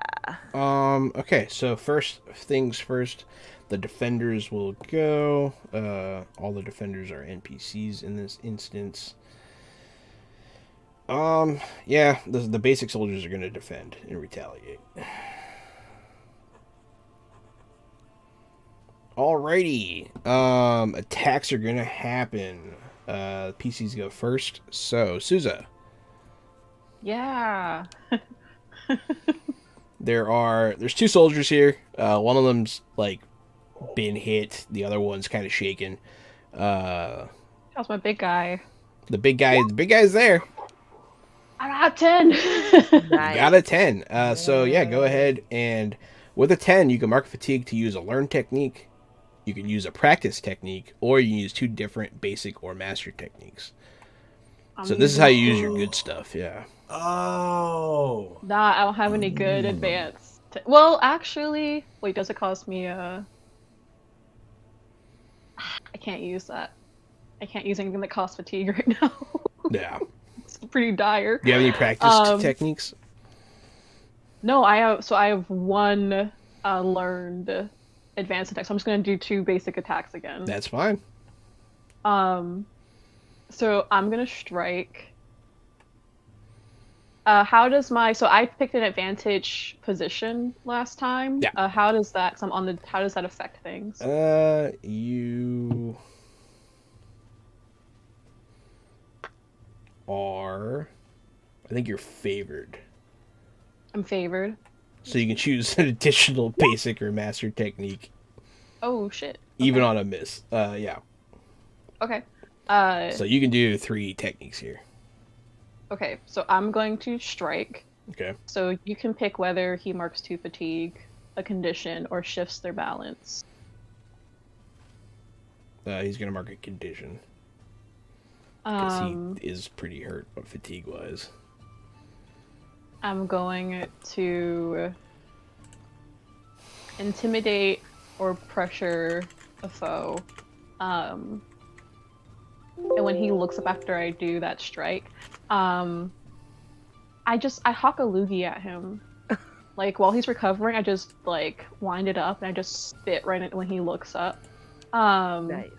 Okay, so first things first, the defenders will go. All the defenders are NPCs in this instance. Yeah, the basic soldiers are going to defend and retaliate. Alrighty. Attacks are going to happen. PCs go first. So, Souza. Yeah. There's two soldiers here. One of them's like been hit. The other one's kind of shaken. How's my big guy? The big guy's there. I got 10. You got a 10. So yeah, go ahead and with a 10, you can mark fatigue to use a learned technique. You can use a practice technique, or you can use two different basic or master techniques. So this is how you use your good stuff. Yeah. Oh. Nah, I don't have any good advanced. Well, actually, wait, does it cost me I can't use that. I can't use anything that costs fatigue right now. Yeah. It's pretty dire. Do you have any practice techniques? No, I have one learned advanced attack. So I'm just gonna do 2 basic attacks again. That's fine. So I'm gonna strike. How does so I picked an advantage position last time. Yeah. How does that? 'Cause I'm on the. How does that affect things? You are, I think you're favored. I'm favored. So you can choose an additional basic or master technique, Oh shit. even on a miss. Yeah. Okay. So you can do 3 techniques here. Okay. So I'm going to strike. Okay. So you can pick whether he marks 2 fatigue, a condition, or shifts their balance. He's gonna mark a condition because Um, he is pretty hurt, but fatigue wise. I'm going to intimidate or pressure a foe. And when he looks up after I do that strike, I hawk a loogie at him. Like while he's recovering, I just like wind it up and I just spit right at when he looks up. Nice.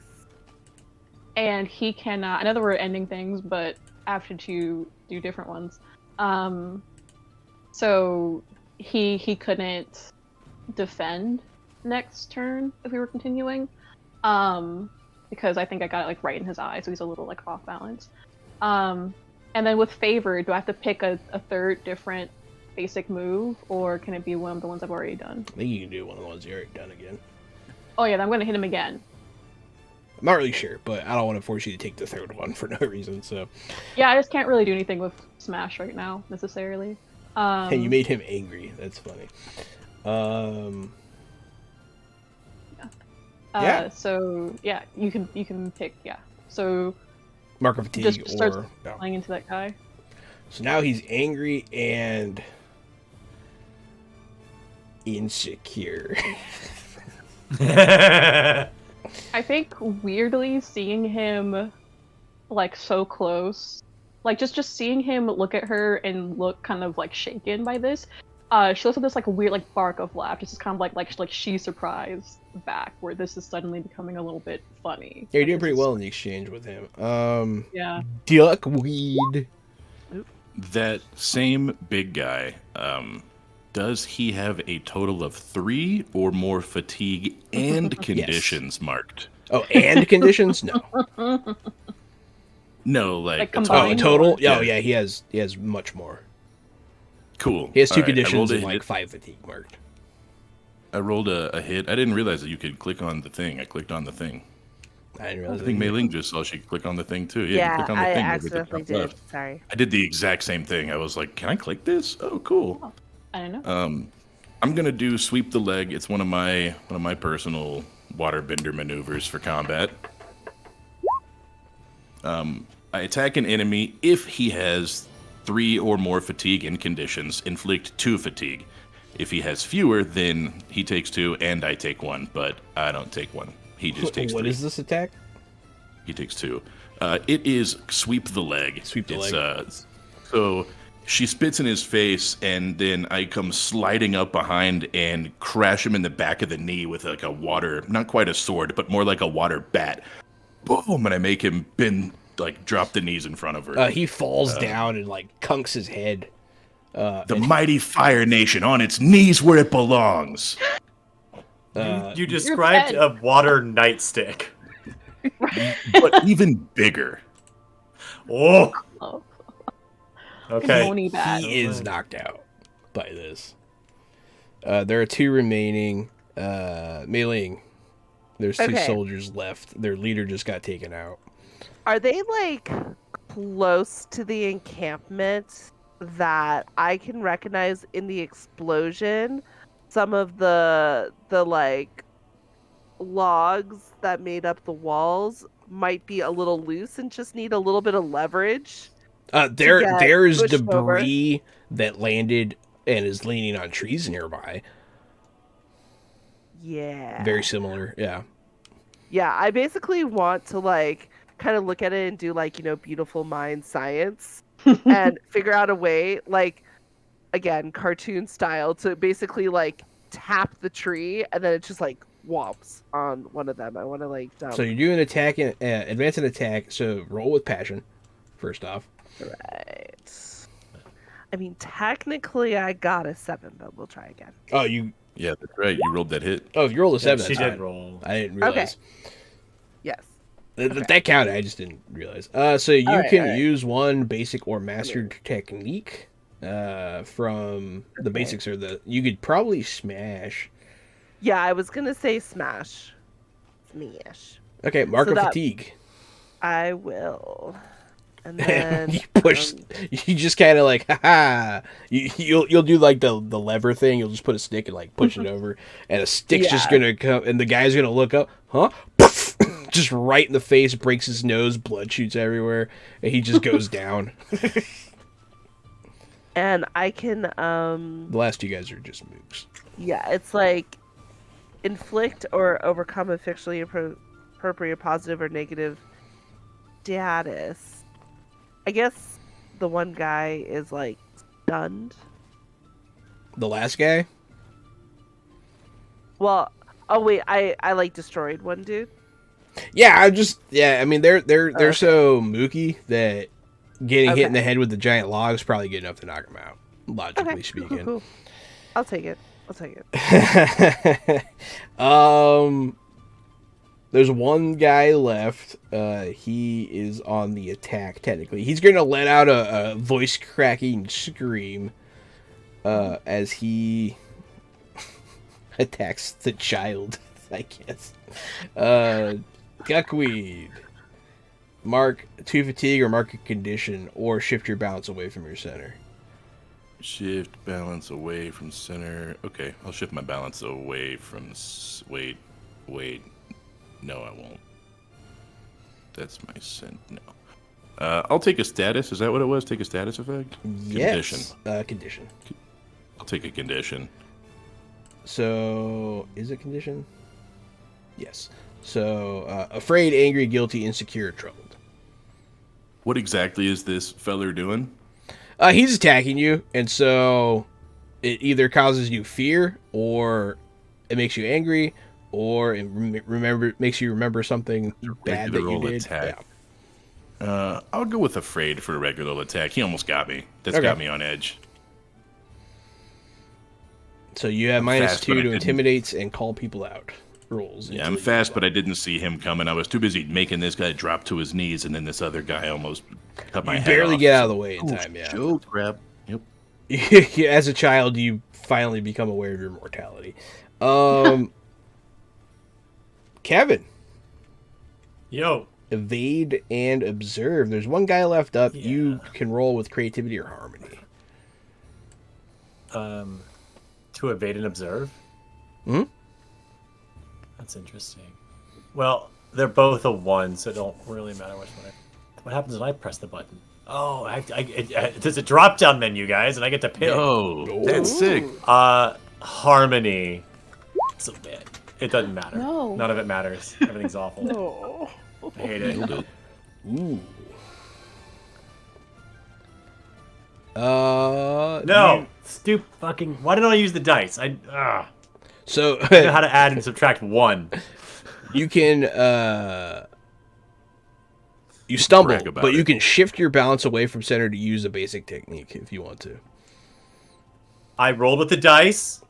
And he cannot. I know that we're ending things, but I have to do different ones. So he couldn't defend next turn if we were continuing, because I think I got it like right in his eye, so he's a little like off balance. And then with favor, do I have to pick a third different basic move, or can it be one of the ones I've already done? I think you can do one of the ones you already done again. Oh yeah, then I'm gonna hit him again. I'm not really sure, but I don't want to force you to take the third one for no reason. So, Yeah, I just can't really do anything with Smash right now necessarily. and you made him angry. That's funny. Yeah. So yeah, you can pick. Yeah. So Mark of fatigue just starts or no. playing into that guy. So now he's angry and insecure. I think weirdly seeing him like so close, like just seeing him look at her and look kind of like shaken by this, she lets out this like weird like bark of laugh, just kind of like she's surprised back, where this is suddenly becoming a little bit funny. Yeah, you're doing pretty well in the exchange with him. Yeah. Duckweed. That same big guy, does he have a total of 3 or more fatigue and conditions marked? Oh, and conditions? No. No, like Like a Oh, combined? total? Yeah. Oh, yeah, he has much more. Cool. He has 2 All right, I conditions rolled a and like hit. 5 fatigue marked. I rolled a hit. I didn't realize that you could click on the thing. I clicked on the thing. I didn't I realize think that. Mei Ling just saw she could click on the thing too. Yeah, you Yeah, click on the I thing over at the accidentally top did. left. Sorry. I did the exact same thing. I was like, can I click this? Oh, cool. I don't know. I'm gonna do sweep the leg. It's one of my personal waterbender maneuvers for combat. I attack an enemy if he has 3 or more fatigue and conditions. Inflict 2 fatigue. If he has fewer, then he takes 2 and I take 1. But I don't take 1. He just takes What 3. is this attack? He takes 2. It is sweep the leg. Sweep the leg. So she spits in his face, and then I come sliding up behind and crash him in the back of the knee with like a water, not quite a sword, but more like a water bat. Boom! And I make him drop the knees in front of her. He falls down and like kunks his head. The mighty Fire Nation on its knees where it belongs. You described pet. a water nightstick. But even bigger. Oh, Oh, okay. Moni bat. He is knocked out by this. There are 2 remaining. Mei Ling, there's 2 Okay. soldiers left. Their leader just got taken out. Are they like close to the encampment that I can recognize in the explosion? Some of the like logs that made up the walls might be a little loose and just need a little bit of leverage. get There's pushed debris that landed and is leaning on trees nearby. Yeah. Very similar, yeah. Yeah, I basically want to like kind of look at it and do like, beautiful mind science and figure out a way, like, again, cartoon style, to basically like tap the tree and then it just like whomps on one of them. I want to like dump. So you're doing attack and advance and attack. So roll with passion, first off. Right. I mean, technically I got a 7, but we'll try again. Oh, you Yeah, that's right. You rolled that hit. if you rolled a 7, she that's did fine. roll. I didn't realize. Yes. That counted. I just didn't realize. So you All right, can all right. use one basic or mastered technique. From the basics are you could probably smash. Yeah, I was gonna say smash. Smash. Okay, mark So of that- fatigue. I will. And then you push. You just kind of like, haha. You'll do like the lever thing. You'll just put a stick and like push it over, and a stick's just Yeah. gonna come, and the guy's gonna look up, huh? Just right in the face, breaks his nose, blood shoots everywhere, and he just goes down. and I can The last two guys are just mooks. yeah, it's like inflict or overcome a fictionally appropriate positive or negative status. I guess the one guy is like stunned. The last guy? Well, oh wait, I like destroyed one dude. Yeah, I mean they're Okay. so mooky that getting hit in the Okay. head with the giant log is probably good enough to knock them out, logically Okay, speaking. cool. I'll take it. I'll take it. There's one guy left. He is on the attack technically. He's gonna let out a voice cracking scream as he attacks the child, I guess. Duckweed. Mark 2 fatigue or mark a condition or shift your balance away from your center. Shift balance away from center. Okay, I'll shift my balance away from. Wait. No, I won't. That's my cent. No. I'll take a status. Is that what it was? Take a status effect? Yes. Condition. I'll take a condition. So, is it condition? Yes. So, afraid, angry, guilty, insecure, troubled. What exactly is this feller doing? He's attacking you, and so it either causes you fear, or it makes you angry, or it makes you remember something bad that you Regular did. attack. I'll go with afraid for a regular attack. He almost got me. That's Okay. got me on edge. So you have Fast, but -2 I to didn't- intimidates and call people out. Rules. Yeah, I'm fast, but I didn't see him coming. I was too busy making this guy drop to his knees, and then this other guy almost cut my You head barely off. get out of the way in time. Yeah. Joe crap. Yep. As a child, you finally become aware of your mortality. Kevin, Yo, evade and observe. There's one guy left up. Yeah. You can roll with creativity or harmony. to evade and observe. Hmm? That's interesting. Well, they're both a 1, so it don't really matter which one. What happens when I press the button? Oh, there's a drop-down menu, guys, and I get to pick. Oh, that's sick. Harmony. So bad. It doesn't matter. No. None of it matters. Everything's awful. No. I hate it. Nailed it. Ooh. No, fucking. Why didn't I use the dice? So I know how to add and subtract 1. you can you stumble, Brag about but you it. can shift your balance away from center to use a basic technique if you want to. I rolled with the dice,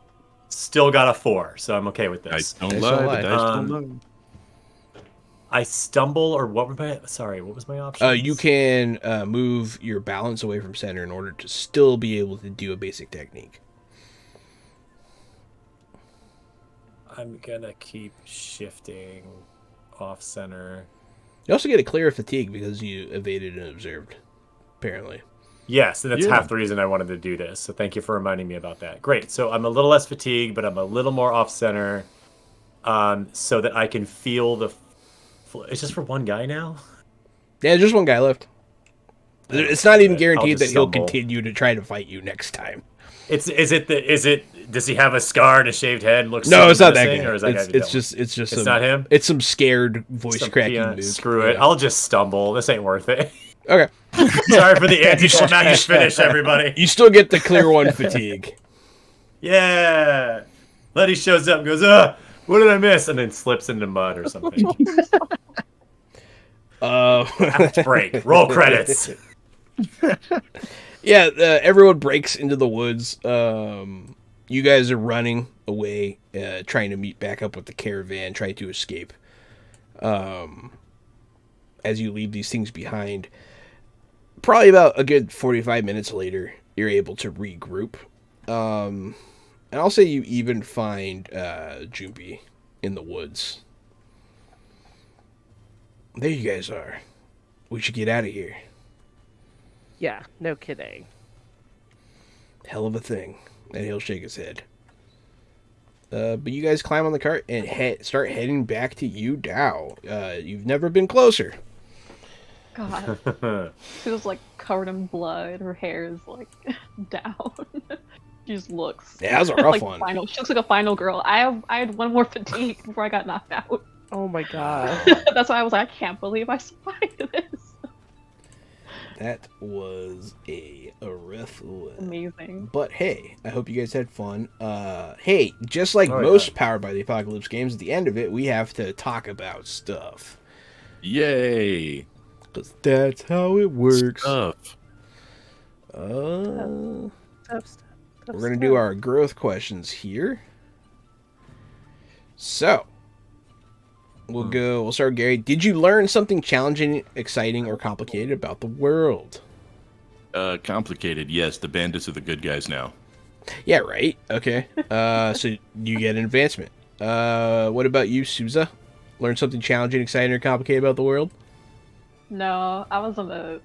still got a 4, so I'm okay with Dice this. don't Dice lie. don't The lie. dice don't lie. I stumble, or what was my? Sorry, what was my option? You can move your balance away from center in order to still be able to do a basic technique. I'm gonna keep shifting off center. You also get a clear fatigue because you evaded and observed, apparently. Yes, and that's Yeah. half the reason I wanted to do this. So thank you for reminding me about that. Great. So I'm a little less fatigued, but I'm a little more off center, so that I can feel the. It's just for one guy now. Yeah, there's just one guy left. It's not even I'll guaranteed that just he'll stumble. continue to try to fight you next time. Is it? Does he have a scar and a shaved head? And looks No, super it's not that menacing, guy. Or is that It's, guy it's just It's some, not him? It's some scared voice Some cracking peon- mook. Screw it. Yeah. I'll just stumble. This ain't worth it. Okay. Sorry for the anticlimactic finish, everybody. You still get the clear one fatigue. Yeah. Letty shows up and goes, what did I miss? And then slips into mud or something. Uh, Act break. Roll credits. Yeah, everyone breaks into the woods. You guys are running away, trying to meet back up with the caravan, trying to escape. As you leave these things behind, probably about a good 45 minutes later, you're able to regroup. And I'll say you even find Jumpy in the woods. There you guys are. We should get out of here. Yeah, no kidding. Hell of a thing. And he'll shake his head. But you guys climb on the cart and start heading back to Udao. You've never been closer. God. She was like covered in blood. Her hair is like down. She just looks. Yeah, that was a rough like one. Final. She looks like a final girl. I had one more fatigue before I got knocked out. Oh my god. That's why I was like, I can't believe I survived this. That was a rough one. Amazing. But hey, I hope you guys had fun. Hey, just like Oh, most yeah. Powered by the Apocalypse games, at the end of it, we have to talk about stuff. Yay! Because that's how it works. Stuff. We're Tough going to do our growth questions here. So, we'll start with Gary. Did you learn something challenging, exciting, or complicated about the world? Complicated. Yes, the bandits are the good guys now. Yeah, right. Okay. So you get an advancement. What about you, Souza? Learn something challenging, exciting, or complicated about the world? No, I was in a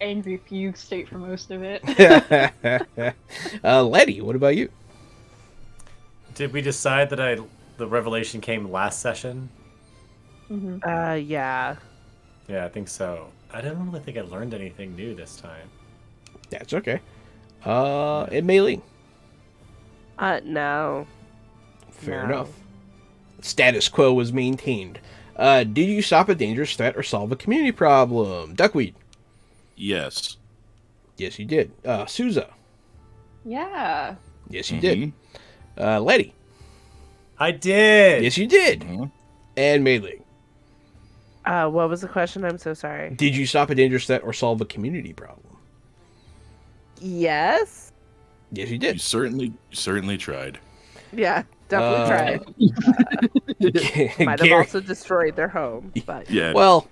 angry fugue state for most of it. Letty, what about you? Did we decide that the revelation came last session? Yeah. Yeah, I think so. I don't really think I learned anything new this time. That's okay. And Mei-Ling. No. Fair No. enough. Status quo was maintained. Did you stop a dangerous threat or solve a community problem? Duckweed. Yes. Yes, you did. Souza. Yeah. Yes, you did. Letty. I did! Yes, you did. Mhm. And Mei-Ling. What was the question? I'm so sorry. Did you stop a dangerous threat or solve a community problem? Yes. Yes, you You did. certainly tried. Yeah, definitely tried. Might have Gary. also destroyed their home, but Yeah. Well,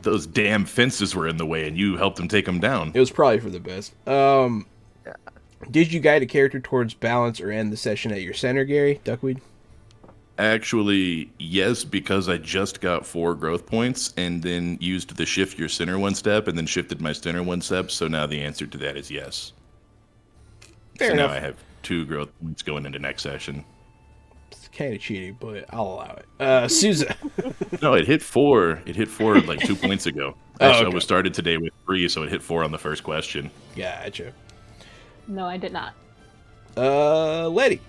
those damn fences were in the way, and you helped them take them down. it was probably for the best. Did you guide a character towards balance or end the session at your center, Gary? Duckweed? Actually, yes, because I just got 4 growth points, and then used the shift your center one step, and then shifted my center one step. So now the answer to that is yes. Fair so enough. now I have 2 growth points going into next session. It's kind of cheating, but I'll allow it. Souza. No, it hit 4. It hit 4 like 2 points ago. Oh, Actually, okay. I was started today with 3, so it hit 4 on the first question. Gotcha. No, I did not. Letty.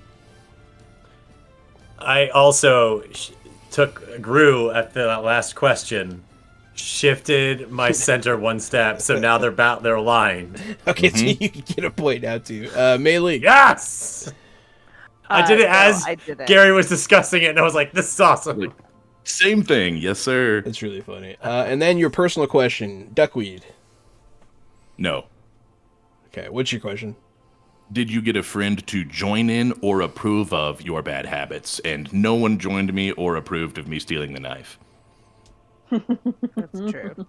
I also grew at the last question, shifted my center one step, so now they're aligned. Okay, so you can get a point now, too. Mei-Ling. Yes! I did it no, as I didn't. Gary was discussing it, and I was like, this is awesome. Like, same thing, yes, sir. That's really funny. And then your personal question, Duckweed. No. Okay, what's your question? Did you get a friend to join in or approve of your bad habits? And no one joined me or approved of me stealing the knife. That's true.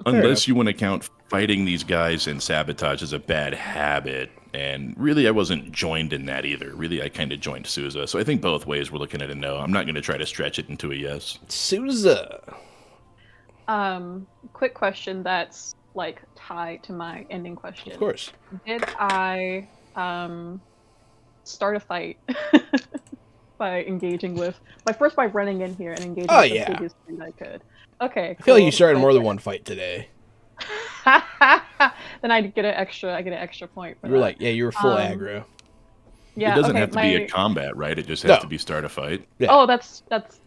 Unless you want to count fighting these guys and sabotage as a bad habit. And really, I wasn't joined in that either. Really, I kind of joined Souza. So I think both ways we're looking at a no. I'm not going to try to stretch it into a yes. Souza. Quick question that's like tied to my ending question. Of course. Did I start a fight by engaging with by running in here and engaging Oh, with yeah. the biggest thing I could? Okay. I feel like you cool. started more than one fight today. Then I get an extra point. For You were that. like, yeah, you were full Um, aggro. yeah, It doesn't okay, have to be a combat, right? It just has No. to be start a fight. Yeah. Oh, that's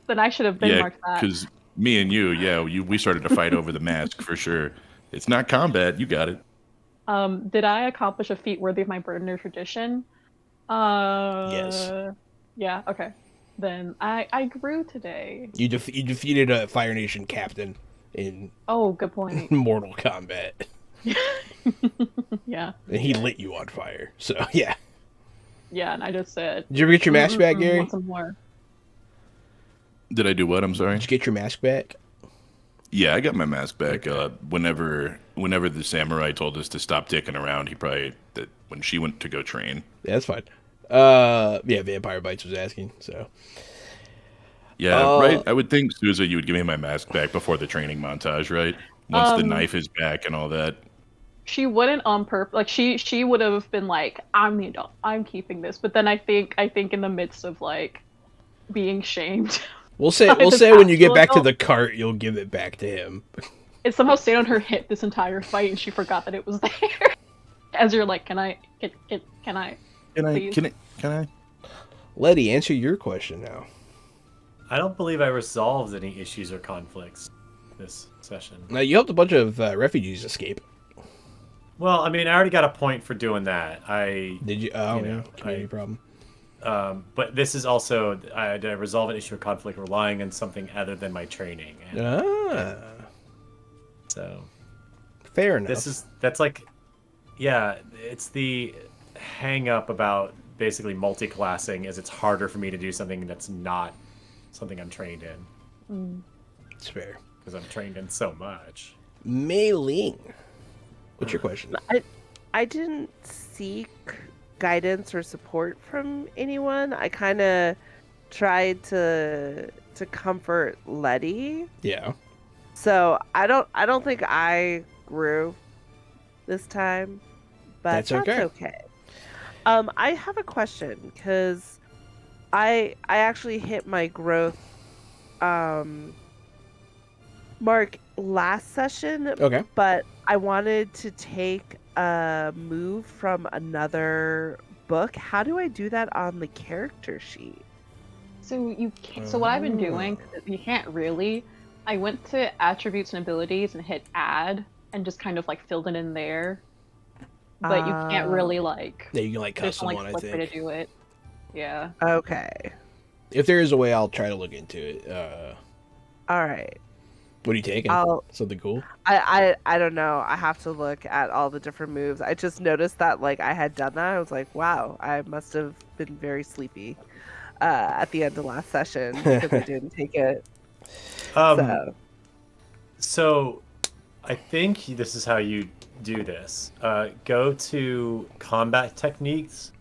then I should have been Yeah, marked that. because me and you, we started to fight over the mask for sure. It's not combat. You got it. Did I accomplish a feat worthy of my burden or tradition? Yes. Yeah. Okay. Then I grew today. You defeated a Fire Nation captain in Oh, good point. Mortal Kombat. Yeah. And he lit you on fire. So, yeah. Yeah, and I just said, Did you ever get your mask back, Gary? want some more. Did I do what? I'm sorry. Did you get your mask back? Yeah, I got my mask back. Whenever the samurai told us to stop dicking around, when she went to go train. Yeah, that's fine. Yeah, Vampire Bites was asking, so. Yeah, right. I would think, Sousa, you would give me my mask back before the training montage, right? Once the knife is back and all that. She wouldn't on purpose. Like she would have been like, I'm the adult. I'm keeping this. But then I think in the midst of like being shamed. We'll say when you get back to the cart, you'll give it back to him. It somehow stayed on her hip this entire fight, and she forgot that it was there. As you're like, can I? Please? Can I? Letty, answer your question now. I don't believe I resolved any issues or conflicts this session. Now, you helped a bunch of refugees escape. Well, I mean, I already got a point for doing that. Did you? Oh, yeah. Community problem. But this is also, did I resolve an issue of conflict relying on something other than my training. So, fair enough. That's like, yeah, it's the hang up about basically multi-classing is it's harder for me to do something that's not something I'm trained in. It's fair. Because I'm trained in so much. Mei Ling. What's your question? I didn't seek guidance or support from anyone. I kind of tried to comfort Letty. Yeah. So I don't think I grew this time, but that's okay. I have a question because I actually hit my growth mark last session. Okay. But I wanted to take a move from another book. How do I do that on the character sheet? So you can't, so what I've been doing, you can't really. I went to attributes and abilities and hit add and just kind of like filled it in there. But you can't really like. Yeah, you can like there's custom no, one, I like, way to think. do it. Yeah. Okay. If there is a way, I'll try to look into it. All right. What are you taking? Something cool? I don't know. I have to look at all the different moves. I just noticed that like I had done that. I was like, wow, I must have been very sleepy at the end of last session because I didn't take it. So I think this is how you do this. Go to combat techniques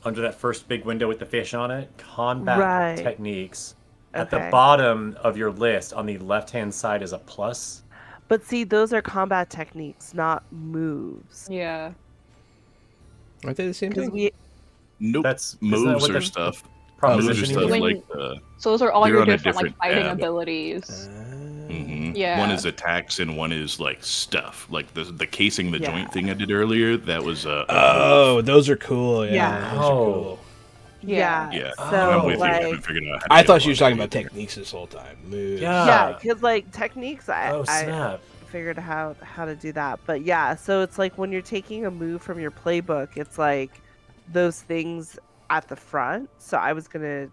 under that first big window with the fish on it. Combat techniques. At the bottom of your list on the left-hand side is a plus. But see, those are combat techniques, not moves. Yeah. Aren't they the same thing? Nope. That's moves or stuff. Proposition. Moves are stuff When- like So those are all They're your on a different like different fighting tab. abilities. Mhm. Yeah. One is attacks and one is like stuff. Like the casing the joint thing I did earlier. That was Oh, those are cool. Yeah. Yeah. Those are cool. Yeah. yeah. So I'm with you. I like, haven't figured out how to I get thought she one was talking either. about techniques this whole time. Moves. yeah, because like techniques, Oh I snap! figured how to do that. But yeah, so it's like when you're taking a move from your playbook, it's like those things at the front. So I was gonna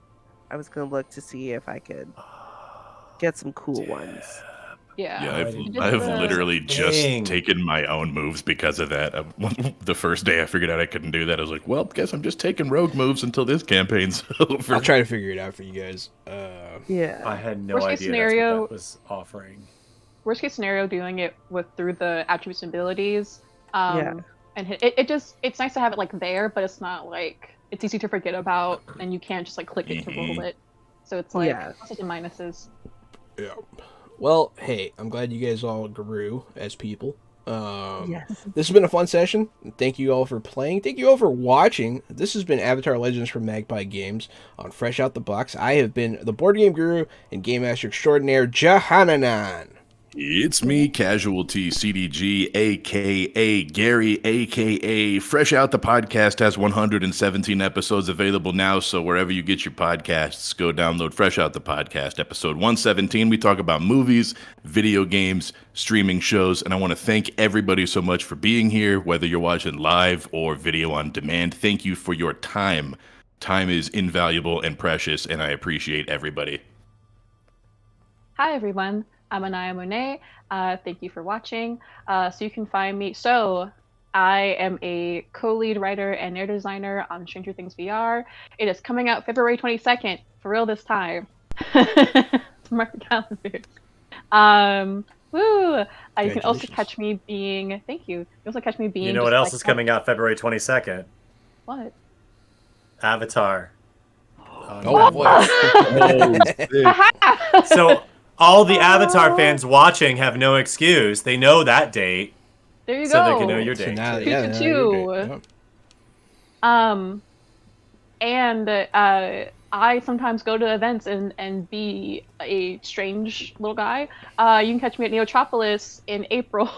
look to see if I could get some cool ones. Yeah. Yeah, I've literally just taken my own moves because of that. The first day I figured out I couldn't do that, I was like, well, guess I'm just taking rogue moves until this campaign's over. I'll try to figure it out for you guys. Yeah. I had no Worst idea case scenario- that's what that was offering. Worst case scenario, doing it through the attributes and abilities. Yeah. And it's nice to have it like there, but it's not like it's easy to forget about, and you can't just like click it to roll it. So it's like pluses and minuses. Yeah. Well, hey, I'm glad you guys all grew as people. Yes. This has been a fun session. Thank you all for playing. Thank you all for watching. This has been Avatar Legends from Magpie Games on Fresh Out the Box. I have been the board game guru and game master extraordinaire, Jahananan. It's me, Casualty CDG, aka Gary, aka Fresh Out the Podcast has 117 episodes available now, so wherever you get your podcasts, go download Fresh Out the Podcast. Episode 117, we talk about movies, video games, streaming shows, and I want to thank everybody so much for being here, whether you're watching live or video on demand. Thank you for your time. Time is invaluable and precious, and I appreciate everybody. Hi everyone. I'm Anaya Monet. Thank you for watching. So you can find me. So I am a co-lead writer and narrative designer on Stranger Things VR. It is coming out February 22nd, for real this time. Mark the calendar. Woo! You can also catch me being. Thank you. You also catch me being. You know what else is coming out February 22nd? What? Avatar. Oh boy. So all the Avatar fans watching have no excuse. They know that date. There you so go. they can know your date. Now, too. yeah, now you're great. And I sometimes go to events and be a strange little guy. You can catch me at Neotropolis in April.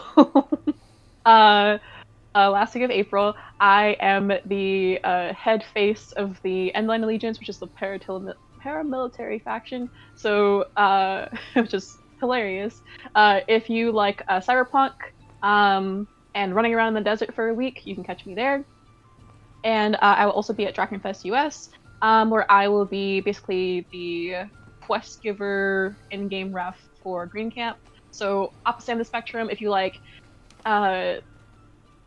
Last week of April. I am the head face of the Endline Allegiance, which is the paramilitary faction. So, which is hilarious. If you like cyberpunk and running around in the desert for a week, you can catch me there. And I will also be at Dragonfest US, where I will be basically the quest giver in-game ref for Green Camp. So opposite end of the spectrum, if you like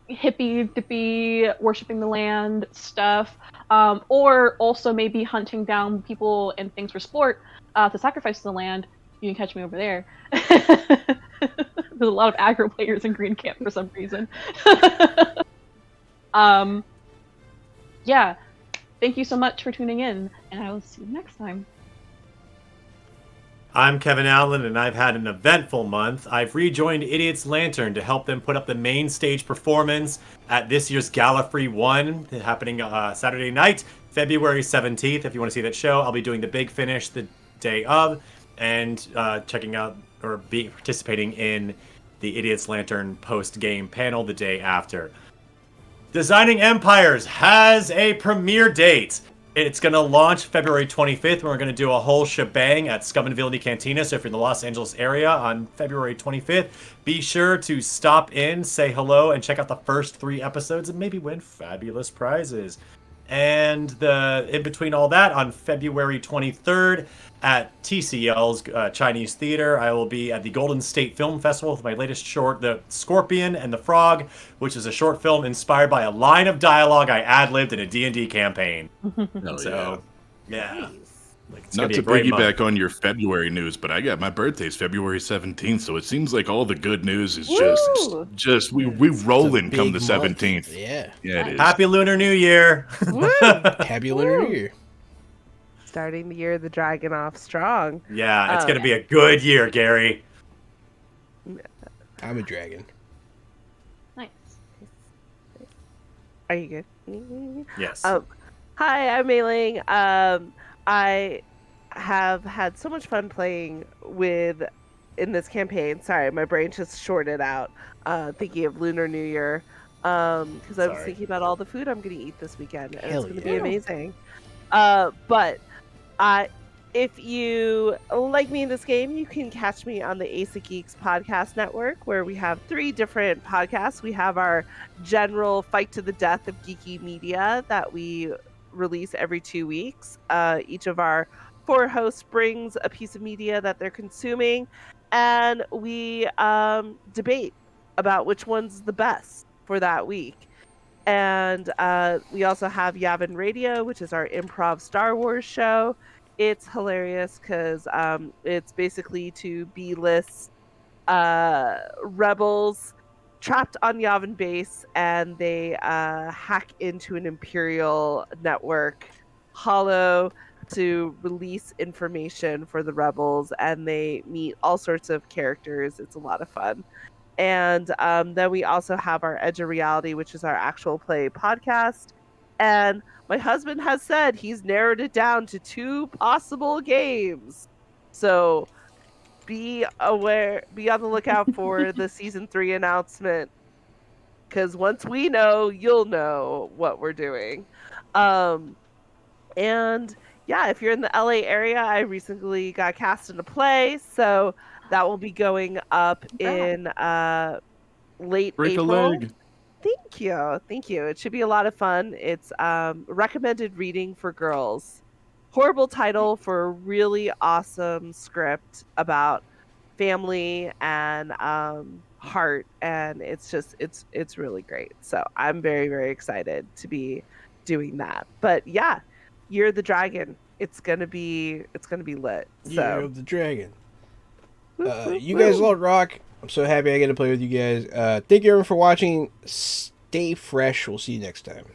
hippy-dippy, worshipping the land stuff, or also maybe hunting down people and things for sport to sacrifice to the land, you can catch me over there. There's a lot of aggro players in Green Camp for some reason. Yeah, thank you so much for tuning in, and I will see you next time. I'm Kevin Allen, and I've had an eventful month. I've rejoined Idiot's Lantern to help them put up the main stage performance at this year's Gallifrey 1, happening Saturday night, February 17th. If you want to see that show, I'll be doing the big finish the day of, and checking out or participating in the Idiot's Lantern post-game panel the day after. Designing Empires has a premiere date. It's going to launch February 25th, and we're going to do a whole shebang at Scum and Villainy Cantina. So if you're in the Los Angeles area on February 25th, be sure to stop in, say hello, and check out the first 3 episodes and maybe win fabulous prizes. And in between all that, on February 23rd at TCL's Chinese Theater, I will be at the Golden State Film Festival with my latest short, The Scorpion and the Frog, which is a short film inspired by a line of dialogue I ad-libbed in a D&D campaign. So, yeah. It's not to piggyback on your February news, but I got my birthday's February 17th, so it seems like all the good news is just we rolling come the 17th. Yeah. Yeah, it is. Happy Lunar New Year. Happy Lunar New Year. Starting the year of the dragon off strong. Yeah, it's going to be a good year, Gary. I'm a dragon. Nice. Are you good? Yes. Hi, I'm Mei-Ling. I have had so much fun playing in this campaign. Sorry, my brain just shorted out thinking of Lunar New Year because I was thinking about all the food I'm going to eat this weekend, and it's going to be amazing. But if you like me in this game, you can catch me on the Ace of Geeks podcast network, where we have 3 different podcasts. We have our general fight to the death of geeky media that we release every 2 weeks. Each of our 4 hosts brings a piece of media that they're consuming, and we debate about which one's the best for that week. And we also have Yavin Radio, which is our improv Star Wars show. It's hilarious because it's basically to B-list rebels trapped on Yavin base, and they hack into an Imperial network, Hollow, to release information for the rebels, and they meet all sorts of characters. It's a lot of fun. And then we also have our Edge of Reality, which is our actual play podcast. And my husband has said he's narrowed it down to 2 possible games. So be aware, be on the lookout for the season 3 announcement, because once we know, you'll know what we're doing. And yeah, if you're in the LA area, I recently got cast in a play, so that will be going up in late Break April. a leg. Thank you. It should be a lot of fun. It's recommended reading for girls. Horrible title for a really awesome script about family and heart, and it's really great. So I'm very, very excited to be doing that. But yeah, Year of the Dragon, it's gonna be lit. Year So of the Dragon. whoop, whoop, You guys whoop. love rock. I'm so happy I get to play with you guys. Thank you everyone for watching. Stay fresh. We'll see you next time.